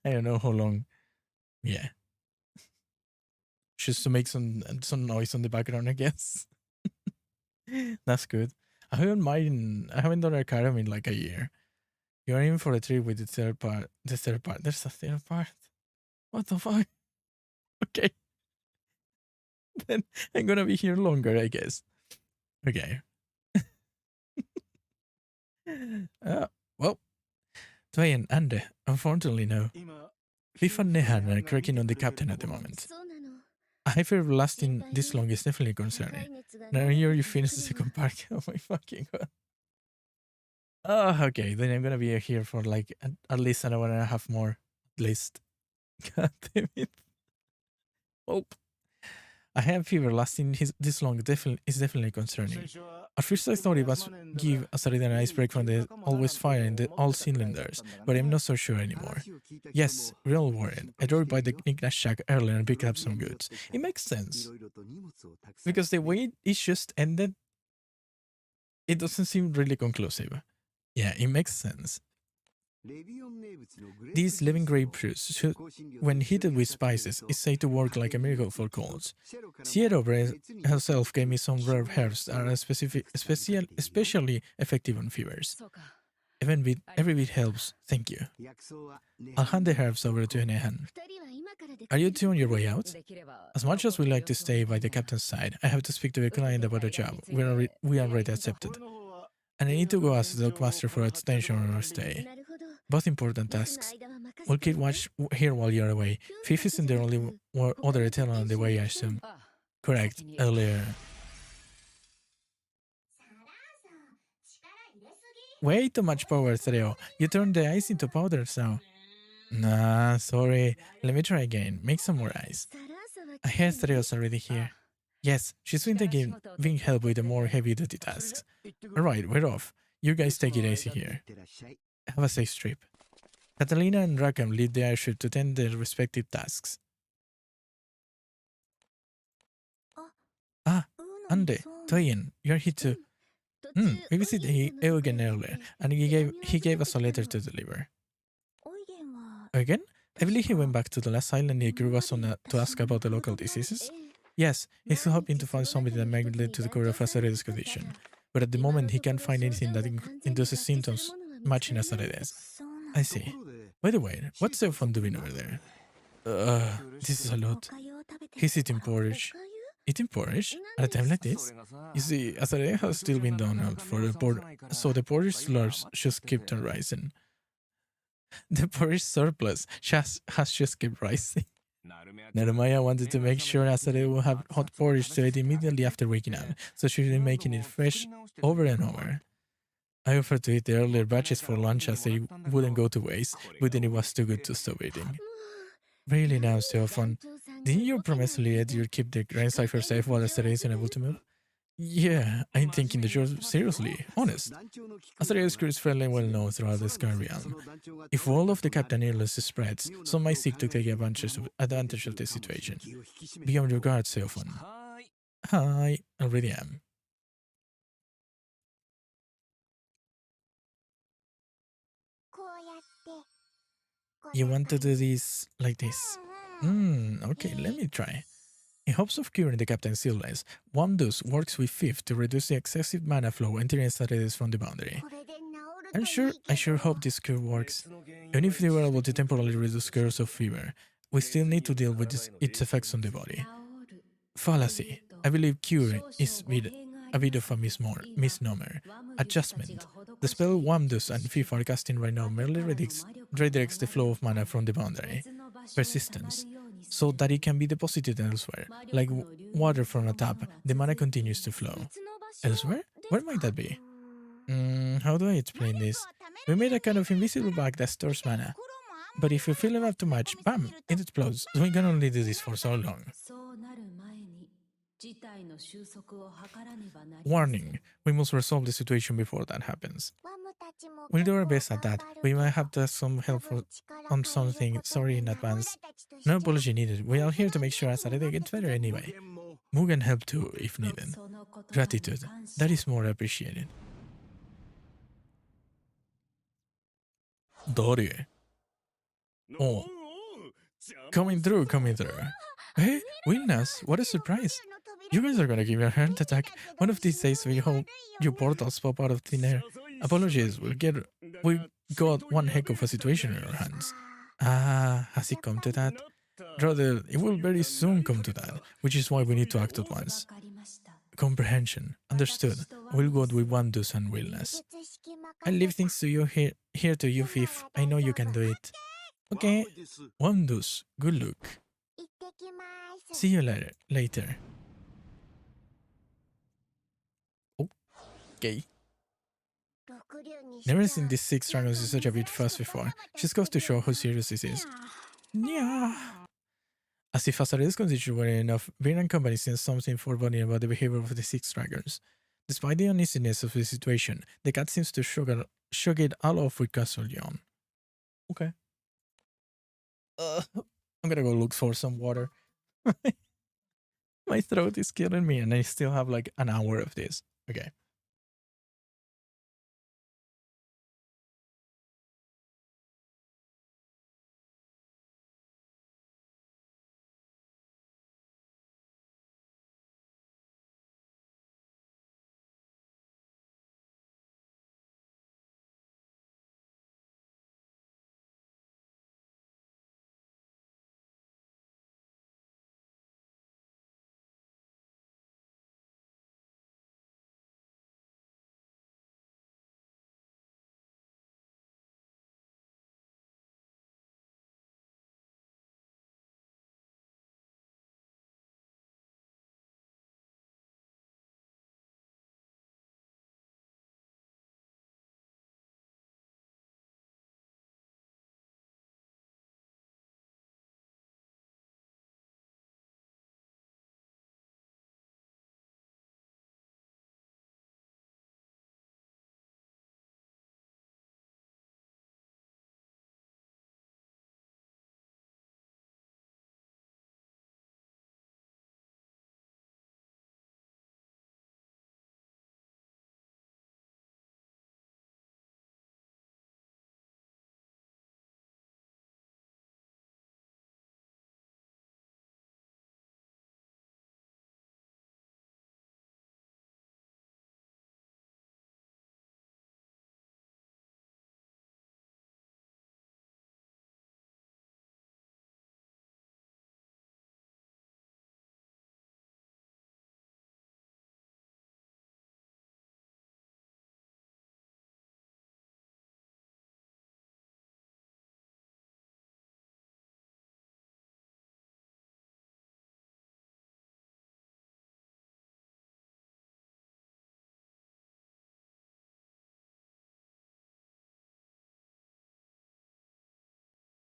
I don't know how long. Yeah. Just to make some noise on the background, I guess. That's good. I haven't done Arcade in like a year. You're in for a trip with the third part. There's a third part. What the fuck? Okay. Then I'm gonna be here longer, I guess. Okay. Well, Twain and unfortunately no. Viv and Nehan are cracking on the captain at the moment. A high fear lasting this long is definitely concerning. Now here you finish the second part. Oh my fucking god. Oh, okay. Then I'm gonna be here for like at least an hour and a half more. At least. God damn it. Oh. I have fever lasting this long is definitely concerning. At first I thought it was give Asarida an ice break from the always firing the all cylinders, but I'm not so sure anymore. Yes, real worried. I drove by the knickknack shack earlier and picked up some goods. It makes sense. Because the way it just ended, it doesn't seem really conclusive. Yeah, it makes sense. These living grapefruits, should, when heated with spices, is said to work like a miracle for colds. Sierra herself gave me some rare herbs that are especially effective on fevers. Every bit helps, thank you. I'll hand the herbs over to Enehan. Are you two on your way out? As much as we like to stay by the captain's side, I have to speak to a client about a job we already accepted. And I need to go ask the dockmaster for extension on our stay. Both important tasks. We'll keep watch here while you're away. Fifth isn't the only other Italian on the way, I assume. Correct, earlier. Way too much power, Threo. You turned the ice into powders now. Nah, sorry. Let me try again. Make some more ice. I hear Threo's already here. Yes, she's being help with the more heavy-duty tasks. Alright, we're off. You guys take it easy here. Have a safe trip. Catalina and Rackham lead the airship to tend their respective tasks. Ah, Ande, Toyin, you're here too. We visited Eugen earlier, and he gave us a letter to deliver. Eugen? I believe he went back to the last island he grew us on to ask about the local diseases. Yes, he's hoping to find somebody that might lead to the cure of Azarede's condition. But at the moment, he can't find anything that induces symptoms matching Azarede's. I see. By the way, what's Zephon doing over there? This is a lot. He's eating porridge. Eating porridge? At a time like this? You see, Azarede has still been down out for the so the porridge slurs just kept on rising. The porridge surplus has just kept rising. Narumaya wanted to make sure Azarede would have hot porridge to eat immediately after waking up, so she's been making it fresh over and over. I offered to eat the earlier batches for lunch as they wouldn't go to waste, but then it was too good to stop eating. Really now, Stephon, didn't you promise Liet you'd keep the grain cipher safe while Azarede is unable to move? Yeah, I'm taking the job seriously, honest. Azarede's crew is fairly well known throughout the Sky realm. If all of the Captain illness spreads, some might seek to take advantage of the situation. Be on your guard, Stephon. Hi, I already am. You want to do this like this? Okay, let me try. In hopes of curing the captain's illness, Wamdus works with Fifth to reduce the excessive mana flow entering Azaredes from the boundary. I sure hope this cure works. Even if they were able to temporarily reduce curves of fever, we still need to deal with its effects on the body. Fallacy. I believe cure is a bit of a misnomer. Adjustment. The spell Wamdus and Fifth are casting right now merely redirects the flow of mana from the boundary. Persistence. So that it can be deposited elsewhere. Like water from a tap, the mana continues to flow. Elsewhere? Where might that be? How do I explain this? We made a kind of invisible bag that stores mana. But if you fill it up too much, bam, it explodes. We can only do this for so long. Warning, we must resolve the situation before that happens. We'll do our best at that. We might have to ask some help on something. Sorry in advance. No apology needed. We are here to make sure Azarede gets better anyway. Mugen help too, if needed. Gratitude. That is more appreciated. Dori. Oh. Coming through. Hey, Wilnas, what a surprise. You guys are gonna give me a heart attack. One of these days we hope your portals pop out of thin air. Apologies, we got one heck of a situation in our hands. Ah, has it come to that? Rather, it will very soon come to that, which is why we need to act at once. Comprehension. Understood. We'll go with Wamdus and Wilness. I leave things to you here to you, Fifth. I know you can do it. Okay. Wamdus, good luck. See you later. Okay. Never seen these 6 dragons in such a bit fast before. Just goes to show how serious this is. Yeah. As if Azarede's condition were enough, Bean and company sensed something foreboding about the behavior of the 6 dragons. Despite the uneasiness of the situation, the cat seems to shrug it all off with casual yawn. Okay. I'm gonna go look for some water. My throat is killing me and I still have like an hour of this. Okay.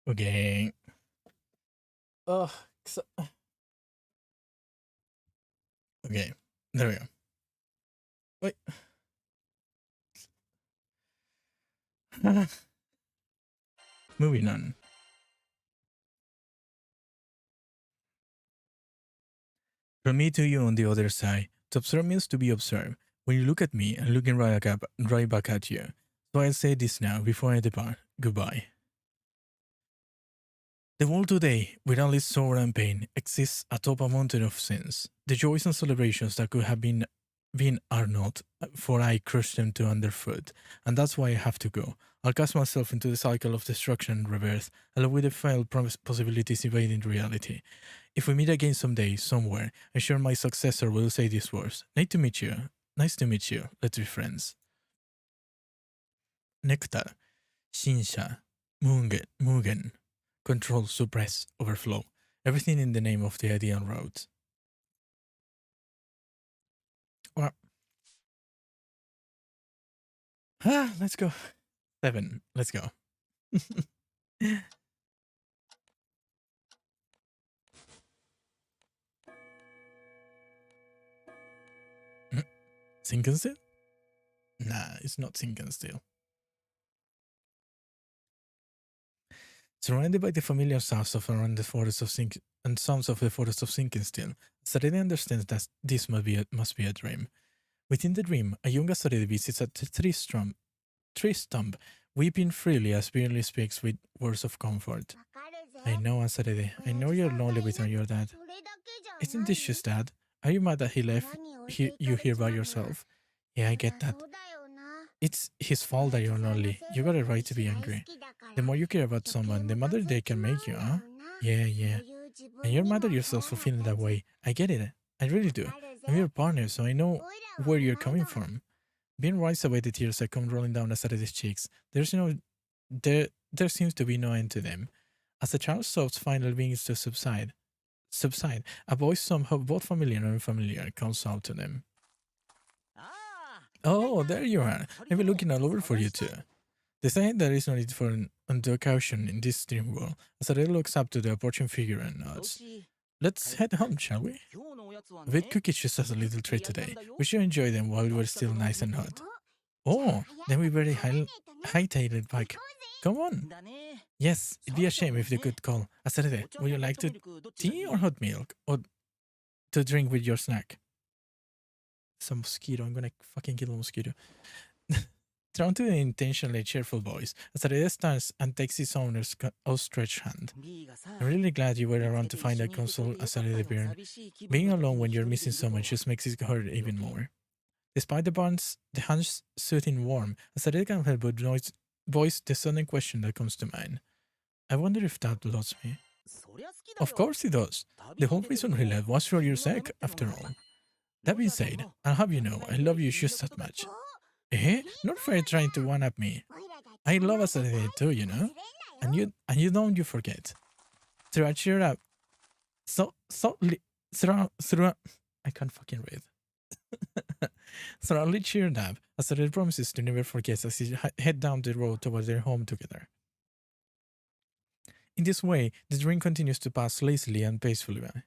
Okay. Oh, okay. There we go. Wait. Moving on. From me to you on the other side. To observe means to be observed. When you look at me, I'm looking right back at you. So I'll say this now before I depart. Goodbye. The world today, with all its sorrow and pain, exists atop a mountain of sins. The joys and celebrations that could have been are not, for I crushed them to underfoot, and that's why I have to go. I'll cast myself into the cycle of destruction and rebirth, along with the failed possibilities evading reality. If we meet again someday, somewhere, I'm sure my successor will say these words. Nice to meet you. Nice to meet you. Let's be friends. Nectar. Shinsha. Mugen. Control, suppress, overflow. Everything in the name of the ideal route. Well, let's go. 7. Let's go. Sinking still? Nah, it's not sinking still. Surrounded by the familiar sounds of around the forest of and sounds of the forest of sinking still, Sarede understands that this must be a dream. Within the dream, a young Sarede visits a tree stump, weeping freely as Beerly speaks with words of comfort. I know, Sarede. I know you're lonely without your dad. Isn't this just that? Are you mad that he left you here by yourself? Yeah, I get that. It's his fault that you're lonely. You got a right to be angry. The more you care about someone, the madder they can make you, huh? Yeah. And you're mad at yourself for feeling that way. I get it. I really do. I'm your partner, so I know where you're coming from. Being wipes away the tears that come rolling down Azarede's cheeks. There seems to be no end to them. As the child's sobs finally begins to subside, a voice somehow both familiar and unfamiliar calls out to them. Oh, there you are. I've been looking all over for you too. Deciding there is no need for an undue caution in this dream world, Asare looks up to the approaching figure and nods. Let's head home, shall we? With cookies just as a little treat today. We should enjoy them while we're still nice and hot. Oh, then we very hightail it back. Come on. Yes, it'd be a shame if they could call. Asare, would you like to tea or hot milk? Or to drink with your snack? It's a mosquito. I'm gonna fucking kill a mosquito. Drawn to the intentionally cheerful voice, Asare stands and takes his owner's outstretched hand. I'm really glad you were around to find that console, Asare the Baron. Being alone when you're missing someone just makes it hurt even more. Despite the hand's soothing warmth, Asare can't help but voice the sudden question that comes to mind. I wonder if Dad loves me. Of course he does. The whole reason he left was for your sake, after all. That being said, I'll have you know, I love you just that much. Eh? Not for trying to one-up me. I love Asare too, you know? And you don't you forget. Throughout cheer up. I can't fucking read. Thoroughly cheered up, Asare promises to never forget as he head down the road towards their home together. In this way, the drink continues to pass lazily and peacefully by.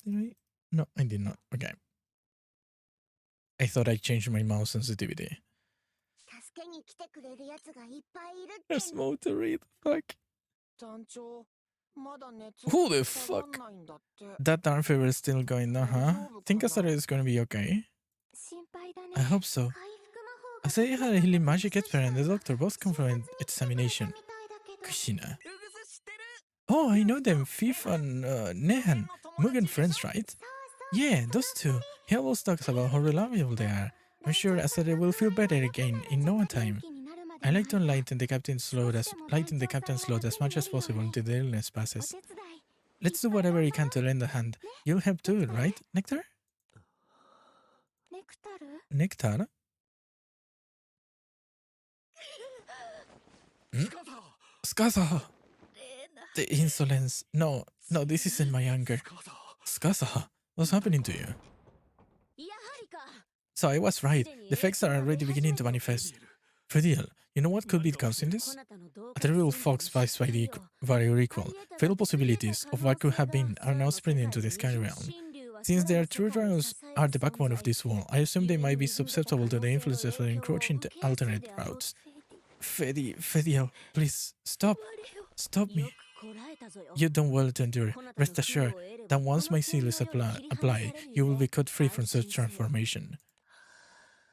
Did I? No, I did not. Okay. I thought I changed my mouse sensitivity. There's more to read. Fuck. Who the fuck? That darn fever is still going on, huh? Think Asare is gonna be okay? I hope so. Asare had a healing magic expert and the doctor both confirmed examination. Kushina. Oh, I know them. Fif and Nehan. Mugen friends, right? Yeah, those two. He always talks about how reliable they are. I'm sure Asare will feel better again in no time. I like to lighten the captain's load as much as possible until the illness passes. Let's do whatever you can to lend a hand. You'll help too, right, Nectar? Nectar? Hmm? Skasa! The insolence. No, this isn't my anger. Skasa, what's happening to you? So I was right. The effects are already beginning to manifest. Fediel, you know what could be causing this? A terrible fog spiced by your equal. Fatal possibilities of what could have been are now spreading into the sky realm. Since their true dragons are the backbone of this world, I assume they might be susceptible to the influences of encroaching alternate routes. Fediel, please, stop. Stop me. You've done well to endure. Rest assured that once my seal is applied, you will be cut free from such transformation.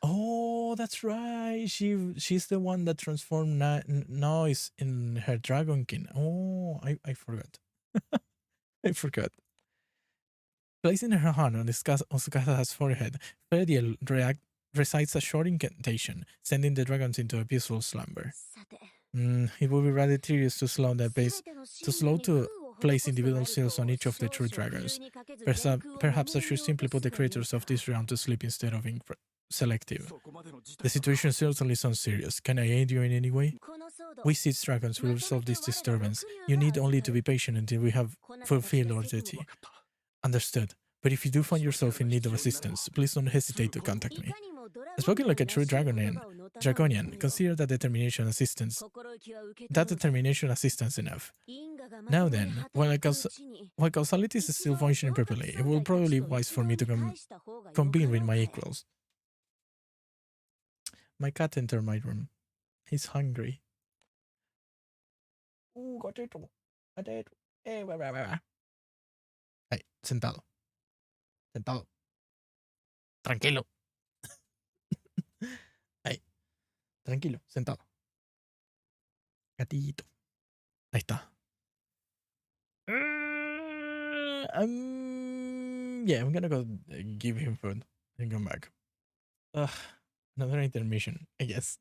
Oh, that's right. She's the one that transformed Noise in her Dragonkin. Oh, I forgot. I forgot. Placing her hand on Sukasa's forehead, Fediel recites a short incantation, sending the dragons into a peaceful slumber. It would be rather tedious to slow to place individual seals on each of the true dragons. Perhaps I should simply put the creators of this realm to sleep instead of being selective. The situation certainly sounds serious. Can I aid you in any way? We Seeds Dragons will resolve this disturbance. You need only to be patient until we have fulfilled our duty. Understood. But if you do find yourself in need of assistance, please don't hesitate to contact me. Spoken like a true Draconian, consider that determination assistance enough. Now then, while causality is still functioning properly, it will probably be wise for me to convene with my equals. My cat entered my room. He's hungry. Gatito. Gatito. Hey, sentado. Sentado. Tranquilo. Hey, tranquilo, sentado. Gatito. Ahí está. Yeah, I'm gonna go give him food and come back. Another intermission, I guess.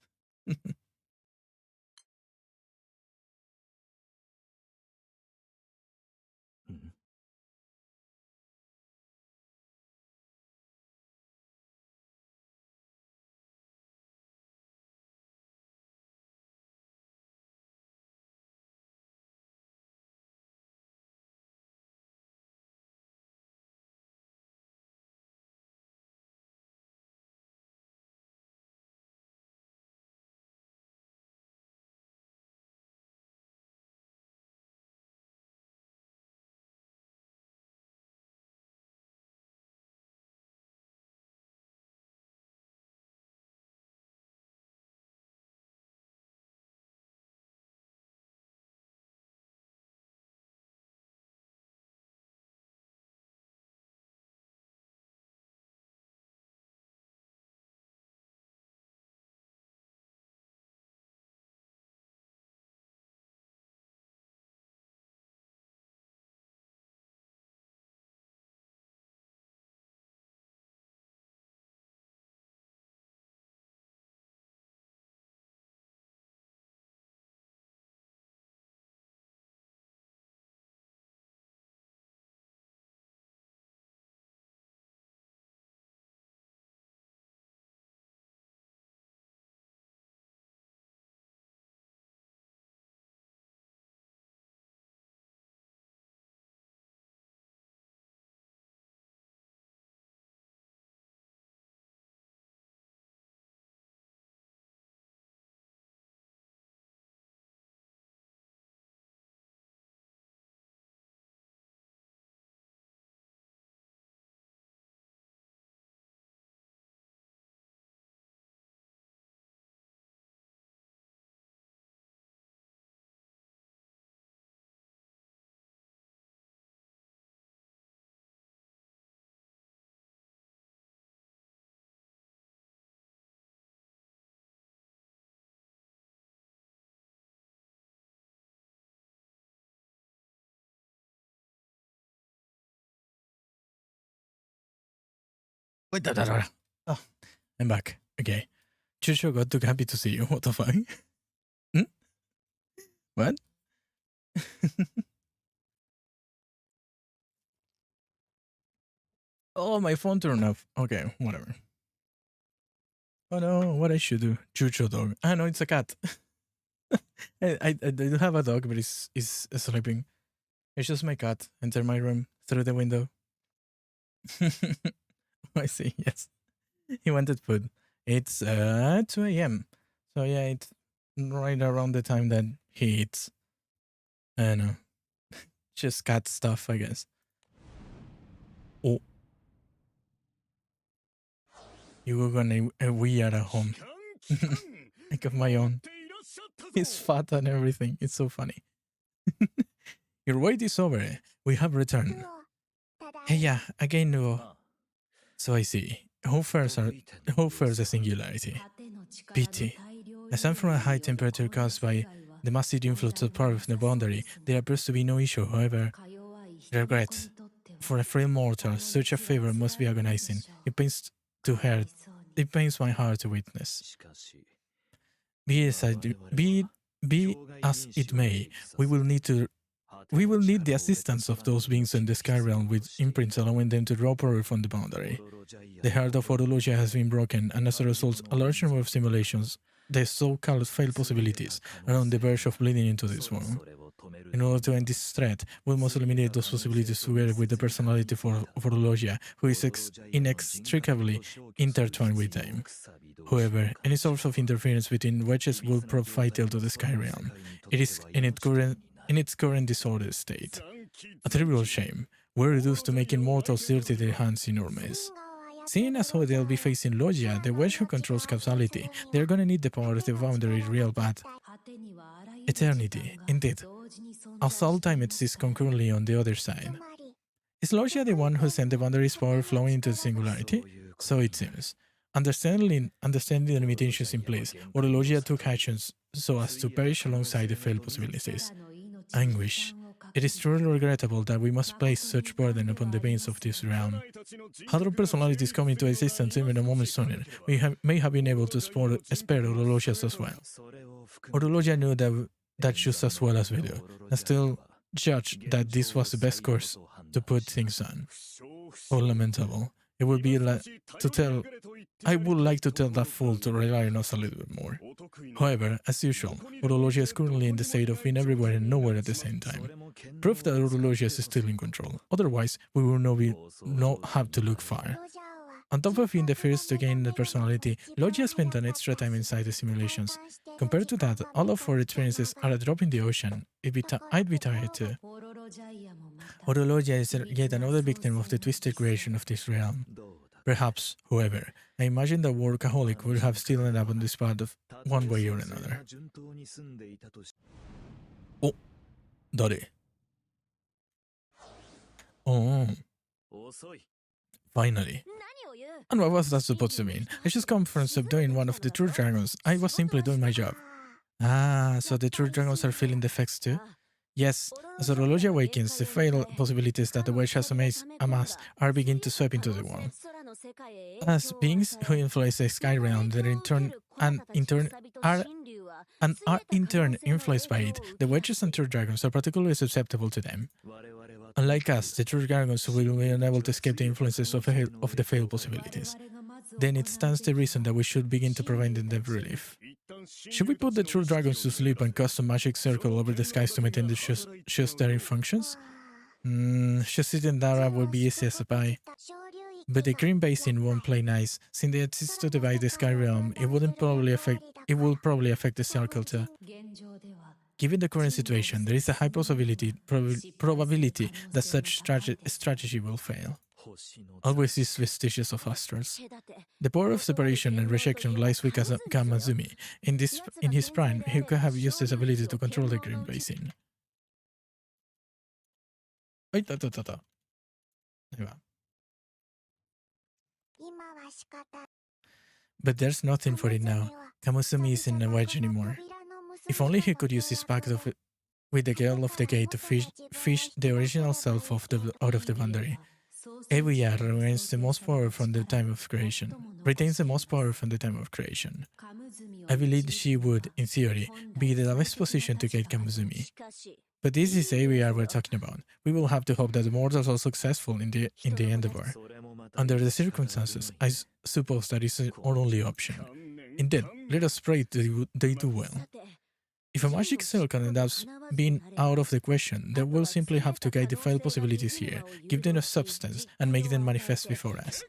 Wait, Oh, I'm back. Okay. Chucho got too happy to see you. What the fuck? Hmm? What? Oh, my phone turned off. Okay, whatever. Oh no, what I should do? Chucho dog. Ah, no, it's a cat. I do have a dog, but it's sleeping. It's just my cat. Enter my room through the window. I see, yes. He wanted food. It's 2 a.m. So yeah, it's right around the time that he eats. I don't know. Just cat stuff, I guess. Oh. You were gonna we are at home. Like of my own. He's fat and everything. It's so funny. Your wait is over. We have returned. Hey, yeah, again, no. So I see. Who fears the singularity? Pity. Aside from a high temperature caused by the massive influx of power of the boundary, there appears to be no issue, however. Regret. For a frail mortal, such a favor must be agonizing. It pains my heart to witness. Be as it may, we will need the assistance of those beings in the sky realm with imprints allowing them to draw power from the boundary. The heart of Orologia has been broken, and as a result, a large number of simulations, the so-called failed possibilities, are on the verge of bleeding into this world. In order to end this threat, we must eliminate those possibilities together with the personality of Orologia, who is inextricably intertwined with them. However, any sort of interference between wedges will prove fatal to the sky realm. It is in its current disordered state. A terrible shame. We're reduced to making mortals dirty their hands in our mess. Seeing as how they'll be facing Logia, the wedge who controls causality, they're gonna need the power of the boundary real bad. Eternity, indeed. As all time exists concurrently on the other side. Is Logia the one who sent the boundary's power flowing into the singularity? So it seems. Understanding the limitations in place, Orologia took actions so as to perish alongside the failed possibilities. Anguish. It is truly regrettable that we must place such burden upon the beings of this realm. Had our personalities come into existence even a moment sooner, we may have been able to spare Orologias as well. Orologia knew that just as well as we do, and still judged that this was the best course to put things on. Oh, lamentable. It would be I would like to tell that fool to rely on us a little bit more. However, as usual, Orologia is currently in the state of being everywhere and nowhere at the same time. Proof that Orologia is still in control. Otherwise, we will not have to look far. On top of being the first to gain the personality, Logia spent an extra time inside the simulations. Compared to that, all of our experiences are a drop in the ocean. I'd be tired too. Orologia is yet another victim of the twisted creation of this realm. Perhaps, however, I imagine the workaholic would have still ended up on this path of one way or another. Oh, Dore. Oh, finally. And what was that supposed to mean? I just come from subduing one of the true dragons. I was simply doing my job. Ah, so the true dragons are feeling the effects too? Yes, as Orologia awakens, the fatal possibilities that the wedge has amassed are beginning to sweep into the world. As beings who influence the sky realm, that are in turn influenced by it, the wedges and true dragons are particularly susceptible to them. Unlike us, the true dragons will be unable to escape the influences of the failed possibilities. Then it stands to reason that we should begin to provide them relief. Should we put the true dragons to sleep and cast a magic circle over the skies to maintain the Shustari functions? Shustin Dara will be easy as a pie. But the Green Basin won't play nice. Since they exist to divide the sky realm, it will probably affect the circle too. Given the current situation, there is a high probability that such strategy will fail. Always is vestigious of astrals. The power of separation and rejection lies with Kamazumi. In his prime, he could have used his ability to control the Green Basin. Ahí va. But there's nothing for it now. Kamazumi isn't a wedge anymore. If only he could use his pact with the Girl of the Gate to fish the original self out of the boundary. AVR remains the most powerful from the time of creation. Retains the most power from the time of creation. I believe she would, in theory, be the best position to guide Kamuzumi. But this is AVR we're talking about. We will have to hope that the mortals are successful in the endeavor. Under the circumstances, I suppose that is our only option. Indeed, let us pray they do well. If a magic cell can end up being out of the question, then we'll simply have to guide the failed possibilities here, give them a substance, and make them manifest before us.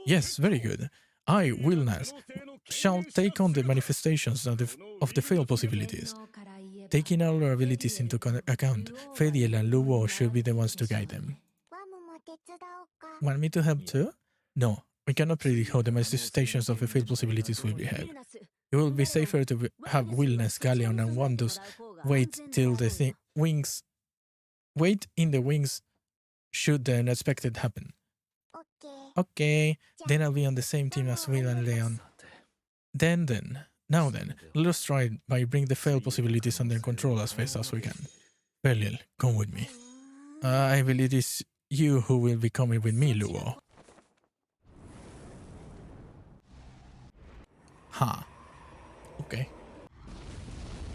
Yes, very good. I, Wilnas, shall take on the manifestations of the failed possibilities. Taking all our abilities into account, Fediel and Luo should be the ones to guide them. Want me to help too? No, we cannot predict how the manifestations of the failed possibilities will behave. It will be safer to have Wilness, Galleon, and Wandus wait till the wings. Wait in the wings should the unexpected happen. Okay, then I'll be on the same team as Will and Leon. Now then, let us try by bring the failed possibilities under control as fast as we can. Belial, come with me. I believe it is you who will be coming with me, Luo. Ha. Okay.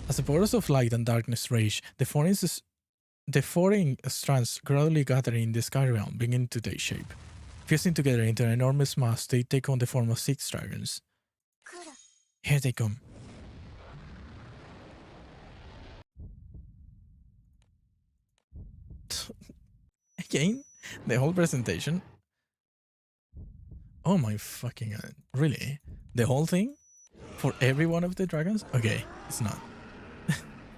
As the powers of light and darkness rage, the foreign strands gradually gathering in the sky realm begin to take shape. Fusing together into an enormous mass, they take on the form of 6 dragons. Here they come. Again, the whole presentation. Oh my fucking god. Really? The whole thing? For every one of the dragons? Okay, it's not.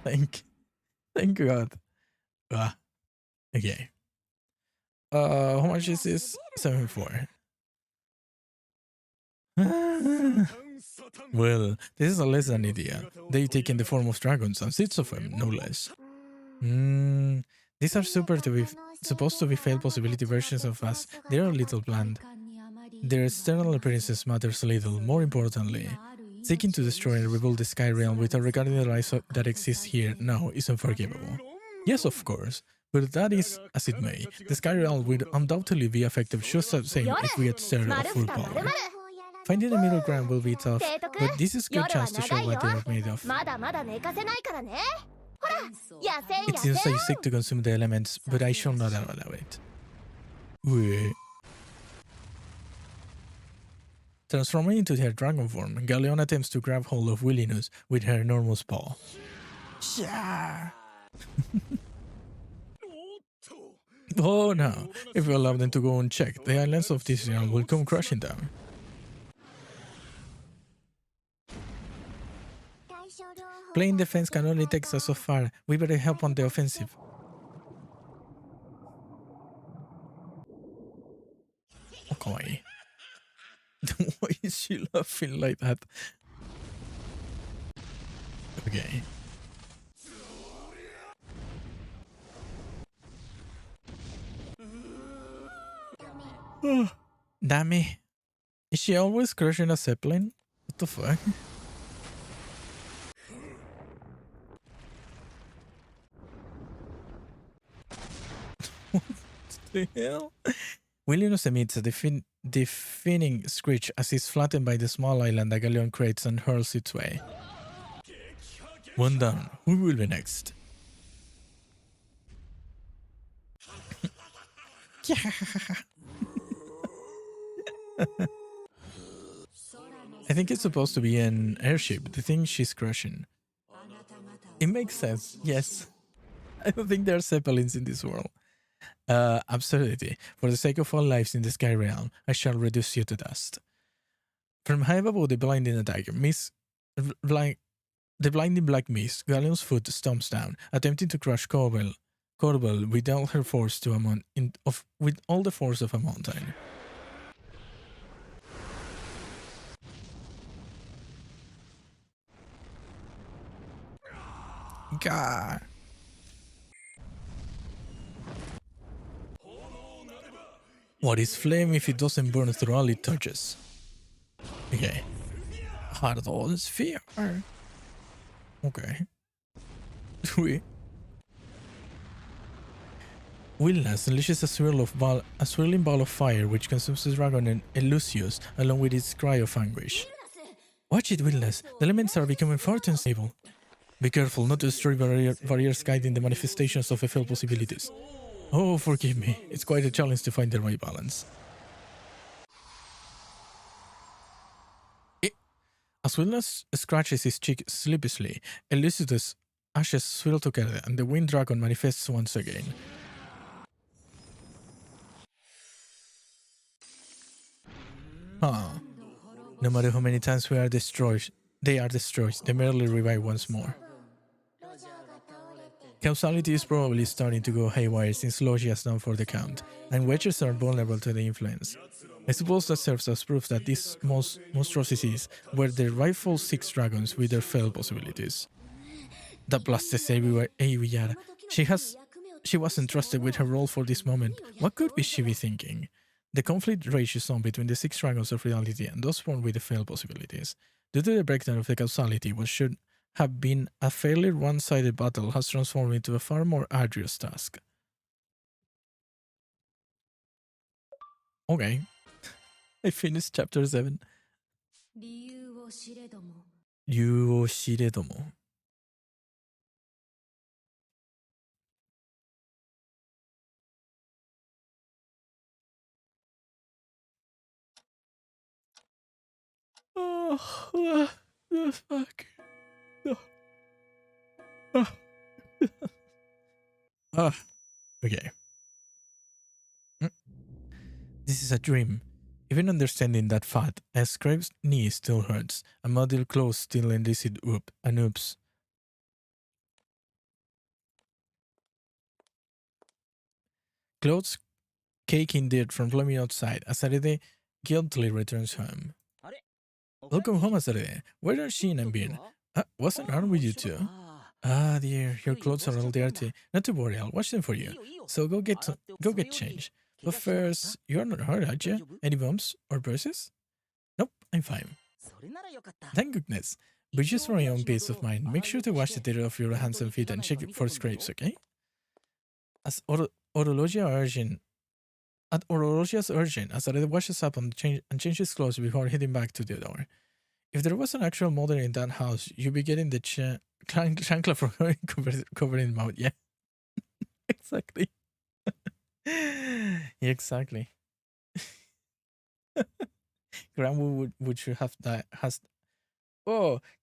Thank God. Okay. How much is this? 7.4. Well, this is a less than idea. They take in the form of dragons, and 6 of them, no less. These are supposed to be failed possibility versions of us. They are a little bland. Their external appearances matters little. More importantly, seeking to destroy and rebuild the sky realm without regarding the lives that exist here now is unforgivable. Yes, of course, but that is as it may. The sky realm would undoubtedly be effective just the same if we had started at full power. Finding the middle ground will be tough, but this is a good chance to show what they are made of. It seems that you seek to consume the elements, but I shall not allow it. Wait. Transforming into her dragon form, Galleon attempts to grab hold of Willinus with her enormous paw. Oh no, if we allow them to go unchecked, the islands of this realm will come crashing down. Playing defense can only take us so far. We better help on the offensive. Okay. Why is she laughing like that? Okay. Oh, damn it. Is she always crushing a zeppelin? What the fuck? What the hell? Williams emits a deafening screech as he's flattened by the small island that Galleon creates and hurls its way. One down. Who will be next? I think it's supposed to be an airship, the thing she's crushing. It makes sense, yes. I don't think there are zeppelins in this world. Absurdity. For the sake of all lives in the sky realm, I shall reduce you to dust. From high above the blinding attack, the blinding black mist, Galleon's foot stomps down, attempting to crush Corbel with all her force with all the force of a mountain. God. What is flame if it doesn't burn through all it touches? Okay. Hard sphere. Okay. Wilnas unleashes a swirling ball of fire which consumes the dragon and Elusius along with its cry of anguish. Watch it, Wilnas. The elements are becoming far too unstable. Be careful not to destroy barriers guiding the manifestations of FL possibilities. Oh, forgive me. It's quite a challenge to find the right balance. As Wilnas scratches his cheek sleepishly, Elusius' ashes swirl together and the wind dragon manifests once again. Huh. No matter how many times they are destroyed, they merely revive once more. Causality is probably starting to go haywire since Logia is down for the count, and witches are vulnerable to the influence. I suppose that serves as proof that these monstrosities were the rightful 6 dragons with their fell possibilities. That blasts everywhere, Yara. She was entrusted with her role for this moment. What could she be thinking? The conflict rages on between the 6 dragons of reality and those born with the failed possibilities. Due to the breakdown of the causality, what should have been a fairly one-sided battle has transformed into a far more arduous task. Okay. I finished chapter 7. Ryu o shiredomo. Oh, the fuck. Okay. This is a dream. Even understanding that fact, a scribe's knee still hurts, a model clothes still elicit oops. Clothes caking dirt from blooming outside, Asarede guiltily returns home. Welcome home, Asarede. Where are Shin and Bin? Wasn't Arn with you too? Ah, dear, your clothes are all dirty. Not to worry, I'll wash them for you. So go get changed. But first, you're not hurt, are you? Any bumps or bruises? Nope, I'm fine. Thank goodness. But just for your own peace of mind, make sure to wash the dirt off your hands and feet and check for scrapes, okay? As At Orologia's urging, Azarede washes up and changes clothes before heading back to the door. If there was an actual mother in that house, you'd be getting the chancla for covered in mouth, yeah? Exactly. Exactly. Granblue would should have died.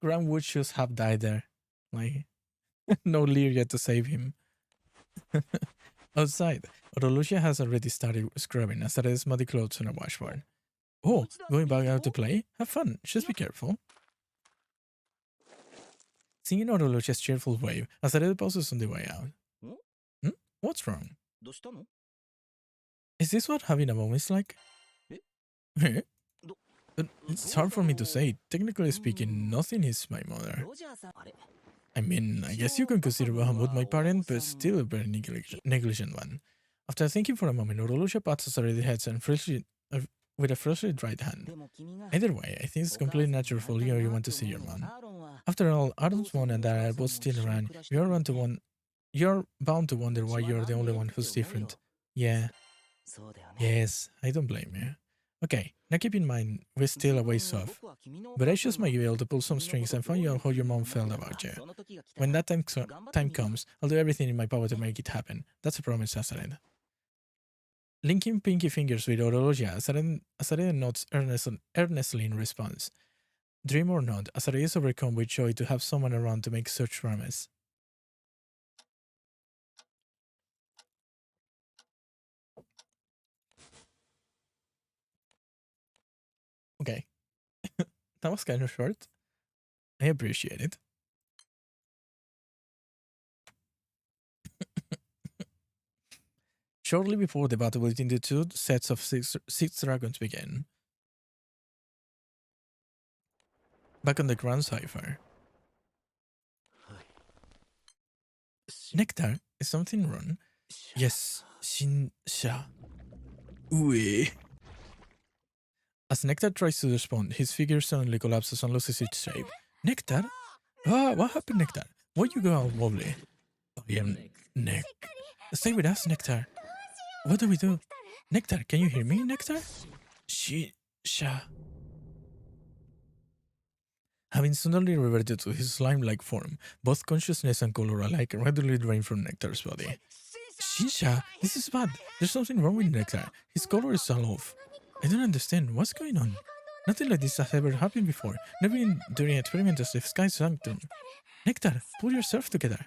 Granblue should have died there. Like, no Lyria to save him. Outside, Orolucia has already started scrubbing Azarede's muddy clothes on a washboard. Oh, going back out to play? Have fun. Just be careful. Seeing Orolucia's cheerful wave, Azarede pauses on the way out. What's wrong? Is this what having a mom is like? It's hard for me to say. Technically speaking, nothing is my mother. I mean, I guess you can consider Bahamut my parent, but still a very negligent one. After thinking for a moment, Orolucia pats Azarede's head and with a frustrated right hand. Either way, I think it's completely natural for you want to see your mom. After all, Arnold's mom and dad are both still around. You're bound to wonder why you're the only one who's different. Yeah. Yes, I don't blame you. Okay, now keep in mind, we're still a ways off. But I just might be able to pull some strings and find out how your mom felt about you. When that time comes, I'll do everything in my power to make it happen. That's a promise, Azarede. Linking pinky fingers with Orologia, Azarede nods earnestly in response. Dream or not, Azarede is overcome with joy to have someone around to make such promise. Okay. That was kind of short. I appreciate it. Shortly before the battle between the two sets of six dragons began. Back on the Grand Cipher. Nectar, is something wrong? Yes, Sha. Ue. As Nectar tries to respond, his figure suddenly collapses and loses its shape. Nectar? Ah, what happened, Nectar? Why you go out wobbly? I am Stay with us, Nectar. What do we do? Nectar, can you hear me, Nectar? Shisha. Having suddenly reverted to his slime-like form, both consciousness and color alike rapidly drained from Nectar's body. Shisha, this is bad. There's something wrong with Nectar. His color is all off. I don't understand. What's going on? Nothing like this has ever happened before. Never even during experiments as the Sky Sanctum. Nectar, pull yourself together.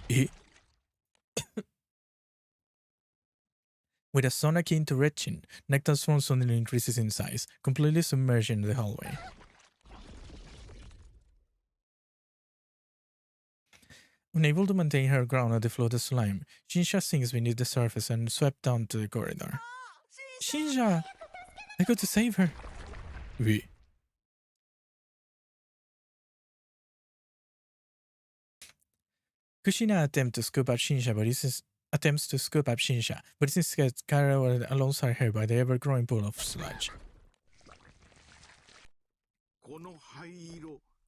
Eh? With a sun akin to retching, Nectar's form suddenly increases in size, completely submerging the hallway. Unable to maintain her ground at the flood of slime, Shinsha sinks beneath the surface and swept down to the corridor. Shinsha! I got to save her! Oui. Kushina attempts to scoop up Shinsha, but is instead carried away alongside her by the ever-growing pool of sludge.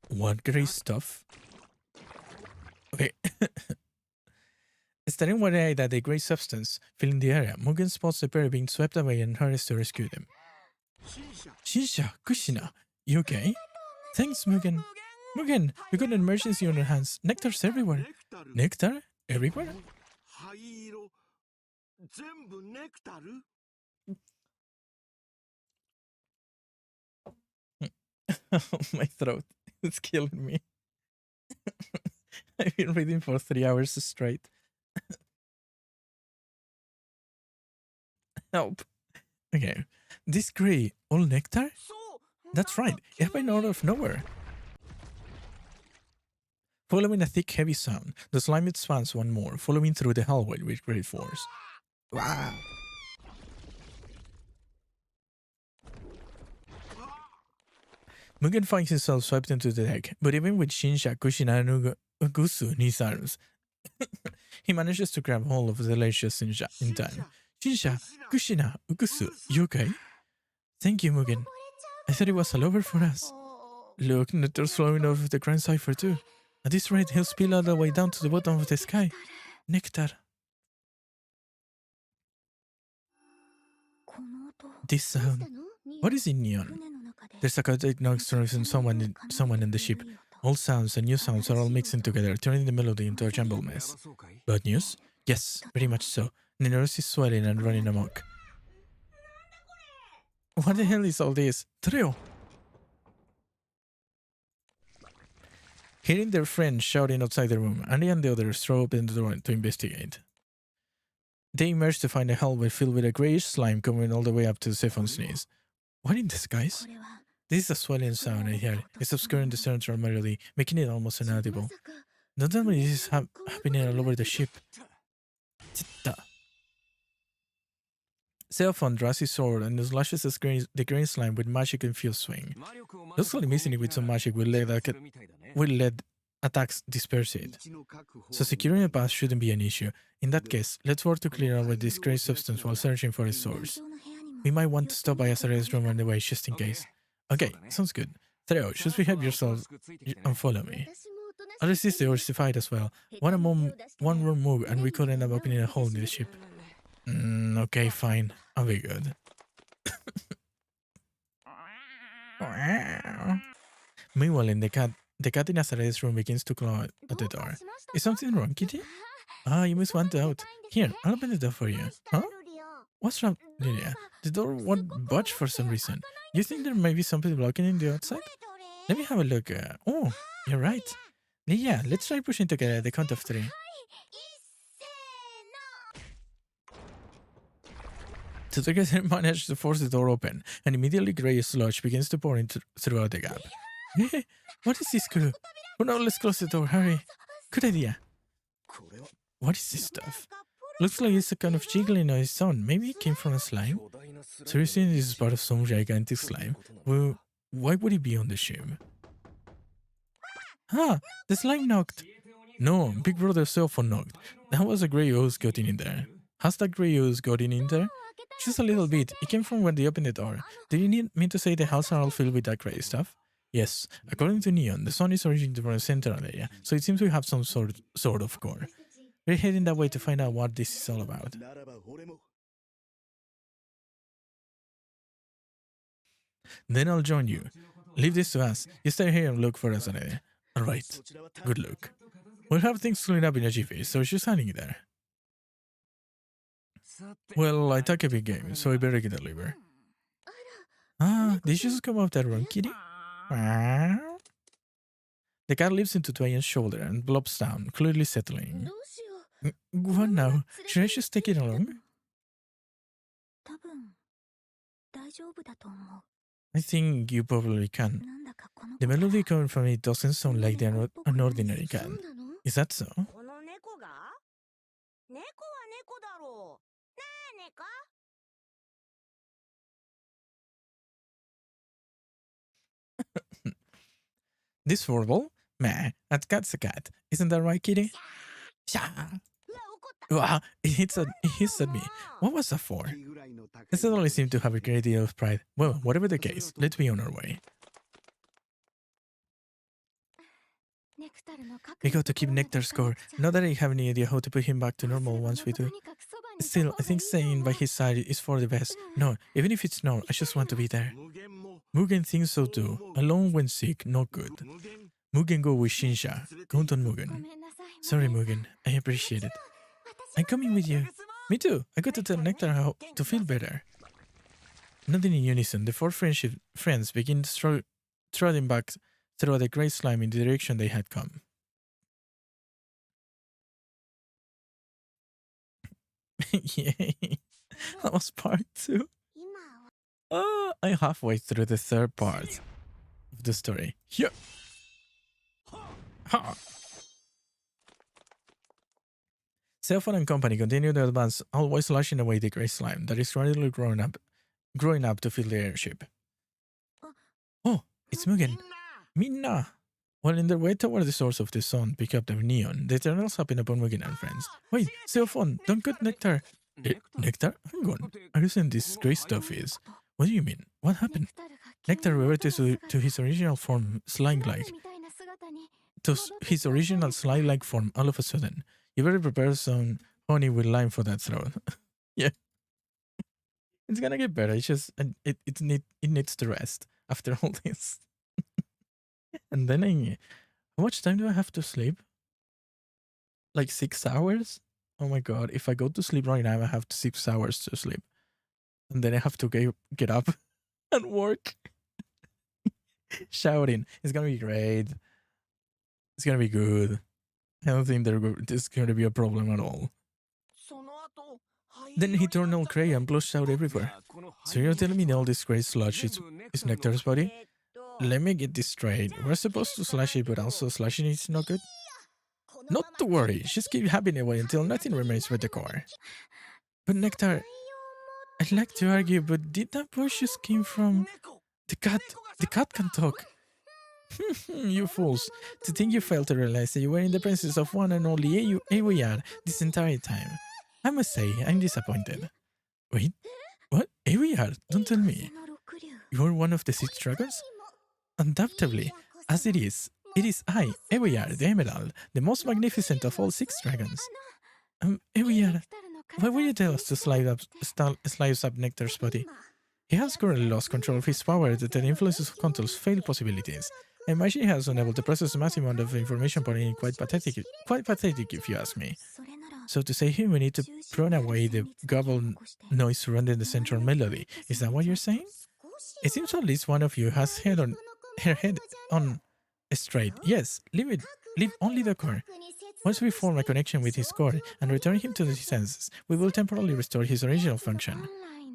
What great stuff? Okay. Staring wide-eyed at the grey substance filling the area, Mugen spots the pair being swept away and hurries to rescue them. Shinsha, Kushina, you okay? Thanks, Mugen. Mugen, we got an emergency on our hands. Nectar's everywhere. Nectar? Everywhere? My throat is killing me. I've been reading for 3 hours straight. Help. Okay. This grey, all nectar? That's right. It happened out of nowhere. Following a thick, heavy sound, the slime expands one more, following through the hallway with great force. Wow. Mugen finds himself swept into the deck, but even with Shinsha, Kushina, and Ugusu in his arms, he manages to grab hold of the ledge just in time. Shinsha, Kushina, Ugusu, you okay? Thank you, Mugen. I thought it was all over for us. Look, Nectar's flowing off the Grand Cipher too. At this rate, he'll spill all the way down to the bottom of the sky. Nectar. This sound. What is in Neon? There's a chaotic noise from someone in the ship. Old sounds and new sounds are all mixing together, turning the melody into a jumbled mess. Bad news? Yes, very much so. The nurse is swelling and running amok. What the hell is all this? Trio! Hearing their friend shouting outside the room, Annie and the others throw open the door to investigate. They emerge to find a hallway filled with a greyish slime coming all the way up to Zephon's knees. What in the skies? This is a swelling sound I hear. It's obscuring the central melody, making it almost inaudible. Don't tell me this is happening all over the ship. Zephon draws his sword and slashes the green slime with magic-infused swing. Looks like missing it with some magic will let attacks disperse it. So securing a path shouldn't be an issue. In that case, let's work to clear away this grey substance while searching for its source. We might want to stop by Azariah's room on the way, just in case. Okay, sounds good. Theo, just behave yourself and follow me. I'll resist the urge to fight as well. One wrong move and we could end up opening a hole in the ship. Okay, fine. I'll be good. Meanwhile, in the cat in Azariah's room begins to claw at the door. Is something wrong, Kitty? You must want out. Here, I'll open the door for you. Huh? What's wrong, Lilia? The door won't budge for some reason. You think there may be something blocking in the outside? Let me have a look. Oh, you're right. Lilia, let's try pushing together at the count of 3. Together manage to force the door open, and immediately grey sludge begins to pour throughout the gap. Hey, what is this crew? Oh no, let's close the door, hurry. Good idea. What is this stuff? Looks like it's a kind of jiggling on its own. Maybe it came from a slime? Seriously, this is part of some gigantic slime? Well, why would it be on the ship? The slime knocked. No, Big Brother Zephon knocked. That was a grey ooze getting in there. Has that grey ooze gotten in there? Just a little bit. It came from when they opened the door. Do you need me to say the house are all filled with that grey stuff? Yes. According to Neon, the sun is originating from a central area, so it seems we have some sort of core. We're heading that way to find out what this is all about. Then I'll join you. Leave this to us. You stay here and look for us anyway. Alright. Good luck. We'll have things cleaned up in a jiffy, so she's hiding there. Well, I took a big game, so I better get a liver. Ah, did you just come off that room, kitty? The cat leaps into Twayan's shoulder and blobs down, clearly settling. What now? Should I just take it along? I think you probably can. The melody coming from it doesn't sound like an ordinary cat. Is that so? This verbal? Meh, that cat's a cat. Isn't that right, kitty? Wow, it hits at me. What was that for? It suddenly seemed to have a great deal of pride. Well, whatever the case, let's be on our way. We got to keep Nectar's score. Not that I have any idea how to put him back to normal once we do. Still, I think staying by his side is for the best. No, even if it's not, I just want to be there. Mugen thinks so too. Alone when sick, not good. Mugen go with Shinsha. Count on Mugen. Sorry, Mugen. I appreciate it. I'm coming with you. Me too. I got to tell Nectar how to feel better. Nodding in unison, the four friends begin trotting back through the grey slime in the direction they had come. Yay. That was part 2. I'm halfway through the third part of the story. Here. Ha. Selphon and company continue to advance, always slashing away the grey slime that is gradually growing up to fill the airship. Oh, it's Mugen. Minna! While in their way toward the source of the sun, pick up the neon, the Eternals happen upon Mugen and friends. Wait, Selphon, don't cut Nectar! Nectar? Hang on. Are you saying this grey stuff is? What do you mean? What happened? Nectar reverted to his original form, slime-like. To his original slime-like form all of a sudden. You better prepare some honey with lime for that throat. Yeah. It's gonna get better. It's just it needs to rest after all this. And then how much time do I have to sleep? Like 6 hours? Oh my god, if I go to sleep right now, I have 6 hours to sleep. And then I have to get up and work. Shouting. It's gonna be great. It's gonna be good. I don't think there's going to be a problem at all. Then he turned all grey and blushed out everywhere. So you're telling me all this grey sludge is Nectar's body? Let me get this straight. We're supposed to slash it, but also slashing it's not good? Not to worry. Just keep happing away until nothing remains but the core. But Nectar, I'd like to argue, but did that voice just came from... The cat can talk. You fools. To think you failed to realize that you were in the presence of one and only AWR this entire time. I must say, I'm disappointed. Wait, what? AWR? Don't tell me. You're one of the 6 dragons? Undoubtedly. As it is I, AWR, the Emerald, the most magnificent of all 6 dragons. AWR, why will you tell us to slice up Nectar's body? He has currently lost control of his power that the influences of controls fail possibilities. I imagine he has unable to process a massive amount of information pouring in quite pathetic if you ask me. So to say here we need to prune away the gobble noise surrounding the central melody. Is that what you're saying? It seems at least one of you has her head on straight. Yes, leave only the core. Once we form a connection with his core and return him to his senses, we will temporarily restore his original function.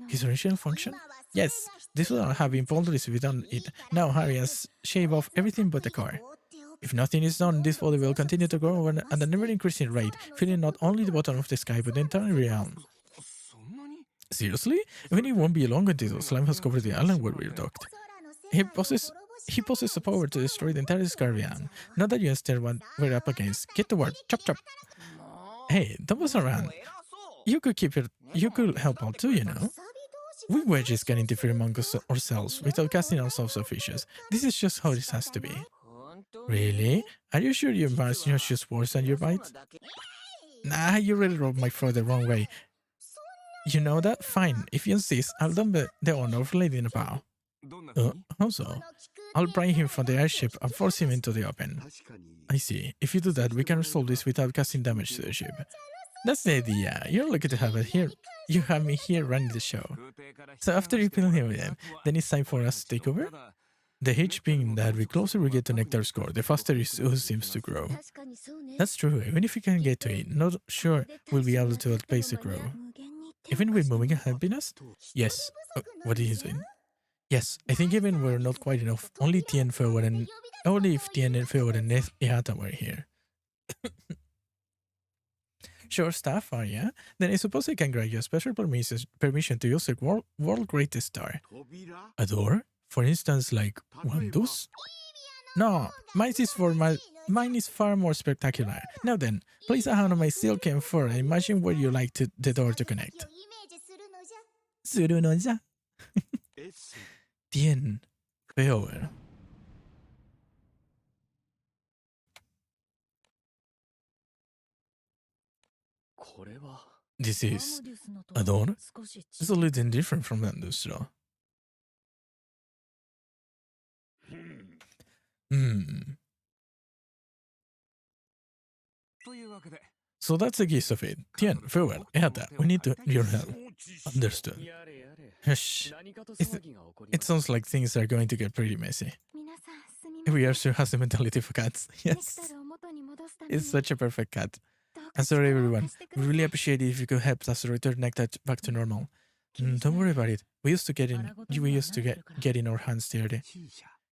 His original function? Yes, this will not have been pointless without it. Now hurry and shave off everything but the core. If nothing is done, this body will continue to grow at an ever-increasing rate, filling not only the bottom of the sky but the entire realm. Seriously? Even it won't be long until the slime has covered the island where we're docked. He possesses the power to destroy the entire sky realm. Not that you understand what we're up against. Get to work. Chop chop. Hey, don't mess around. You could help out too, you know. We were just getting to fear among ourselves without casting ourselves off issues. This is just how this has to be. Really? Are you sure your Marzo is just worse than your bite? Nah, you really rubbed my throat the wrong way. You know that? Fine. If you insist, I'll dump the honor of Lady in a bow. どんな風に Also, I'll bring him from the airship and force him into the open. I see. If you do that, we can resolve this without causing damage to the ship. That's the idea. You're lucky to have it here. You have me here running the show. 空挺から So after you kill him, then it's time for us to take over? The hitch being that the closer we get to Nectar's core, the faster his ooze seems to grow. 確かにそうね That's true. Even if we can get to it, not sure we'll be able to outpace the grow. Even with moving happiness? Yes. What did he say? Yes, I think even we're not quite enough. Only if Tien and Fewer and Ihata were here. Sure stuff, are ya? Then I suppose I can grant you a special permission to use the world greatest star. A door? For instance, like Wandus? No, mine is far more spectacular. Now then, place a hand on my silken fur and imagine where you like the door to connect. イメージするのじゃ Surunoja. Tien. Fewer. This is a door? It's a little different from Wandus, though. Hmm. というわけで So that's the gist of it. Tien, farewell, Ehata, we need your help. Understood. Hush. It sounds like things are going to get pretty messy. 皆さんすみません We are sure has the mentality for cats. ネク Yes. タルを元に戻すために It's such a perfect cat. どうか I'm sorry, 力を everyone. 貸してく We ださい really appreciate it if you could help us return Nectar back to normal. Don't worry about it. We used to get in our hands dirty.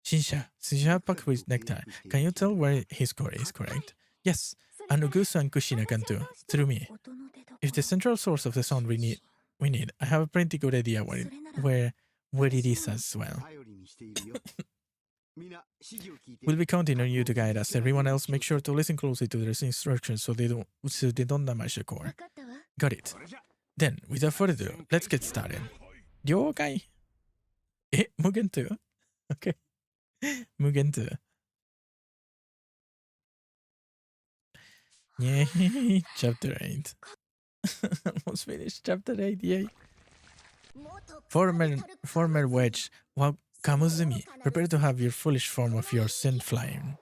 Shinsha, since you have packed with Nectar, can you tell where his core is, correct? Yes, and Ugusu and Kushina can too, through me. 音の出所 If the central source of the sound we need, I have a pretty good idea where it is as well. We'll be counting on you to guide us. Everyone else, make sure to listen closely to their instructions so they don't damage the core. 分かったわ Got it. Then, without further ado, let's get started. 了解. Mugen too? Okay. Mugen too. Yay, chapter 8. Almost finished chapter 8, yay. 元 Former wedge, Kamuzumi, prepare to have your foolish form of your sin flying.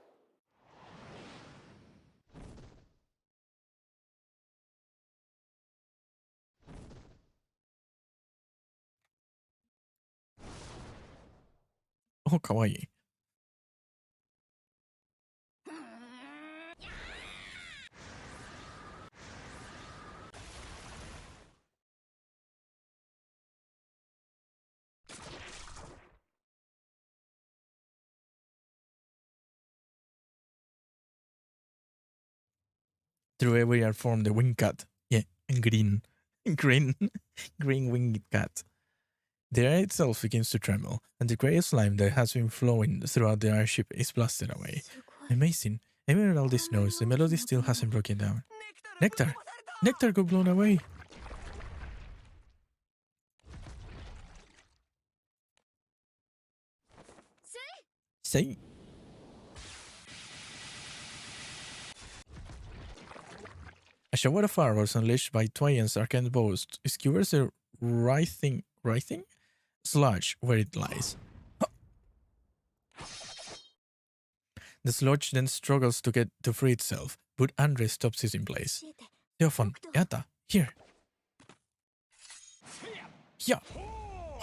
Oh, kawaii. Through every art form, the winged cat. Yeah, and green. Green winged cat. The air itself begins to tremble, and the grey slime that has been flowing throughout the airship is blasted away. すごい Amazing. Even with all this noise, the melody still hasn't broken down. Nectar! Nectar got blown away! Say! A shower of fireworks unleashed by Twayan's arcane bows skewers the writhing sludge where it lies. The sludge then struggles to free itself, but Andre stops it in place. 教えて Theophon, Yata, here. Yeah.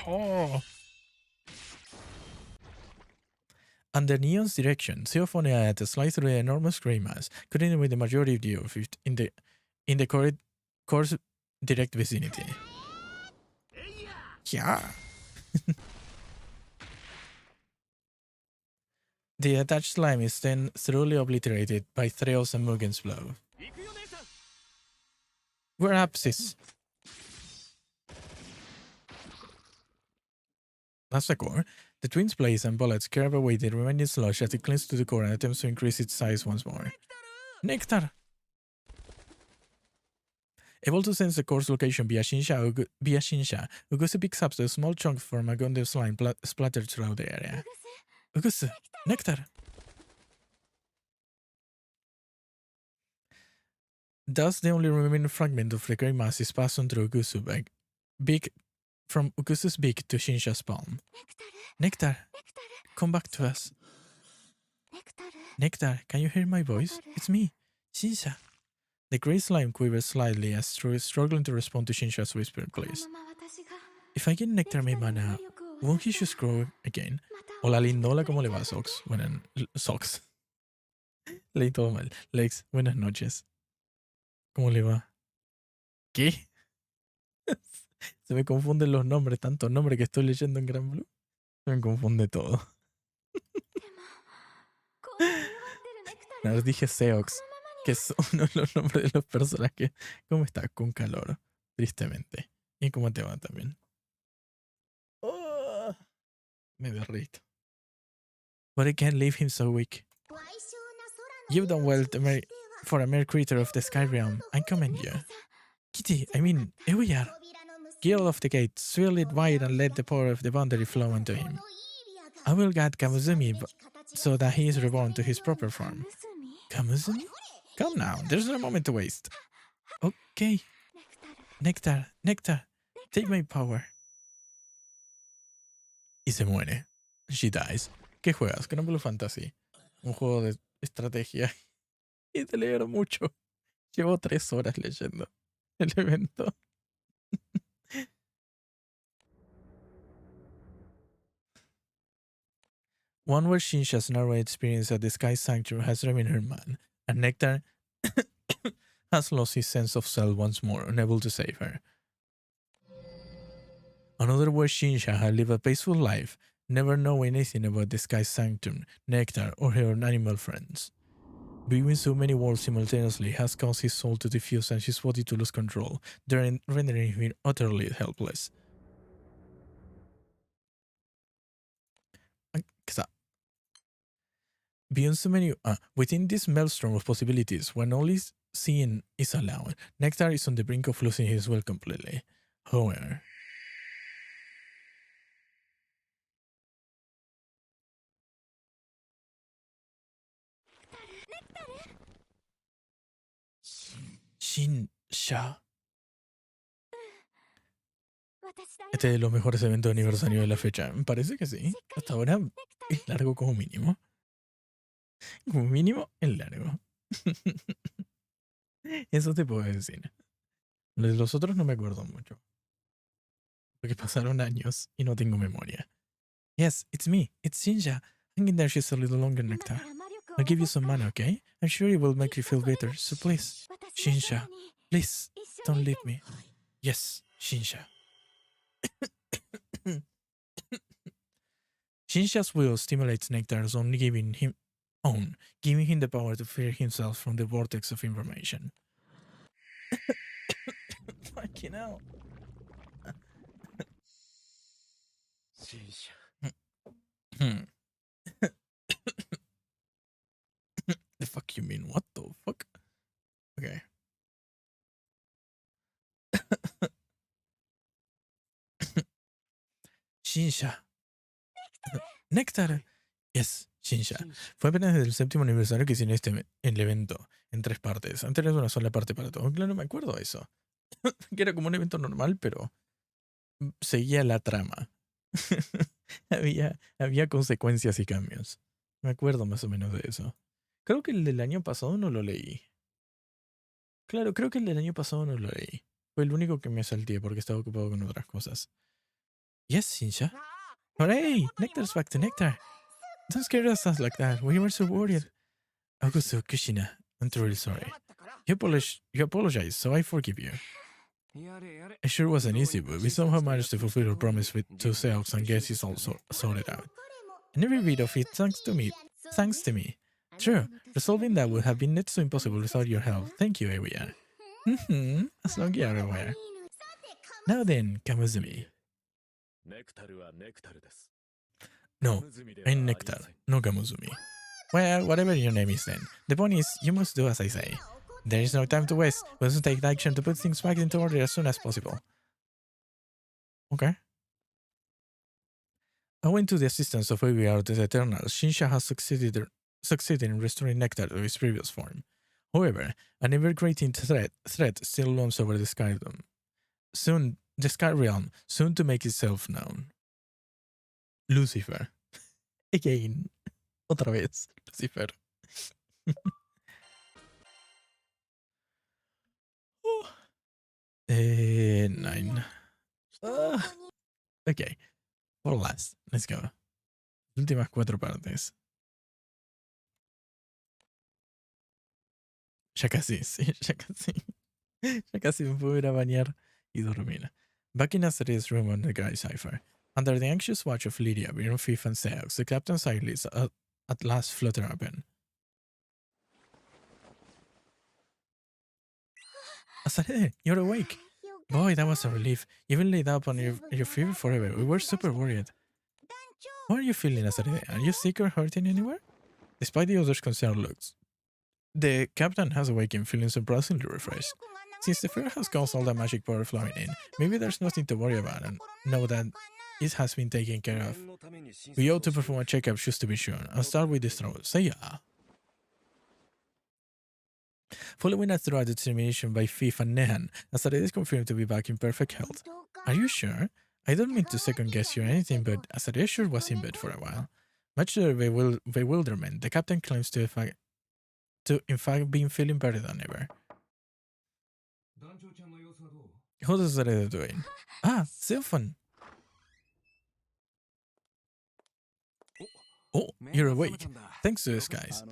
Oh. Under Neon's direction, Theophon and Ayata slide through an enormous grey mass, cutting away the majority of it in the core's direct vicinity. Yeah. The attached slime is then thoroughly obliterated by Threos and Mugen's blow. We're apsis. That's the core. The twins' blades and bullets carve away the remaining sludge as it clings to the core and attempts to increase its size once more. Nectar! Able to sense the core's location via Shinsha, Ugusu picks up the small chunk from a Gundam slime splattered throughout the area. Ugusu! Nectar! Thus, the only remaining fragment of the grey mass is passed on through beak from Ukusu's beak to Shinsha's palm. ネクタル Nectar, come back to us. ネクタル Nectar, can you hear my voice? Nectar. It's me, Shinsha. The grey slime quivers slightly as struggling to respond to Shinsha's whisper, この please. まま私が If I get Nectar made ネクタルの mana, 能力を won't he just grow again? また Hola 大きく Lindola, な ¿cómo le っちゃ va, う Sox? Sox. Leí todo mal. Lex, buenas noches. ¿Cómo le va? ¿Qué? Se me confunden los nombres, tantos nombres que estoy leyendo en Granblue. Se me confunde todo. でもこんなに弱ってるネクタル Ahora を dije こ Seox, のままに que es uno de los nombres de los personajes. ¿Cómo estás? Con calor, tristemente. ¿Y cómo te va también? Oh, me derrito. But I can't leave him so weak. 矮小な空の You've done well to 命にしては for a mere creature of the sky realm. I commend you. Kitty, I mean, here we are. 扉の結び Get all of the gate, swirl it wide and let the power of the boundary flow into him. I will guide Kamuzumi so that he is reborn to his proper form. Kamuzumi? Come now, there's no moment to waste. Okay. ネクタル Nectar, take my power. Y se muere. She dies. ¿Qué juegas? Granblue Fantasy. Un juego de estrategia. Y te leer mucho. Llevo 3 horas leyendo el evento. One where Shinsha's narrow experience at the Sky Sanctuary has driven her mad, and Nectar has lost his sense of self once more, unable to save her. Another where Shinsha had lived a peaceful life, never knowing anything about the Sky Sanctum, Nectar, or her animal friends. Viewing so many worlds simultaneously has caused his soul to diffuse and his body to lose control, rendering him utterly helpless. Beyond so many, within this maelstrom of possibilities, when only seeing is allowed, Nectar is on the brink of losing his will completely. However, Shinsha. 私だよ Este es de los mejores eventos de aniversario de la fecha. Me parece que sí. Hasta ahora ネクタル es largo como mínimo. Como mínimo es largo. Eso te puedo decir. Los otros no me acuerdo mucho. Porque pasaron años y no tengo memoria. Yes, it's me. It's Shinsha. Hang in there just a little longer, 今 Nectar. から魔力を I'll give you 渡す some から mana, okay? I'm sure it will make you feel better. So please, 私の Shinsha, そばに please, 一緒 don't にいて leave me. Yes, Shinsha. Shinsha's will stimulates Nectar's giving him the power to free himself from the vortex of information. Fucking hell. 新車 The fuck you mean? What the fuck? Okay. Shinsha. Nectar. Yes, Shinsha. Fue apenas desde el 7º aniversario que hicieron el evento en 3 partes. Antes era una sola parte para todo. Claro, me acuerdo de eso. Que era como un evento normal, pero seguía la trama. había consecuencias y cambios. Me acuerdo más o menos de eso. Creo que el del año pasado no lo leí. Claro, creo que el del año pasado no lo leí. Fue el único que me salté porque estaba ocupado con otras cosas. Yes, Shinsha. Hooray! Nectar's back to Nectar. Don't scare us like that. We were so worried. Augusto Kushina, I'm truly sorry. You apologize, so I forgive you. やれやれ It sure wasn't easy, but we somehow managed to fulfill our promise to Seox and guess it's all sorted out. And every bit of it thanks to me. True, resolving that would have been next to impossible without your help. Thank you, Area. As long as you're aware. Now then, Kamuzumi. ネクタルはネクタルです No, ムズミでは I'm ありま Nectar, せん no Kamuzumi. Well, whatever your name is then. The point is, you must do as I say. There is no time to waste. We must take action to put things back into order as soon as possible. Okay. Owing to the assistance of AVR the Eternals, Shinsha has succeeded in restoring Nectar to his previous form. However, an ever-creating threat still looms over the sky realm. Soon, the sky realm, soon to make itself known. Lucifer. Again. Otra vez. Lucifer. 9. Okay. For last. Let's go. Últimas 4 partes. Ya casi, sí, ya casi. Ya casi me puedo ir a bañar y dormir. Back in Asteris's room on the Guy Cipher, under the anxious watch of Lydia, Biron, Fif, and Seox, the captain's eyelids at last flutter open. Asare, you're awake. Boy, that was a relief. You even laid up on your fever forever. We were super worried. How are you feeling, Asare? Are you sick or hurting anywhere? Despite the others' concerned looks, the captain has awakened feeling surprisingly refreshed. Since the fair has caused all that magic power flowing in, maybe there's nothing to worry about and know that it has been taken care of. We ought to perform a checkup just to be sure. I'll start with this throw. Say yeah. Following a thorough determination by Fif and Nehan, Asare is confirmed to be back in perfect health. Are you sure? I don't mean to second guess you or anything, but Asare sure was in bed for a while. Much to their bewilderment, the captain claims to in fact be feeling better than ever. How's Asare doing? Ah, Sylphan! Oh, you're awake. Thanks to the skies.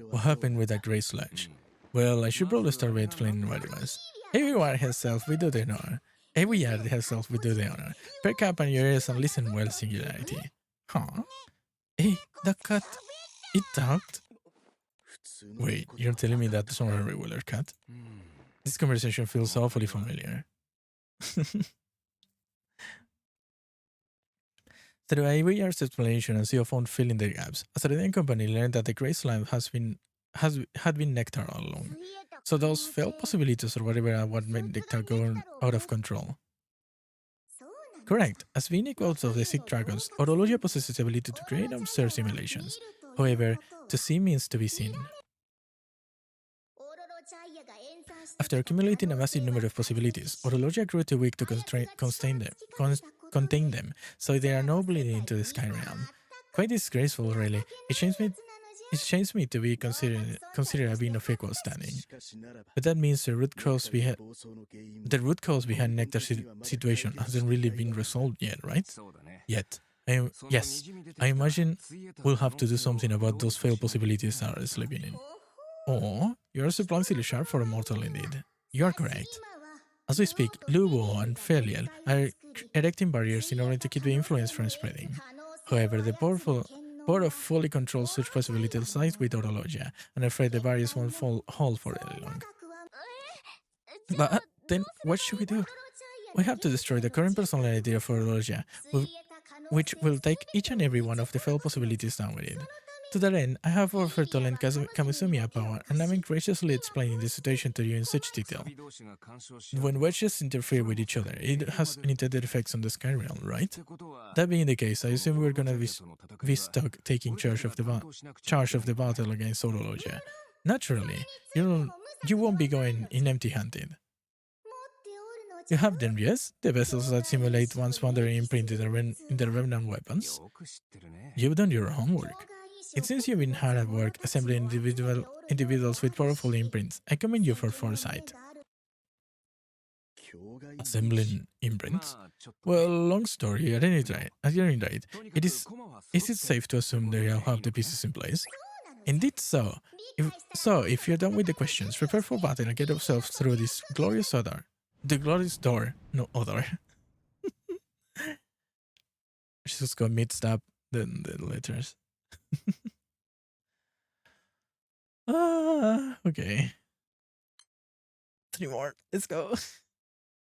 What happened with that grey sludge? Well, I should probably start by explaining what it was. Everyone herself we do the honor. Every yard herself we do the honor. Perk up on your ears and listen well, singularity. Huh? Hey, that cat, it talked? Wait, you're telling me that's not a regular cat? This conversation feels awfully familiar. Through every year's explanation and Theo found filling the gaps, Asaridian Company learned that the grey slime had been nectar all along. So those failed possibilities or whatever are what made nectar go out of control. Correct. As being equals of the sick dragons, Orologia possesses the ability to create absurd simulations. However, to see means to be seen. After accumulating a massive number of possibilities, Orologia grew too weak to contain them, so they are now bleeding into the sky realm. Quite disgraceful, really. It shames me to be considered a being of equal standing. But that means the root cause behind Nectar's situation hasn't really been resolved yet, right? Yet. Yes, I imagine we'll have to do something about those failed possibilities that are sleeping in. Oh, you're surprisingly sharp for a mortal indeed. You are correct. As we speak, Lubo and Feliel are erecting barriers in order to keep the influence from spreading. However, the power of fully control such possibilities lies with Orologia, and I'm afraid the barriers won't hold for very long. But then, what should we do? We have to destroy the current personality of Orologia, which will take each and every one of the failed possibilities down with it. To that end, I have offered to lend Kamisumi a power, and I'm graciously explaining the situation to you in such detail. When wedges interfere with each other, it has unintended effects on the sky realm, right? That being the case, I assume we're gonna be stuck taking charge of the battle against Orologia. Naturally, you won't be going in empty-handed. You have them, yes? The vessels that simulate one's wandering imprint in the remnant weapons? You've done your homework. It seems you've been hard at work assembling individuals with powerful imprints. I commend you for foresight. Assembling imprints? Well, long story. At any rate, is it safe to assume they all have the pieces in place? Indeed so. If you're done with the questions, prepare for battle and get yourselves through this glorious door. The glorious door, no other. She's just got mixed up the letters. Okay. 3 more. Let's go.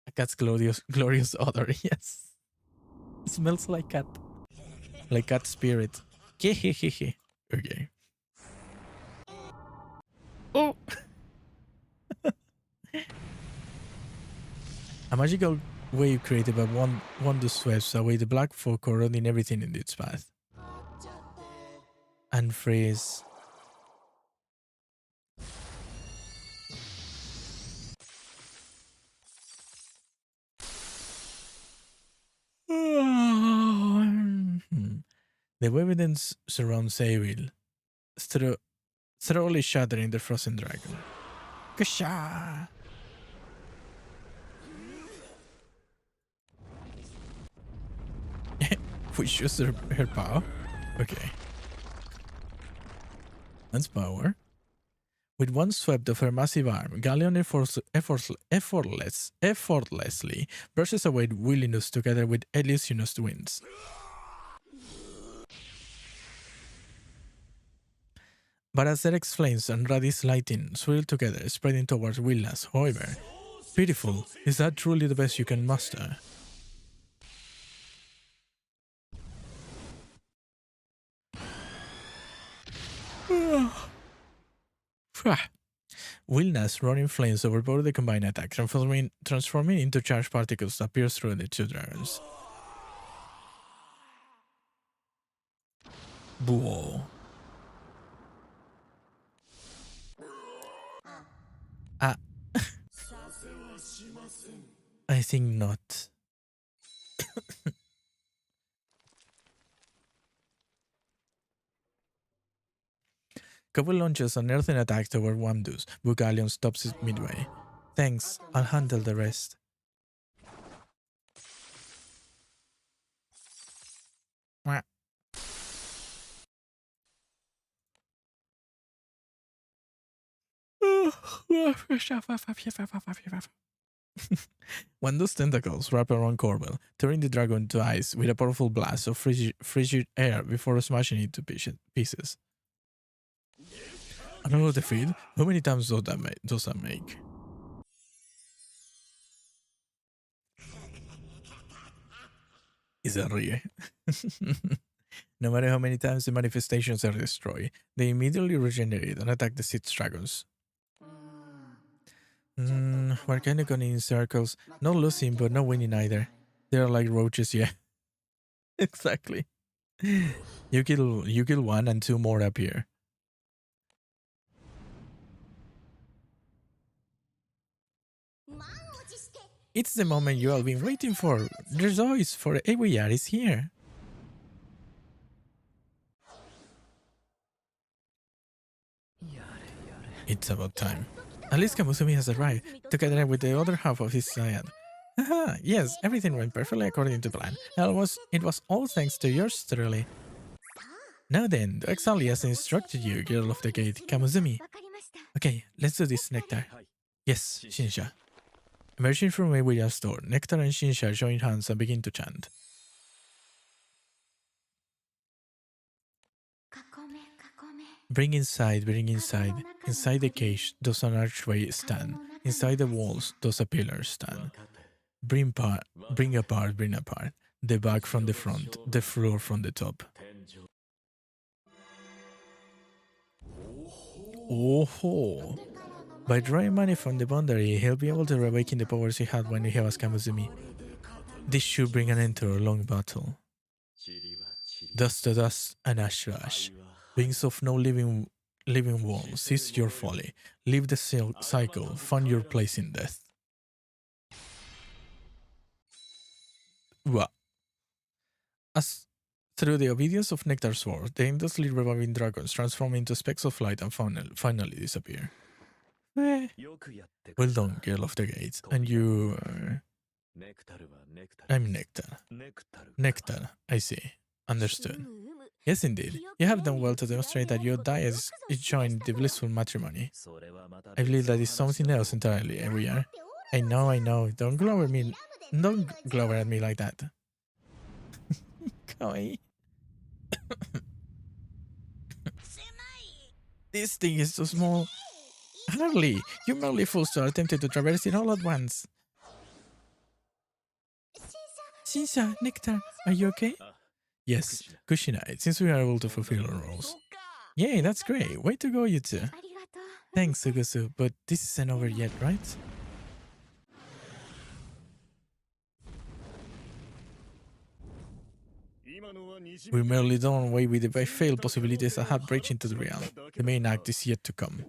A cat's glorious odor. Yes. It smells like cat. Like cat spirit. Okay. Oh. A magical wave created by wonder sweeps away the black fog corroding everything in its path. And freeze. The evidence surrounds evil, thoroughly shattering the frozen dragon. Kasha! We choose her power? Okay. That's power. With one sweep of her massive arm, Galleon effortlessly brushes away Willinus together with Elysianus winds. But as Eric's flames and Radis lighting swirl together, spreading towards Willas, however, pitiful, is that truly the best you can muster? Wilnas roaring flames overpower the combined attack, transforming into charged particles that pierce through the two dragons. Whoa. I think not. Couple launches an earthen attack toward Wamdus, but Galleon stops it midway. Thanks, I'll handle the rest. Wamdus tentacles wrap around Corbel, turning the dragon to ice with a powerful blast of frigid air before smashing it to pieces. Another defeat? How many times does that make? Is that real? No matter how many times the manifestations are destroyed, they immediately regenerate and attack the 6 dragons. We're kinda going in circles. Not losing, but not winning either. They're like roaches, yeah. Exactly. You kill 1 and 2 more appear. It's the moment you all been waiting for. The Zeus for every year is here. It's about time. At least Kamuzumi has arrived, together with the other half of his side. Haha, yes, everything went perfectly according to plan. It was all thanks to yours truly. Now then, do exactly as I instructed you, girl of the gate, Kamuzumi. Okay, let's do this, Nectar. Yes, Shinsha. Emerging from a William's door, Nectar and Shinsha join hands and begin to chant. Bring inside, inside the cage does an archway stand, inside the walls does a pillar stand. Bring apart, the back from the front, the floor from the top. Oh! By drawing money from the boundary, he'll be able to reawaken the powers he had when he was Kamuzumi. This should bring an end to our long battle. Dust to dust and ash to ash. Beings of no living wall, cease your folly. Leave the cycle, find your place in death. What? As through the obedience of Nectar's sword, the endlessly reviving dragons transform into specks of light and finally disappear. Well done, girl of the gates. And you are... I'm Nectar. Nectar, I see. Understood. Yes, indeed. You have done well to demonstrate that your dyes is joined the blissful matrimony. I believe that is something else entirely every year. I know. Don't glower at me like that. Kawaii. This thing is so small. Hardly. You merely fools are tempted to traverse it all at once. Shinsha, Nectar, are you okay? Yes, cushy night, since we are able to fulfill our roles. Yay, that's great. Way to go, you two. Thanks, Sugusu, but this isn't over yet, right? We merely don't away with the failed possibilities that have breached into the realm. The main act is yet to come.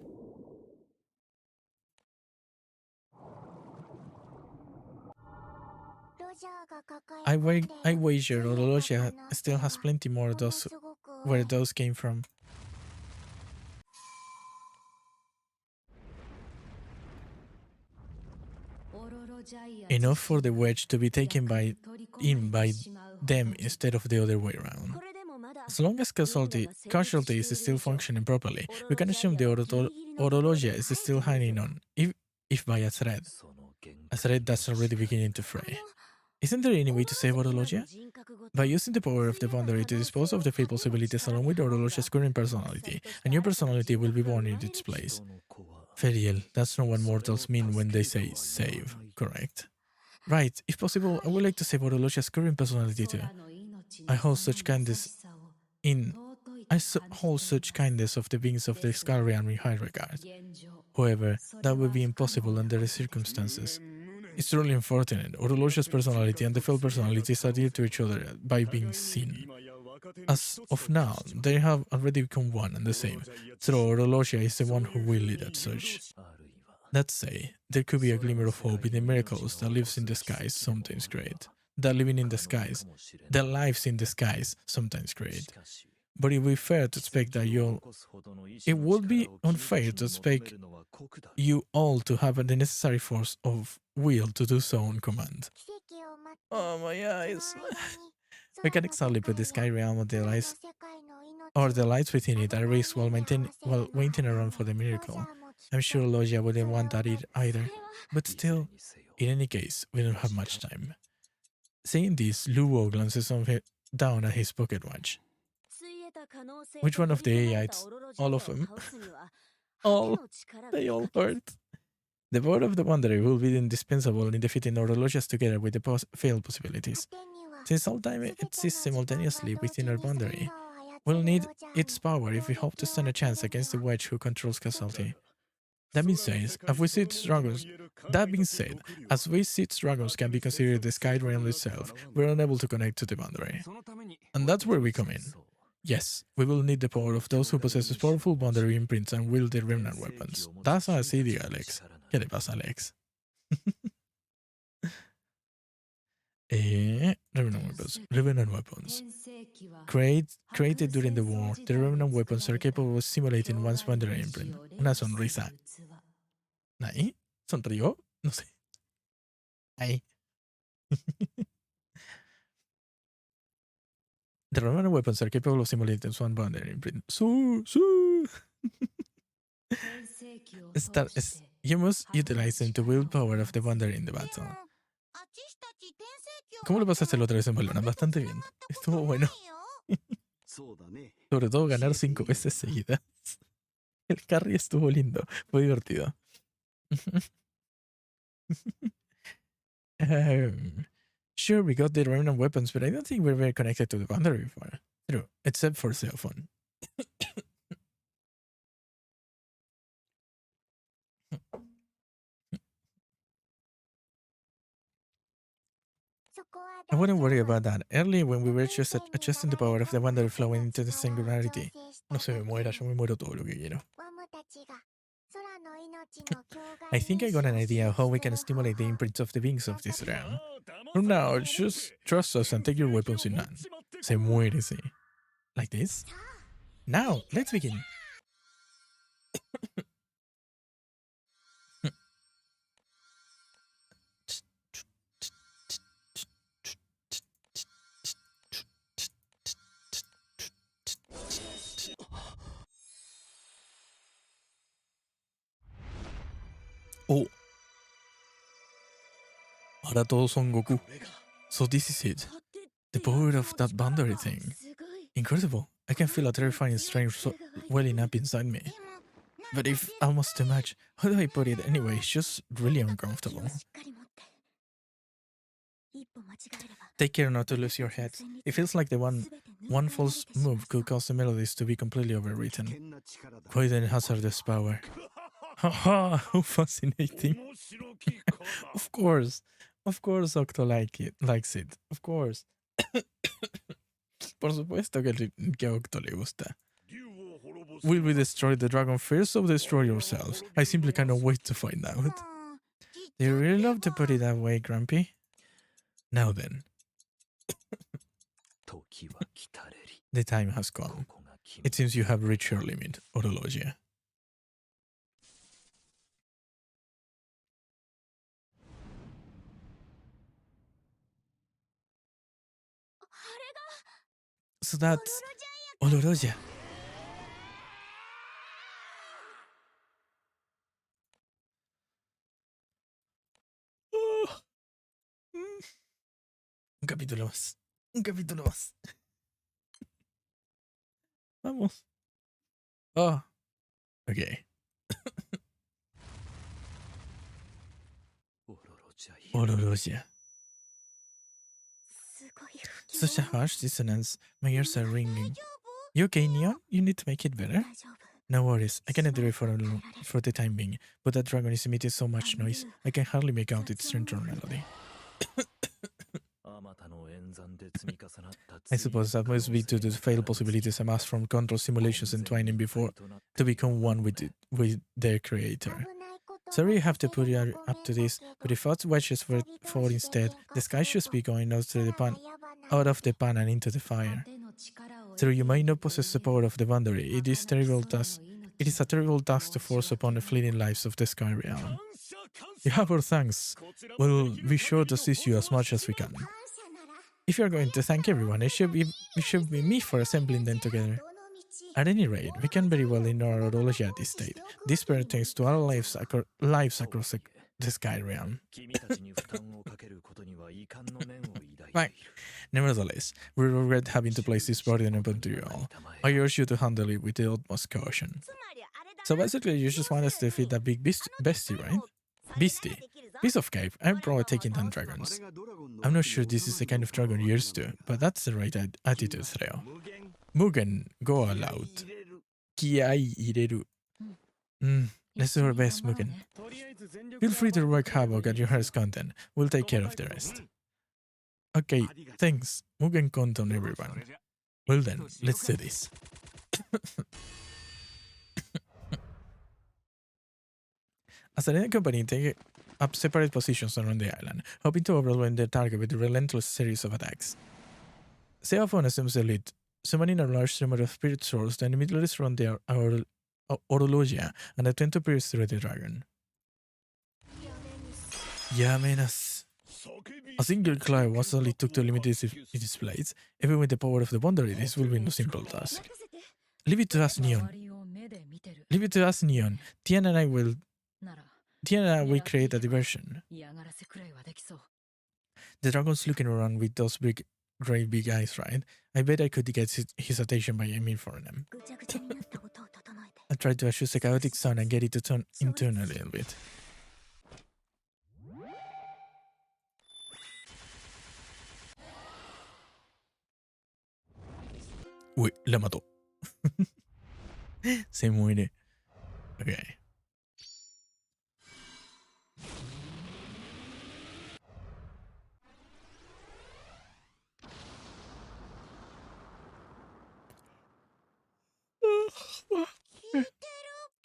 I wager Orologia still has plenty more of those where those came from. Enough for the wedge to be taken by them instead of the other way around. As long as casualty is still functioning properly, we can assume the Orologia is still hanging on, if by a thread that's already beginning to fray. Isn't there any way to save Orologia? By using the power of the boundary to dispose of the failed possibilities along with Orologia's current personality, a new personality will be born in its place. Feriel, that's not what mortals mean when they say save, correct? Right, if possible, I would like to save Orologia's current personality too. I hold such kindness of the beings of the sky realm in high regard. However, that would be impossible under the circumstances. It's truly unfortunate. Orologia's personality and the failed personalities adhere to each other by being seen. As of now, they have already become one and the same, so Orologia is the one who will lead as such. Let's say, there could be a glimmer of hope in the miracles that lives in the skies sometimes create. That lives in the skies sometimes create. But it would be fair to expect that it would be unfair to expect you all to have the necessary force of will to do so on command. Oh my eyes. We can exactly put the sky realm of the lights or the lights within it at risk while waiting around for the miracle. I'm sure Logia wouldn't want that either. But still, in any case, we don't have much time. Saying this, Luo glances down at his pocket watch. Which one of the AIs? All of them. All. They all hurt. The power of the Wanderer will be indispensable in defeating Orologias together with the failed possibilities. Since all time exists simultaneously within our boundary, we'll need its power if we hope to stand a chance against the wedge who controls casualty. That being said, as we see dragons can be considered the sky realm itself, we're unable to connect to the boundary. And that's where we come in. Yes, we will need the power of those who possess powerful boundary imprints and wield the remnant weapons. That's así, diga Alex. ¿Qué le pasa, Alex? Remnant weapons. Created during the war, the remnant weapons are capable of simulating one's boundary imprint. Una sonrisa. ¿Ahí? ¿Sonrió? No sé. Ahí. The remnant weapons are capable of simulating one's boundary imprint. You must utilize them to wield power of the boundary in the battle. ¿Cómo lo pasaste la otra vez en Valorant? Bastante bien. Estuvo bueno. Sobre todo ganar 5 veces seguidas. El carry estuvo lindo. Fue divertido. Sure, we got the remnant weapons, but I don't think we're very connected to the boundary before. True, except for cell phone. I wouldn't worry about that. Earlier, when we were just adjusting the power of the Wanderer flowing into the singularity. No se me muera, yo me muero todo lo que quiero. I think I got an idea of how we can stimulate the imprints of the beings of this realm. From now, just trust us and take your weapons in hand. Se muere, sí. Like this? Now, let's begin. Oh. Ahora todos son Goku. So this is it. The power of that boundary thing. Incredible. I can feel a terrifying strength welling up inside me. But if almost too much, how do I put it anyway? It's just really uncomfortable. Take care not to lose your head. It feels like the one false move could cause the melodies to be completely overwritten. Quite a hazardous power. Haha, how fascinating. Of course Octo likes it. Of course. Por supuesto que a Octo le gusta. Will we destroy the dragon first or destroy yourselves? I simply cannot wait to find out. Do you really love to put it that way, Grumpy? Now then, 時は来たれり the time has こ come. こが君 It seems you have reached your limit, Orologia. So that's Orologia. Un capítulo más. Un capítulo más. Vamos. Oh. Okay. オロロジャイ Orologia. すごい不 Such a harsh dissonance. My ears are ringing. You okay, Neon? You need to make it better? 大丈夫 No worries. I can endure it for the time being. But that dragon is emitting so much noise, I can hardly make out its central melody. あまたの演算で積み重なった I suppose that must be due to the failed possibilities amassed from control simulations entwining before to become one with their creator. 危ないこと Sorry you have to が起 put き you るの up to ごめん this, だ but け if thought wedges fall instead, the sky should be going out to the pan, ど空がやばない out of the pan and into the fire. Though you might not possess the power of the boundary, it is a terrible task to force upon the fleeting lives of the sky realm. You have our thanks. We'll be sure to assist you as much as we can. 感謝なら If you are going to thank everyone, it should be me for assembling them together. どの道 At any rate, we can very well ignore our orology at this state. This pertains to our lives across the sky realm. 君たちに負担をかけることには遺憾の念を抱いている Right. Nevertheless, we regret having to place this burden upon you all. I urge you to handle it with the utmost caution. つまりあれだ So basically, you just want us to defeat that big bestie, right? Beastie. Piece of cake. I'm pro at taking down dragons. I'm not sure this is the kind of dragon you're used to, but that's the right attitude, Threo. Mugen, go all out. Kiai ireru. Let's do our best, Mugen. Feel free to work havoc at your heart's content. We'll take care of the rest. Okay, thanks. Mugen Konton, everyone. Well then, let's do this. As the Red Company take up separate positions around the island, hoping to overwhelm their target with a relentless series of attacks. Seaphone assumes the lead, summoning a large number of spirit swords that immediately surround their Orologia and attempt to pierce through the dragon. Yamenas. A single cloud was only took to limit its blades. Even with the power of the boundary, this will be no simple task. 任せて Leave it to us, Neon. Leave it to us, Neon. Tian and I will create a diversion. The dragon's looking around with those great big eyes, right? I bet I could get his attention by aiming for them. ぐちゃぐちゃになった音を整えて I tried to adjust the chaotic sound and get it to turn in tune a little bit. Uy, la mató. Se muere. Okay.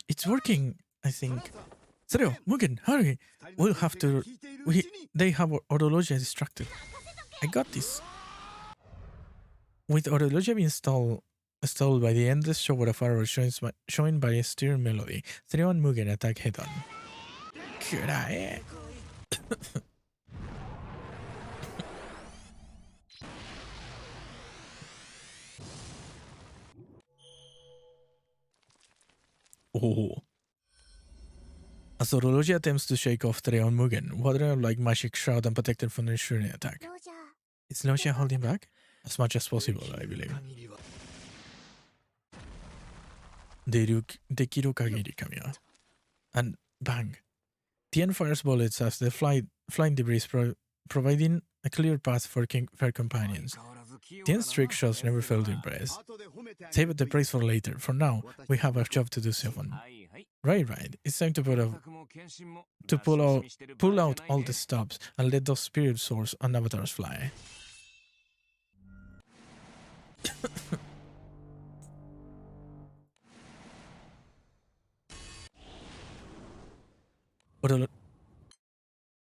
It's working, I think. Sereo, Mugen, hurry! We'll have to. They have Orologia distracted. I got this. With Orologia being stalled by the endless shower of arrows showing by a steering melody, Sereo and Mugen attack head on. Kurae. Oh. As Orologia attempts to shake off Sereo and Mugen, water like magic shroud and protect them from the ensuing attack. ロジャー Is Logia holding back? As much as possible, I believe. 限りは Dekiru kagiri, Kamiya. And bang. Tien fires bullets as the flying debris providing a clear path for companions. Tien's trick shots never fail to impress. Save the praise for later. For now, we have a job to do, Seven. Right. It's time to pull out all the stops and let those spirit swords and avatars fly.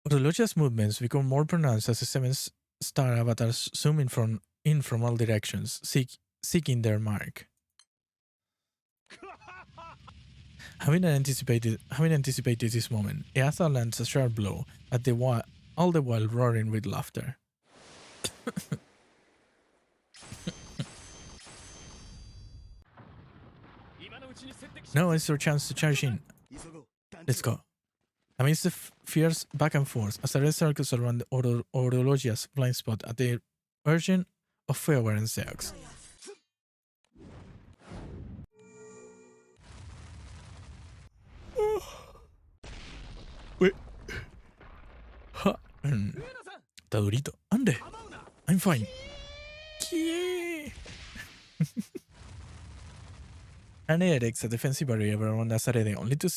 Orologia's movements become more pronounced as the star avatars zooming in from all directions, seeking their mark. Having anticipated this moment, Eatha lands a sharp blow at all the while roaring with laughter. Now is your chance to charge in. Let's go. Amidst the fierce back and forth, as the red circles around the Orologia's blind spot at the urging of Feower and Zeox. Wait. Ha. Está durito. Ande. I'm fine. An erects a defensive barrier around Azarede only to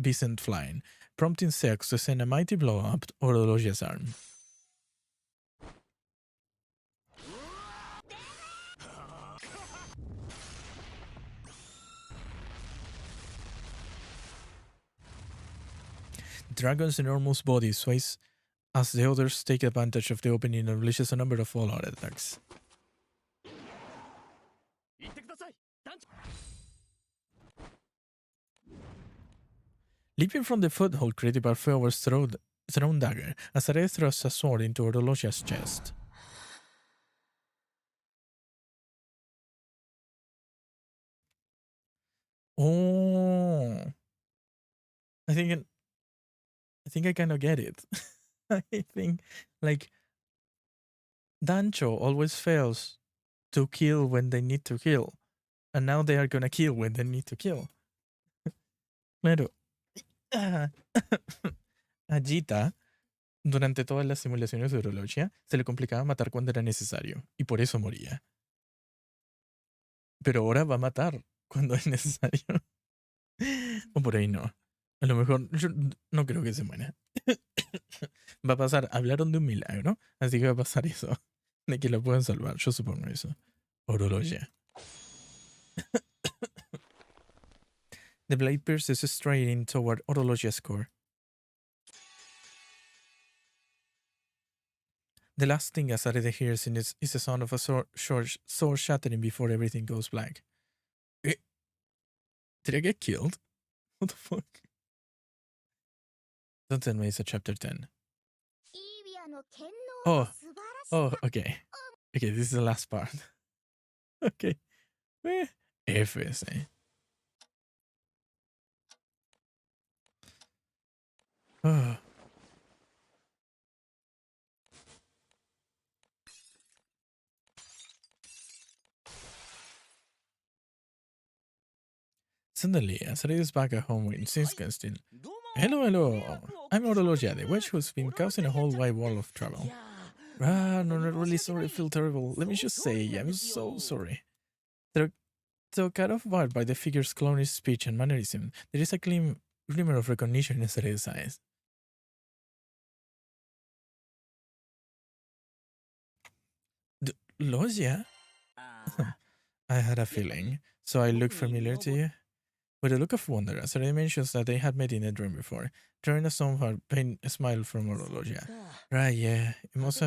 be sent flying, prompting Zeox to send a mighty blow up Orologia's arm. The dragon's enormous body sways as the others take advantage of the opening and releases a number of all-out attacks. Leaping from the foothold created by Feower's thrown dagger, Azarede thrusts a sword into Orologia's chest. Oh, I think I kind of get it. I think, like, Dancho always fails to kill when they need to kill, and now they are gonna kill when they need to kill. Claro. A Jita, durante todas las simulaciones de Orologia, se le complicaba matar cuando era necesario, y por eso moría. Pero ahora va a matar cuando es necesario. O por ahí no. A lo mejor, yo no creo que se muera. Va a pasar, hablaron de un milagro, así que va a pasar eso. De que lo puedan salvar, yo supongo eso. Orologia. The blade pierces straight in toward Orologia's core. The last thing Azarede hears is the sound of a sword shattering before everything goes black. Did I get killed? What the fuck? Don't tell me it's a chapter 10. Oh, okay. Okay, this is the last part. Okay. Fs, eh. Oh. Suddenly, Azarede is back at home with Sinskin. Hello. I'm Orologia, the witch who's been causing a whole wide world of trouble. No, not really sorry, I feel terrible. Let me just say, I'm so sorry. Though cut off guard by the figure's clownish speech and mannerism, there is a glimmer of recognition in Azarede's eyes. Logia? I had a feeling. So I look familiar to you? With a look of wonder, Azarede mentions that they had met in a dream before, drawing a somewhat pained smile from Orologia. Right, yeah. I must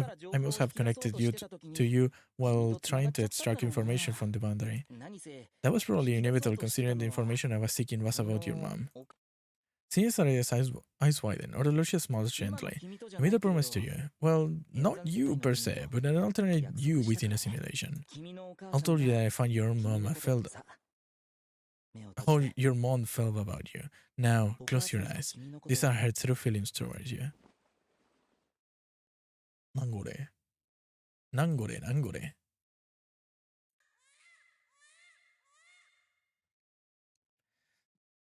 have connected you to you while trying to extract information from the boundary. That was probably inevitable considering the information I was seeking was about your mom. Seeing Azarede's eyes widen, Orologia smiles gently. I made a promise to you. Well, not you per se, but an alternate you within a simulation. I told you that I found your mom. I felt how your mom felt about you. Now, close your eyes. These are her true feelings towards you. Nangore.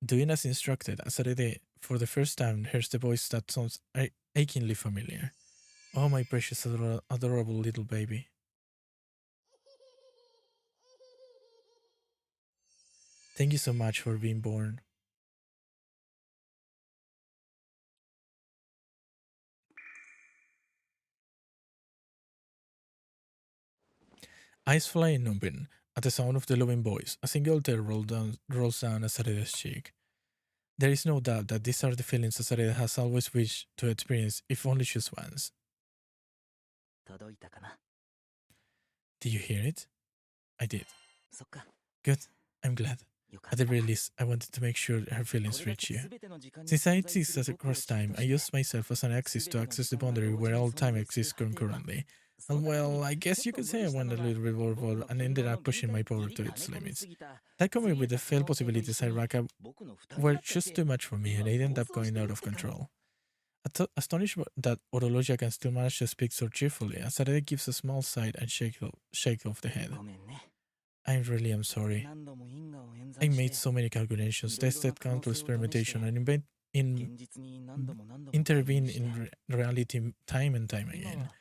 Doing as instructed, Azarede, for the first time, hears the voice that sounds achingly familiar. Oh, my precious, adorable little baby. Thank you so much for being born. Eyes flying open at the sound of the loving voice, a single tear rolls down Azarede's cheek. There is no doubt that these are the feelings Azarede has always wished to experience, if only just once. 届いたかな。 Did you hear it? I did. そっか。 Good. I'm glad. よか At っ the た。 very least, I wanted to make sure her こ feelings れだけ reach you. 全ての時間に Since I 存在す exist る as 僕を across 知った time, と I して use myself as an axis 全 to ての access 時 the 間が boundary 同時 where に all 存 time 在する exists 波形は concurrently. そ And のため well, に I ち guess ょ you っと could 無 say 理 I した went の a が little bit 僕 overboard の and フィー ended バー up の限 pushing 界 my ギ power リ to 跳ね its 返り limits. すぎた That 強 coming い with the 他 failed の男性と possibilities 一 I 緒に rack up 僕の二人 were だったっ just て too much for me, 今 and I 暴 ended up 走し going て out るっ of てか。 control. Astonished that Orologia can still manage to speak so cheerfully, Asarede gives a small sigh and shake off the head. ごめんね。 I really am sorry. 何度も因果を演 I 算し made て so many calculations, いろいろな tested 可能性を countless 試して permutation, and in 現実に何度も何度も介 intervene 入して in reality time and time 今 again. は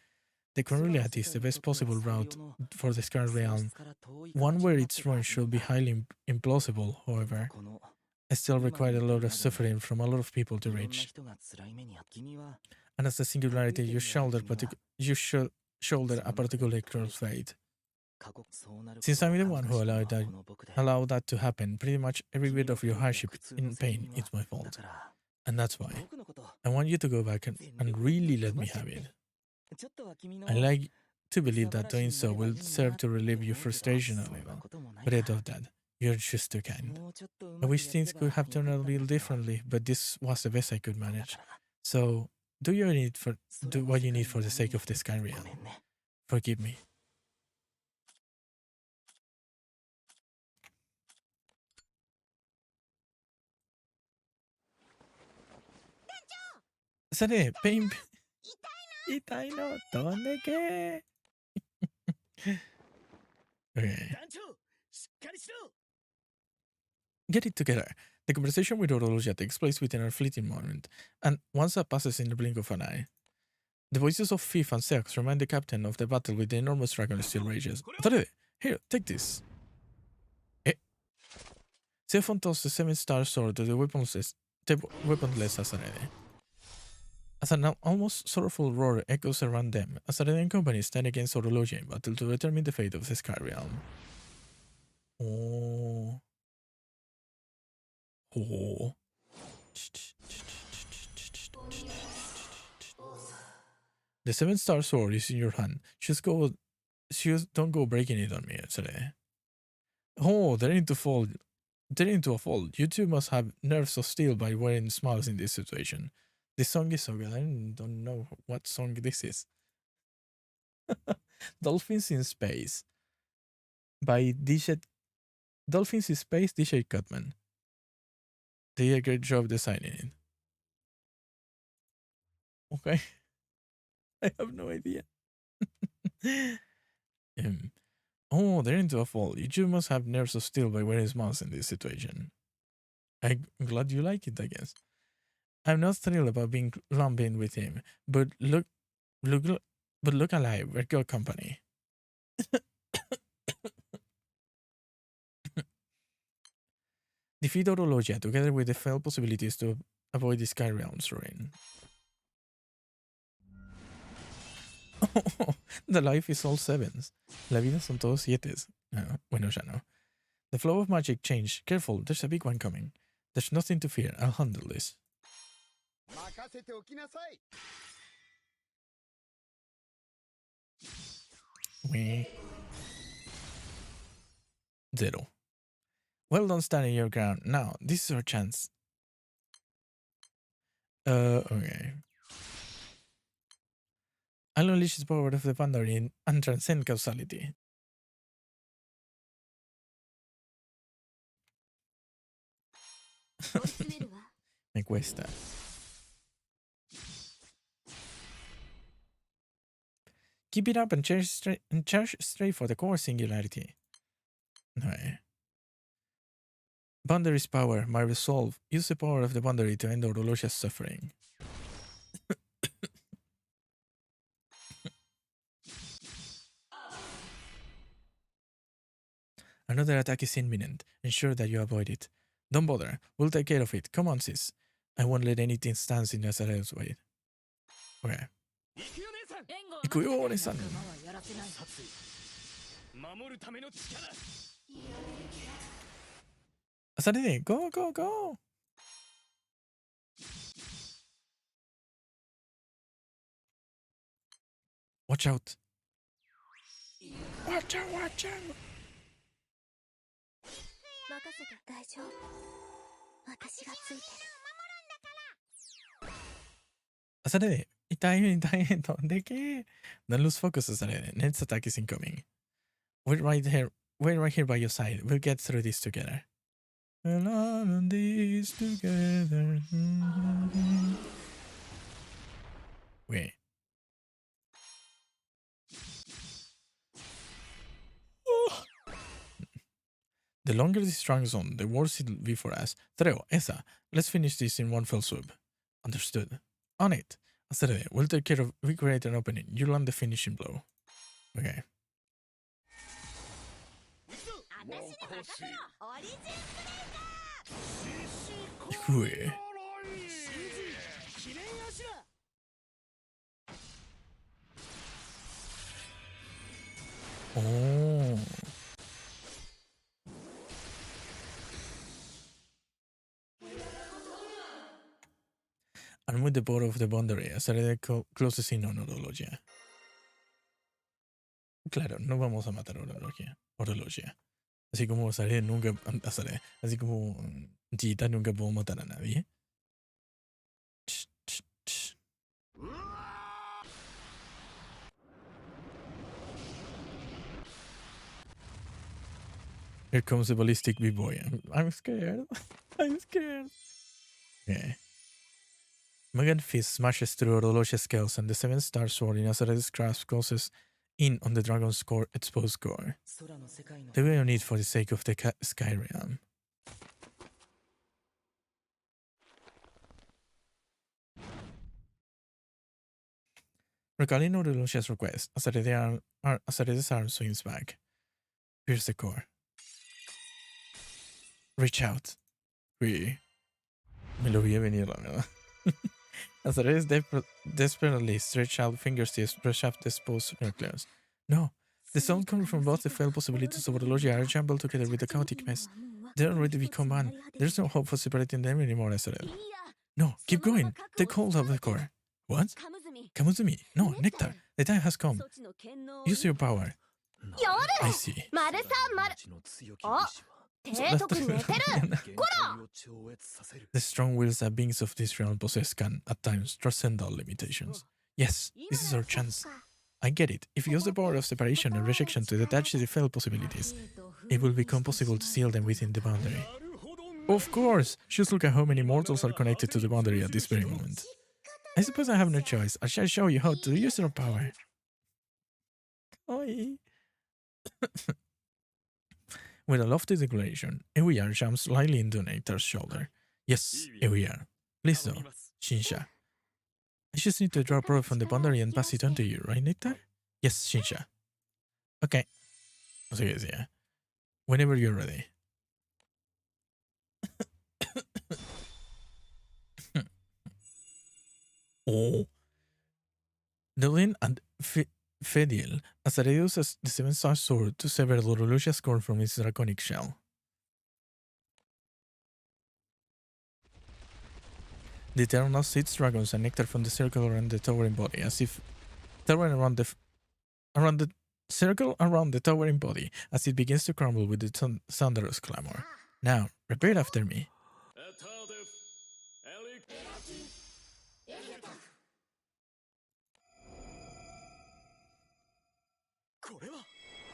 The 空 current の reality 世 is the 界に best とっては possible 最 route 良の for the Scarlet 性 Realm, 質から遠い one 形 where になっ its てたは ruin ずなん should be だ。 highly implausible, however. この I still 今 required 見 a えて lot る of までに suffering from a lot of people い to ろんな reach. 人が辛い目にあって君は And as the 歩い singularity て you る間 shoulder, 君は you shoulder そ a の中で particularly 特別 cruel fate. 過酷そうなるこ Since とを I'm the 感 one 化 who したの allowed は that この僕だよ。 allowed that to happen, pretty much every 君 bit の of your 狂った hardship 苦痛の in 責 pain 任 is は my だ fault. から And that's why 僕のこと I want you to go back 全 and 力 really ぶっ let 飛ば me しちゃっ have て it. ちょっとは君の I like to believe 草 that 原し doing に so なればい will いのに serve な to って relieve your 思うけど frustration a そんな little. こともない But か out of that, you're just too kind. もうちょっとう I まく wish やれ things れば could have よ turned か out っ a たんだ little けど differently, but this was the best I could だか manage. ら So, do what you need for 空 do の what 世 you 界 need の for the ため sake に of the Sky ご Realm. めんね。 Forgive me. Sare, pain. 痛いのどんだけ Okay. 団長しっかりしろ Get it together. The conversation with Orologia takes place within a fleeting moment, and once that passes in the blink of an eye. The voices of Fif and Sex remind the captain of the battle with the enormous dragon still rages. Atarede, here, take this. Eh? Sephon tosses the seven-star sword to the weaponless Asarede. As an almost sorrowful roar echoes around them, Asarede and company stand against Orologia in battle to determine the fate of the Sky Realm. Oh. Oh. The seven-star sword is in your hand. Just don't go breaking it on me, Asarede. Oh, they're into fall. They're into a fall. You two must have nerves of steel by wearing smiles in this situation. This song is so good. I don't know what song this is. Dolphins in Space by DJ. Dolphins in Space, DJ Cutman. They did a great job designing it. Okay. I have no idea. Oh, they're into a fall. You two must have nerves of steel by wearing smiles in this situation. I'm glad you like it, I guess. I'm not thrilled about being lumped in with him, but look alive, we're good company. Defeat Orologia together with the failed possibilities to avoid the Sky Realm's ruin. The life is all sevens. La vida son todos sietes. No, bueno, ya no. The flow of magic changed. Careful, there's a big one coming. There's nothing to fear. I'll handle this. Zero. Well done standing your ground. Now, this is our chance. Okay. I'll unleash the power of the Pandaren and transcend causality. Me cuesta. Keep it up and charge straight for the core singularity. No. Boundary's power, my resolve. Use the power of the boundary to end Orologia's suffering. Another attack is imminent. Ensure that you avoid it. Don't bother. We'll take care of it. Come on, sis. I won't let anything stand in Nazare's way. Okay. Ikuyo-ne-san. Asarede, go, go, go. Watch out. Watch out, watch out. 任せて大丈夫。私がついてる。それで、痛い、飛んでけ。Don't lose focus, それで。Next attack is incoming. We're right here by your side. We'll get through this together. We'll all on this together. Wait. The longer this drags on, the worse it'll be for us. Treo, esa. Let's finish this in one fell swoop. Understood. On it. Acerede, we'll take care of. We create an opening. You land the finishing blow. Okay. 私に任せろ。オリジンブレイカー。ふえ。記念足だ。おー。Arm with the border of the boundary. Acerede closes in on Orologia. Claro, no vamos a matar a Orologia. Así como Acerede nunca. Así como Gita nunca pudo matar a nadie. Here comes the ballistic B-boy. I'm scared. I'm scared. Okay. Megan Fist smashes through Orologia's scales and the 7-star sword in Azarede's grasp closes in on the dragon's core exposed core. They will need for the sake of the sky realm. Recalling Orologia's request, Azarede's arm swings back. Pierce the core. Reach out. Me lo vi venir, la verdad. Azaredes desperately stretch out fingers to brush up the exposed nucleus. No, the sound coming from both the failed possibilities of Orologia are jumbled together with the chaotic mess. They're already become one. There's no hope for separating them anymore, Azared. No, keep going. Take hold of the core. What? Kamuzumi. No, Nectar. The time has come. Use your power. I see. 丸さん丸。あ、提督寝てる。こら。 The strong wills that beings of this realm possess can, at times, transcend all limitations. Yes, this is our chance. I get it. If you use the power of separation and rejection to detach the failed possibilities, it will become possible to seal them within the boundary. Of course! Just look at how many mortals are connected to the boundary at this very moment. I suppose I have no choice. I shall show you how to use your power. Oi. With a lofty declaration, Euyar jumps slightly into Nectar's shoulder. Yes, Euyar. Please do, Shinsha. I just need to draw a probe from the boundary and pass it on to you, right, Nectar? Yes, Shinsha. Okay. No sé qué decía. Whenever you're ready. Oh. Delin and Fediel, Azared uses the 7-star sword to sever Orologia's core from its draconic shell. The Eternal seeds dragons and nectar from the circle around the towering body, as if towering around the circle around the towering body, as it begins to crumble with the thunderous clamor. Now, repeat after me.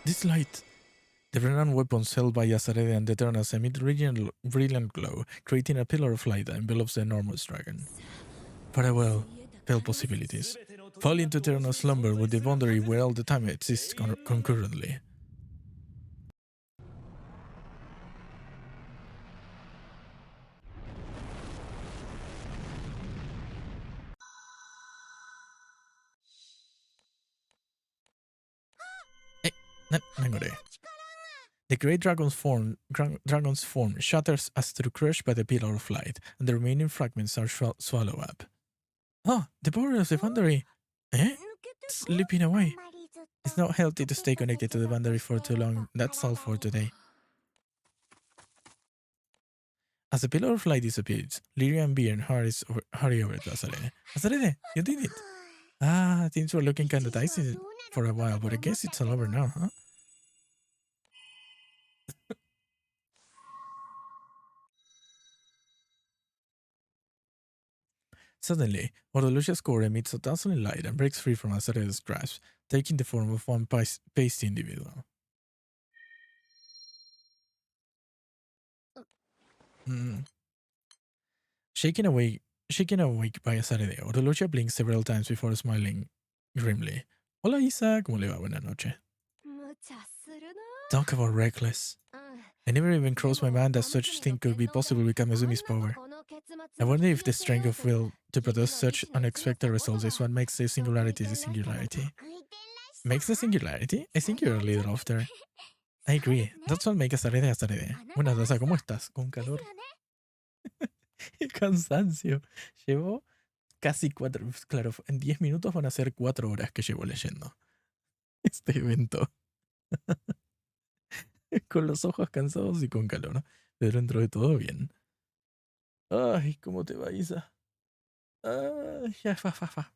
This light, the brilliant weapons held by Azared and the Eternals emit brilliant glow, creating a pillar of light that envelops the enormous dragon. Farewell, pale possibilities. Fall into eternal slumber with the boundary where all the time exists concurrently. The great dragon's form shatters as through crushed by the pillar of light, and the remaining fragments are swallowed up. Oh, the power of the boundary! Eh? Slipping away. It's not healthy to stay connected to the boundary for too long. That's all for today. As the pillar of light disappears, Lyria and Bjorn hurry over to Azared. Azared, you did it! Ah, things were looking kind of dicey for a while, but I guess it's all over now, huh? Suddenly, Orolucia's core emits a dazzling light and breaks free from Azare's grasp, taking the form of one pasty individual. Shaken awake by Azarede, Orolucia blinks several times before smiling grimly. Hola Isa, ¿cómo le va? Buenas noches. Talk about reckless. I never even crossed my mind that such thing could be possible with Kamezumi's power. I wonder if the strength of will to produce such unexpected results is what makes the singularity the singularity. Makes the singularity? I think you're a little off there. I agree. That's what makes Azarede Azarede. Buenas, Daza, ¿cómo estás? Con calor. Y cansancio. Llevo casi 4, claro, en 10 minutos van a ser 4 horas que llevo leyendo este evento. Con los ojos cansados y con calor. Pero dentro de todo bien. Ay, ¿cómo te va, Isa? Ay, ya, fa.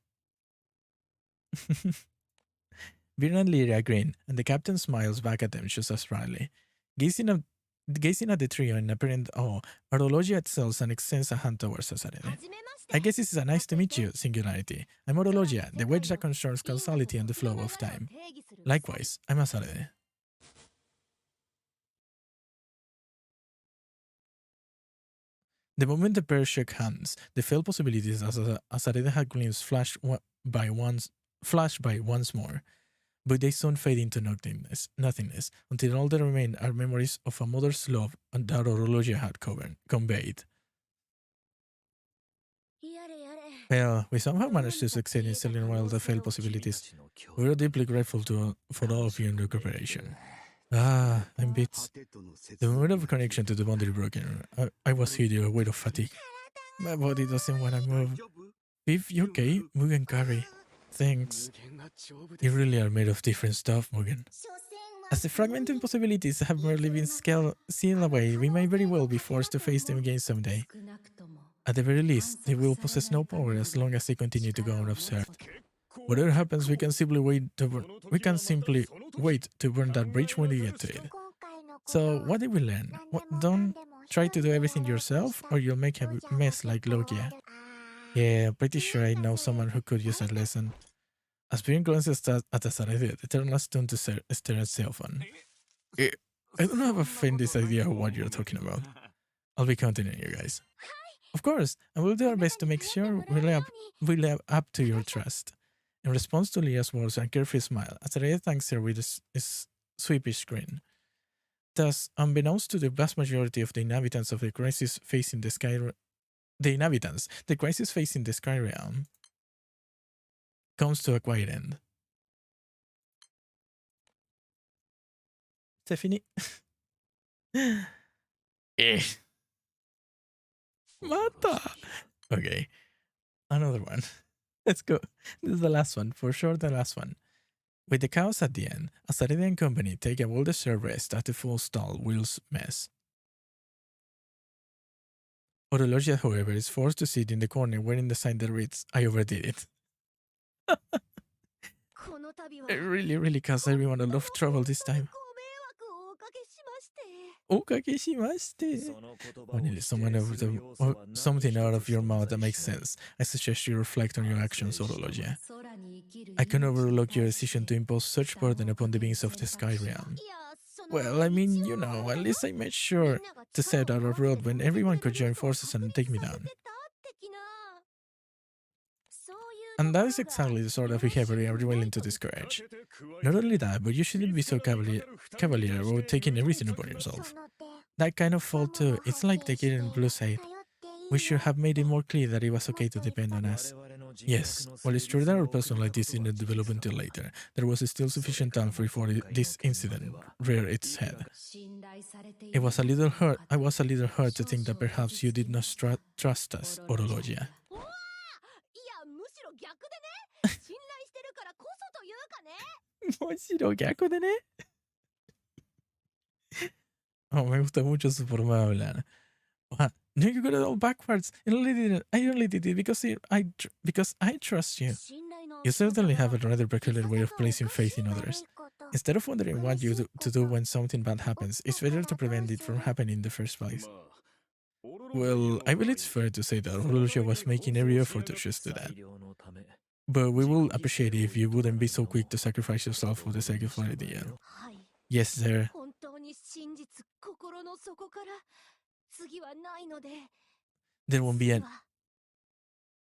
Viren and Lyria grin, and the captain smiles back at them just as wryly. Gazing at the trio in apparent awe, Orologia itself and extends a hand towards Azarede. I guess this is a nice to meet you, singularity. I'm Orologia, the wedge that concerns causality and the flow of time. Likewise, I'm Azarede. The moment the pair shook hands, the failed possibilities as Azarede had glimpsed flashed by once more, but they soon fade into nothingness, until all that remain are memories of a mother's love and that Orologia had conveyed. Well, we somehow managed to succeed in selling one of the failed possibilities. We are deeply grateful for all of you in the cooperation. Ah, I'm bits. The moment of connection to the boundary broken, I was hitting a weight of fatigue. My body doesn't want to move. Viv, you okay? Mugen carry. Thanks. You really are made of different stuff, Mugen. As the fragmented possibilities have merely been sealed away, we may very well be forced to face them again someday. At the very least, they will possess no power as long as they continue to go unobserved. Whatever happens, we can simply wait to burn that bridge when we get to it. So, what did we learn? Don't try to do everything yourself, or you'll make a mess like Logia. Yeah, pretty sure I know someone who could use a lesson. As Pirin glances at Azarede, the Eternal stone to stare at cell phone. I don't have a faintest idea of what you're talking about. I'll be counting on you guys. Of course, and we'll do our best to make sure we live up to your trust. In response to Leah's words and carefree smile, Azarede thanks her with a sweepish grin. Thus, unbeknownst to the vast majority of the inhabitants of the crisis facing the crisis facing the Sky Realm comes to a quiet end. Stephanie? Mata! Okay, another one. Let's go. This is the last one, for sure the last one. With the chaos at the end, Azarede and company take a well-deserved rest at the full stall wheels mess. Orologia, however, is forced to sit in the corner wearing the sign that reads, I overdid it. It really caused everyone a lot of trouble this time. When it is something out of your mouth that makes sense, I suggest you reflect on your actions, Orologia. I can overlook your decision to impose such burden upon the beings of the Sky Realm. Well, I mean, you know, at least I made sure to set out a road when everyone could join forces and take me down. And that is exactly the sort of behavior you are willing to discourage. Not only that, but you shouldn't be so cavalier about taking everything upon yourself. That kind of fault too, it's like the kid in Blue side. We should have made it more clear that it was okay to depend on us. Yes, while it's true that our person like this didn't develop until later, there was still sufficient time before this incident reared its head. I was a little hurt to think that perhaps you did not trust us, Orologia. Oh, me gusta mucho su forma de hablar. No, you got it all backwards. I only did it because I trust you. You certainly have a rather peculiar way of placing faith in others. Instead of wondering what to do when something bad happens, it's better to prevent it from happening in the first place. Well, I believe it's fair to say that Orolusha was making every effort to just do that. But we will appreciate it if you wouldn't be so quick to sacrifice yourself for the sake of clarity. Yeah. はい Yes, sir. 本当に真実心の底から次はないので There won't be 次 an は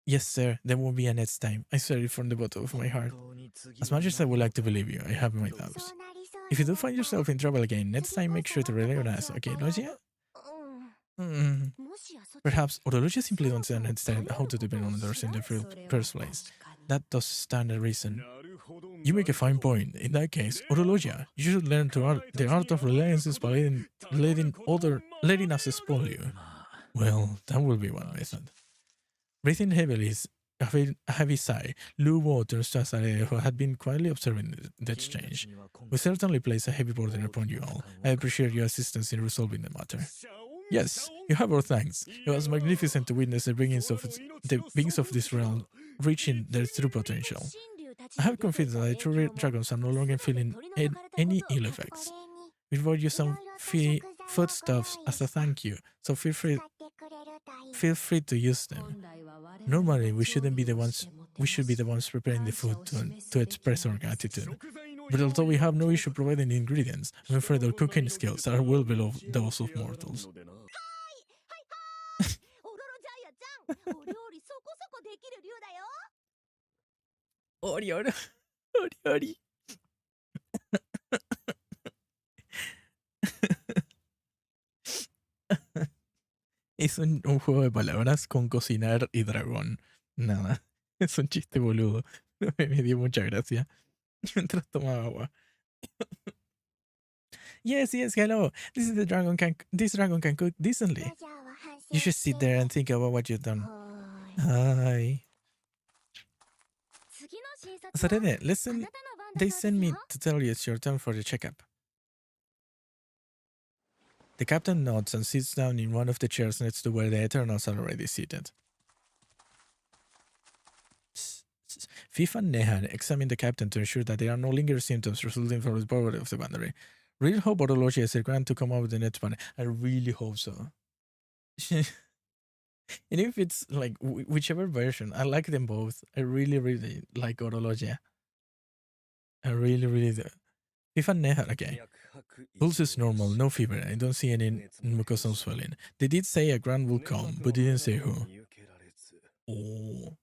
yes, sir. There won't be a next time. I swear it from the bottom of my heart. As much as I would like to believe you, I have my doubts. そうなりそう If you do find yourself in trouble again, next time make sure to rely on us, okay, Lucia? うん Hmm. もしやそっち Perhaps Orolusha simply don't understand how to depend on others in the first place. That does stand a reason. You make a fine point. In that case, Orolusha, you should learn the art of reliance by letting us spoil you. Well, that will be one method. Breathing heavily, a heavy sigh, Lu Wo turns to Asare, who had been quietly observing the exchange. We certainly place a heavy burden upon you all. I appreciate your assistance in resolving the matter. Yes, you have our thanks. It was magnificent to witness the beginnings of this realm reaching their true potential. I have confidence that the true dragons are no longer feeling any ill effects. We brought you some foodstuffs as a thank you, so feel free to use them. Normally, we shouldn't be the ones. We should be the ones preparing the food to express our gratitude. But although we have no issue providing the ingredients, I'm afraid our cooking skills are well below those of mortals. オロロジャイアちゃんお料理そこそこできる竜だよ Ori. Es un juego de palabras con cocinar y dragón. Nada. Es un chiste boludo. Me dio mucha gracia. Mientras tomaba agua. Yes, hello. This dragon can cook decently. You should sit there and think about what you've done. はーい Hi. 次の診察はそれで、あなたの listen, 番だ they そう sent です me よ to tell you it's your turn for the checkup. The captain nods and sits down in one of the chairs next to where the Eternals are already seated. Fif and Nehan examine the captain to ensure that there are no lingering symptoms resulting from the power of the boundary. Really hope Orologia is going to come up with the next one. I really hope so. And if it's like whichever version, I like them both. I really like Orologia. I really do. Fif and Nehan, okay. Pulse is normal, no fever. I don't see any mucosal swelling. They did say a grant will come, but didn't say who. Oh.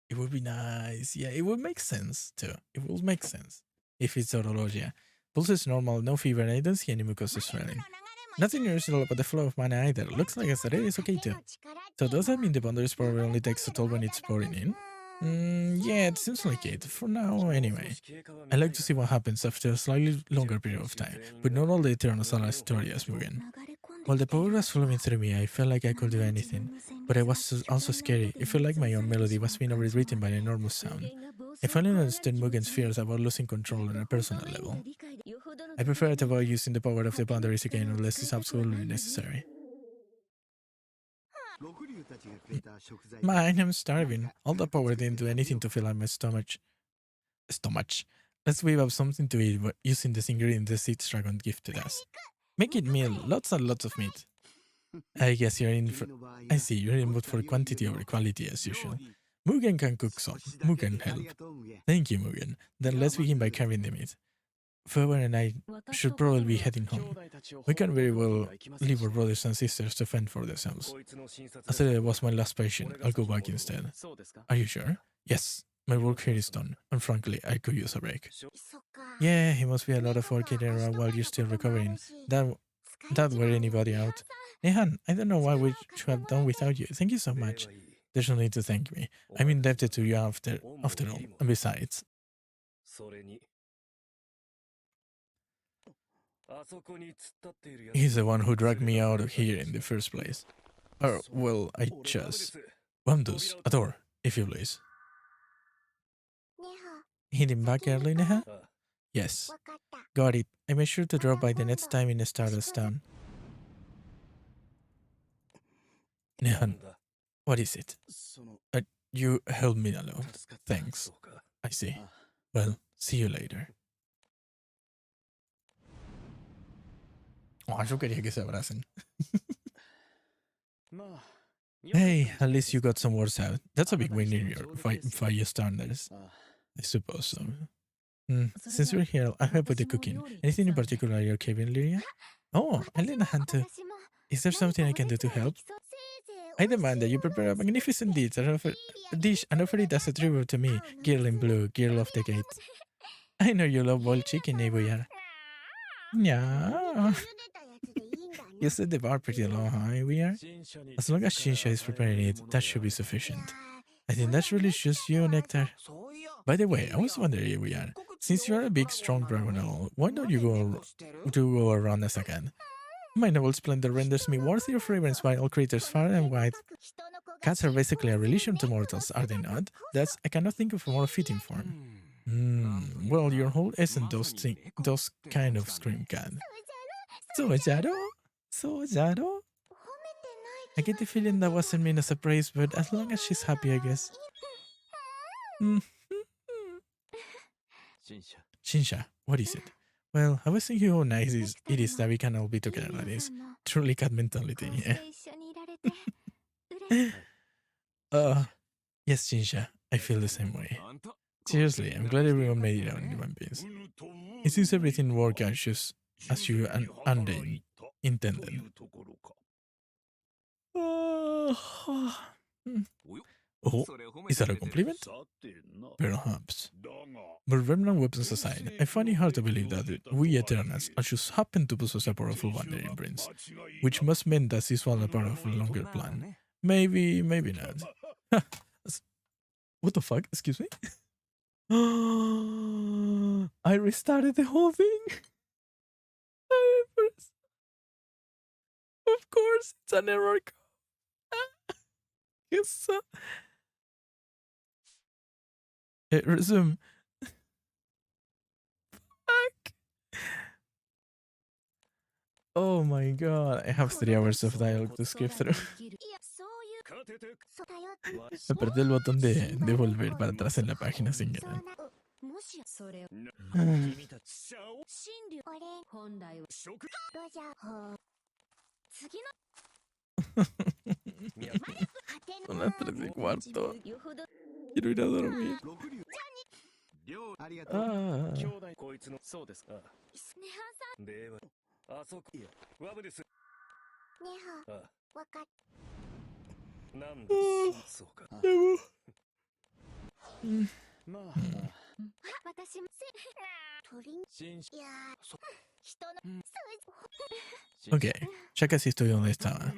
It would be nice. Yeah, it would make sense too. It will make sense if it's Orologia. Pulse is normal, no fever, and I don't see any mucosal swelling. Nothing unusual about the flow of mana either. Looks like Asare is okay too. So does that mean the boundary's power only takes a toll when it's pouring in? Yeah, it seems like it. For now, anyway. I like to see what happens after a slightly longer period of time, but not all the Eternals are as sturdy as Mugen. While the power was flowing through me, I felt like I could do anything, but I was also scary. It felt like my own melody was being overwritten by an enormous sound. I finally understood Mugen's fears about losing control on a personal level. I prefer to avoid using the power of the boundaries again unless it's absolutely necessary. Mine, I'm starving. All the power didn't do anything to fill up my stomach. Let's whip up something to eat using this ingredient the Seeds Dragon gifted us. Make it meal, lots and lots of meat. I guess you're in for... I see, you're in mood for quantity over quality as usual. Mugen can cook some. Mugen help. Thank you, Mugen. Then let's begin by carrying the meat. Fueber and I should probably be heading home. We can very well leave our brothers and sisters to fend for themselves. Asare was my last patient. I'll go back instead. Are you sure? Yes. My work here is done, and frankly, I could use a break. そっか Yeah, it must be a lot of work getting around while you're still recovering. That wear anybody out. Nehan, I don't know what we should have done without you. Thank you so much. There's no need to thank me. I'm indebted to you after all. And besides, それにあそこに突っ立っているやつ he's the one who dragged me out of here in the first place. Or, well, I just... Wamdus, a door, if you please. ねは Hitting back early, Neha? あ Yes. わかった Got it. I made sure to drop by the next time in the Stardust Town. なん Nehan, だ what is it? その Uh, You helped me a lot. Thanks. I see. Well, see you later. Oh, yo quería que se abracen. Hey, at least you got some words out. That's a big win in your fire standards. I suppose so. Since we're here, I'll help with the cooking. Anything in particular you're craving, Lyria? Oh, I lend a hand too. Is there something I can do to help? I demand that you prepare a magnificent dish and offer it as a tribute to me, girl in blue, girl of the gate. I know you love boiled chicken, Egoyar. Yeah. You set the bar pretty low, huh, Egoyar? As long as Shinsha is preparing it, that should be sufficient. I think that's really just you, Nectar. By the way, I was wondering, Egoyar, since you're a big, strong dragon and all, why don't you go around as a cat? My noble splendor renders me worthy of fragrance by all creatures far and wide. Cats are basically a relation to mortals, are they not? I cannot think of a more fitting form. Well, your whole isn't those kind of scream cat. So Jaro? I get the feeling that wasn't meant as a praise, but as long as she's happy, I guess. Shinsha, what is it? Well, I was thinking how nice it is that we can all be together like this. Truly cat mentality, yeah. Yes, Shinsha, I feel the same way. Seriously, I'm glad everyone made it out in one piece. It seems everything worked out just as you and they intended. Oh, is that a compliment? Perhaps. But remnant weapons aside, I find it hard to believe that we Eternals just happen to possess a powerful wandering prince, which must mean that this was a part of a longer plan. Maybe not. What the fuck? Excuse me? I restarted the whole thing. Of course, it's an error code. Yes. Resume. Fuck. Oh my god, I have 3 hours of dialogue to skip through. Apreté el botón de volver para atrás en la página sin querer. Son las 3:15. Quiero ir a dormir. Ok, ya casi estoy donde estaba.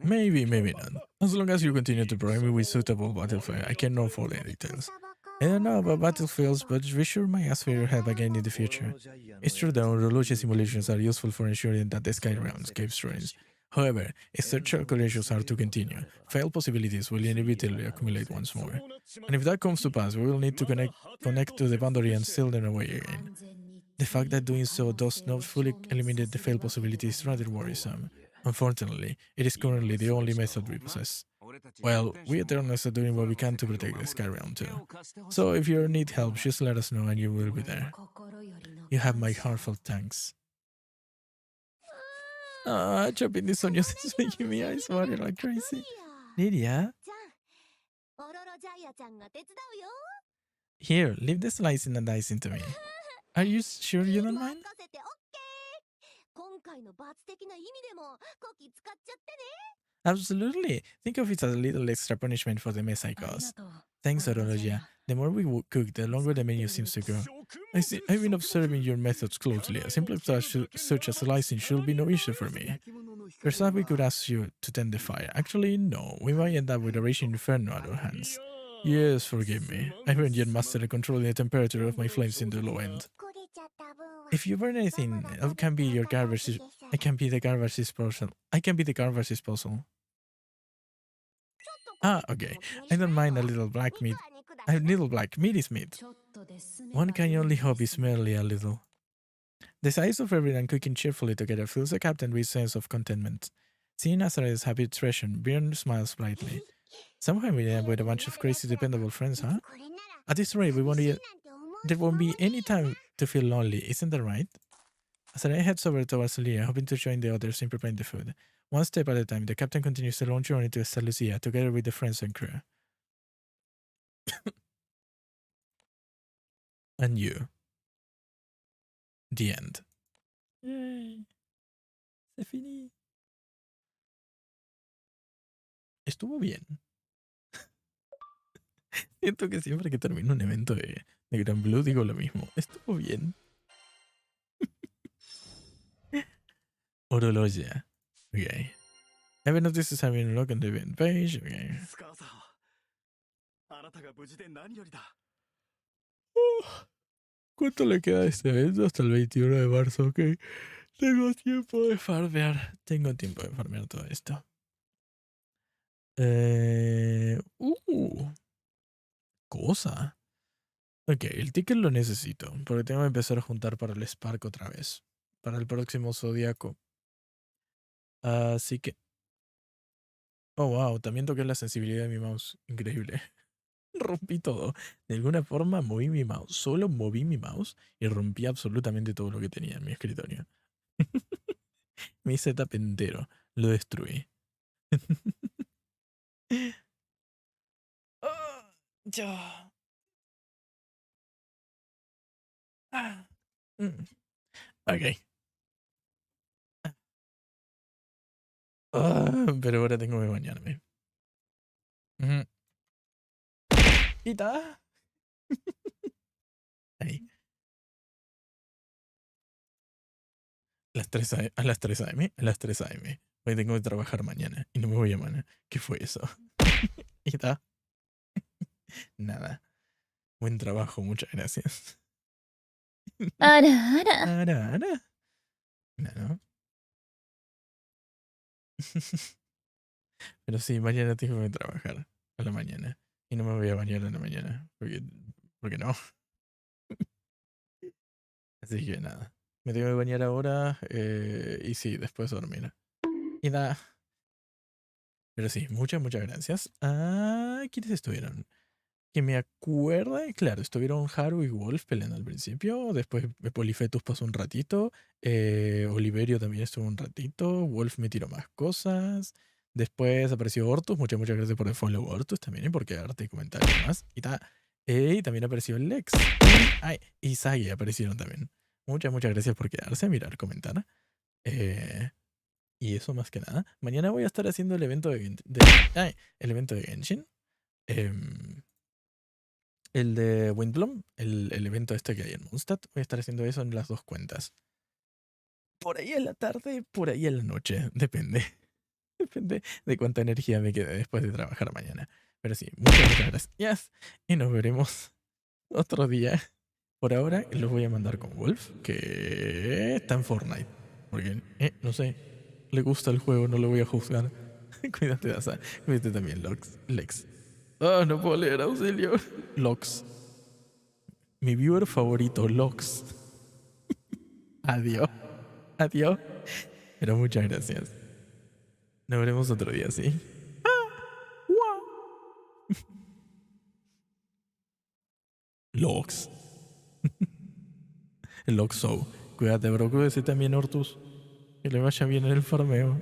Maybe not. As long as you continue to provide me with suitable battlefield, I can know for the details. I don't know about battlefields, but be sure my ask for your help again in the future. It's true that horology simulations are useful for ensuring that the sky realm escapes ruins. However, if such calculations are to continue, failed possibilities will inevitably accumulate once more. And if that comes to pass, we will need to connect to the boundary and seal them away again. The fact that doing so does not fully eliminate the failed possibility is rather worrisome. Unfortunately, it is currently the only method we possess. Well, we Eternals are doing what we can to protect the Sky Realm too. So if you need help, just let us know and you will be there. You have my heartfelt thanks. Chopping these onions is making me eyes water like crazy. Lydia? Here, leave the slicing and dicing to me. Are you sure you don't mind? Absolutely. Think of it as a little extra punishment for the mess I caused. Thanks, Orologia. The more we cook, the longer the menu seems to grow. I've been observing your methods closely. A simple task such as slicing should be no issue for me. Perhaps we could ask you to tend the fire. Actually, no. We might end up with a raging inferno at our hands. Yes, forgive me. I haven't yet mastered controlling the temperature of my flames in the low end. If you burn anything, I can be the garbage disposal. Okay. I don't mind a little black meat. A little black meat is meat. One can only hope it's merely a little. The sight of everyone cooking cheerfully together fills the captain with a sense of contentment. Seeing Nazareth's happy expression, Bjorn smiles brightly. Somehow we end up with a bunch of crazy dependable friends, huh? At this rate, there won't be any time to feel lonely, isn't that right? Azareth heads over towards Lucia, hoping to join the others in preparing the food. One step at a time, the captain continues the long journey to Sta Lucia, together with the friends and crew. And you. The end. Yay. Se finí. Estuvo bien. Siento que siempre que termino un evento de Granblue digo lo mismo. Estuvo bien. Orologia. Okay. Have notices have been logged on the event page. Okay. スカーさんあなたが無事で何よりだ ¿Cuánto le queda a este evento? Hasta el 21 de marzo, ok. Tengo tiempo de farmear. Tengo tiempo de farmear todo esto. Cosa. Ok, el ticket lo necesito, porque tengo que empezar a juntar para el Spark otra vez. Para el próximo Zodíaco. Así que... Oh, wow, también toqué la sensibilidad de mi mouse. Increíble. Rompí todo. De alguna forma moví mi mouse. Solo moví mi mouse y rompí absolutamente todo lo que tenía en mi escritorio. Mi setup entero. Lo destruí. Oh, ya. Ok. Pero ahora tengo que bañarme. ¿Y está? Ahí. Las 3 a las 3 AM. A las 3 AM. Hoy tengo que trabajar mañana y no me voy a mañana. ¿Qué fue eso? ¿Y está? Nada. Buen trabajo, muchas gracias. あらあら。 Ara, ara. No. Pero sí, mañana tengo que trabajar a la mañana. Y no me voy a bañar a la mañana. Porque no. Así que nada. Me tengo que bañar ahora. Y sí, después dormir. Y nada. Pero sí, muchas gracias. ¿Quiénes estuvieron? Que me acuerde, claro, estuvieron Haru y Wolf peleando al principio. Después Polifetus pasó un ratito. Oliverio también estuvo un ratito. Wolf me tiró más cosas. Después apareció Hortus. Muchas gracias por el follow, Hortus, también y por quedarte y comentar y más. Y también apareció Lex. Y Sagi aparecieron también. Muchas gracias por quedarse a mirar, comentar. Y eso más que nada. Mañana voy a estar haciendo el evento el evento de Genshin. El de Windbloom, el evento este que hay en Mondstadt. Voy a estar haciendo eso en las dos cuentas. Por ahí en la tarde, por ahí en la noche. Depende. Depende de cuánta energía me quede después de trabajar mañana. Pero sí, muchas gracias. Y nos veremos otro día. Por ahora los voy a mandar con Wolf, que está en Fortnite. Porque, no sé, le gusta el juego, no lo voy a juzgar. Cuídate, Daza. Cuídate también, Lex. Oh, no puedo leer, auxilio. Lox. Mi viewer favorito, Lox. Adiós. Adiós. Pero muchas gracias. Nos veremos otro día, ¿sí? Lox. Loxo. Cuídate, bro. Cuídate también, Hortus. Que le vaya bien en el farmeo.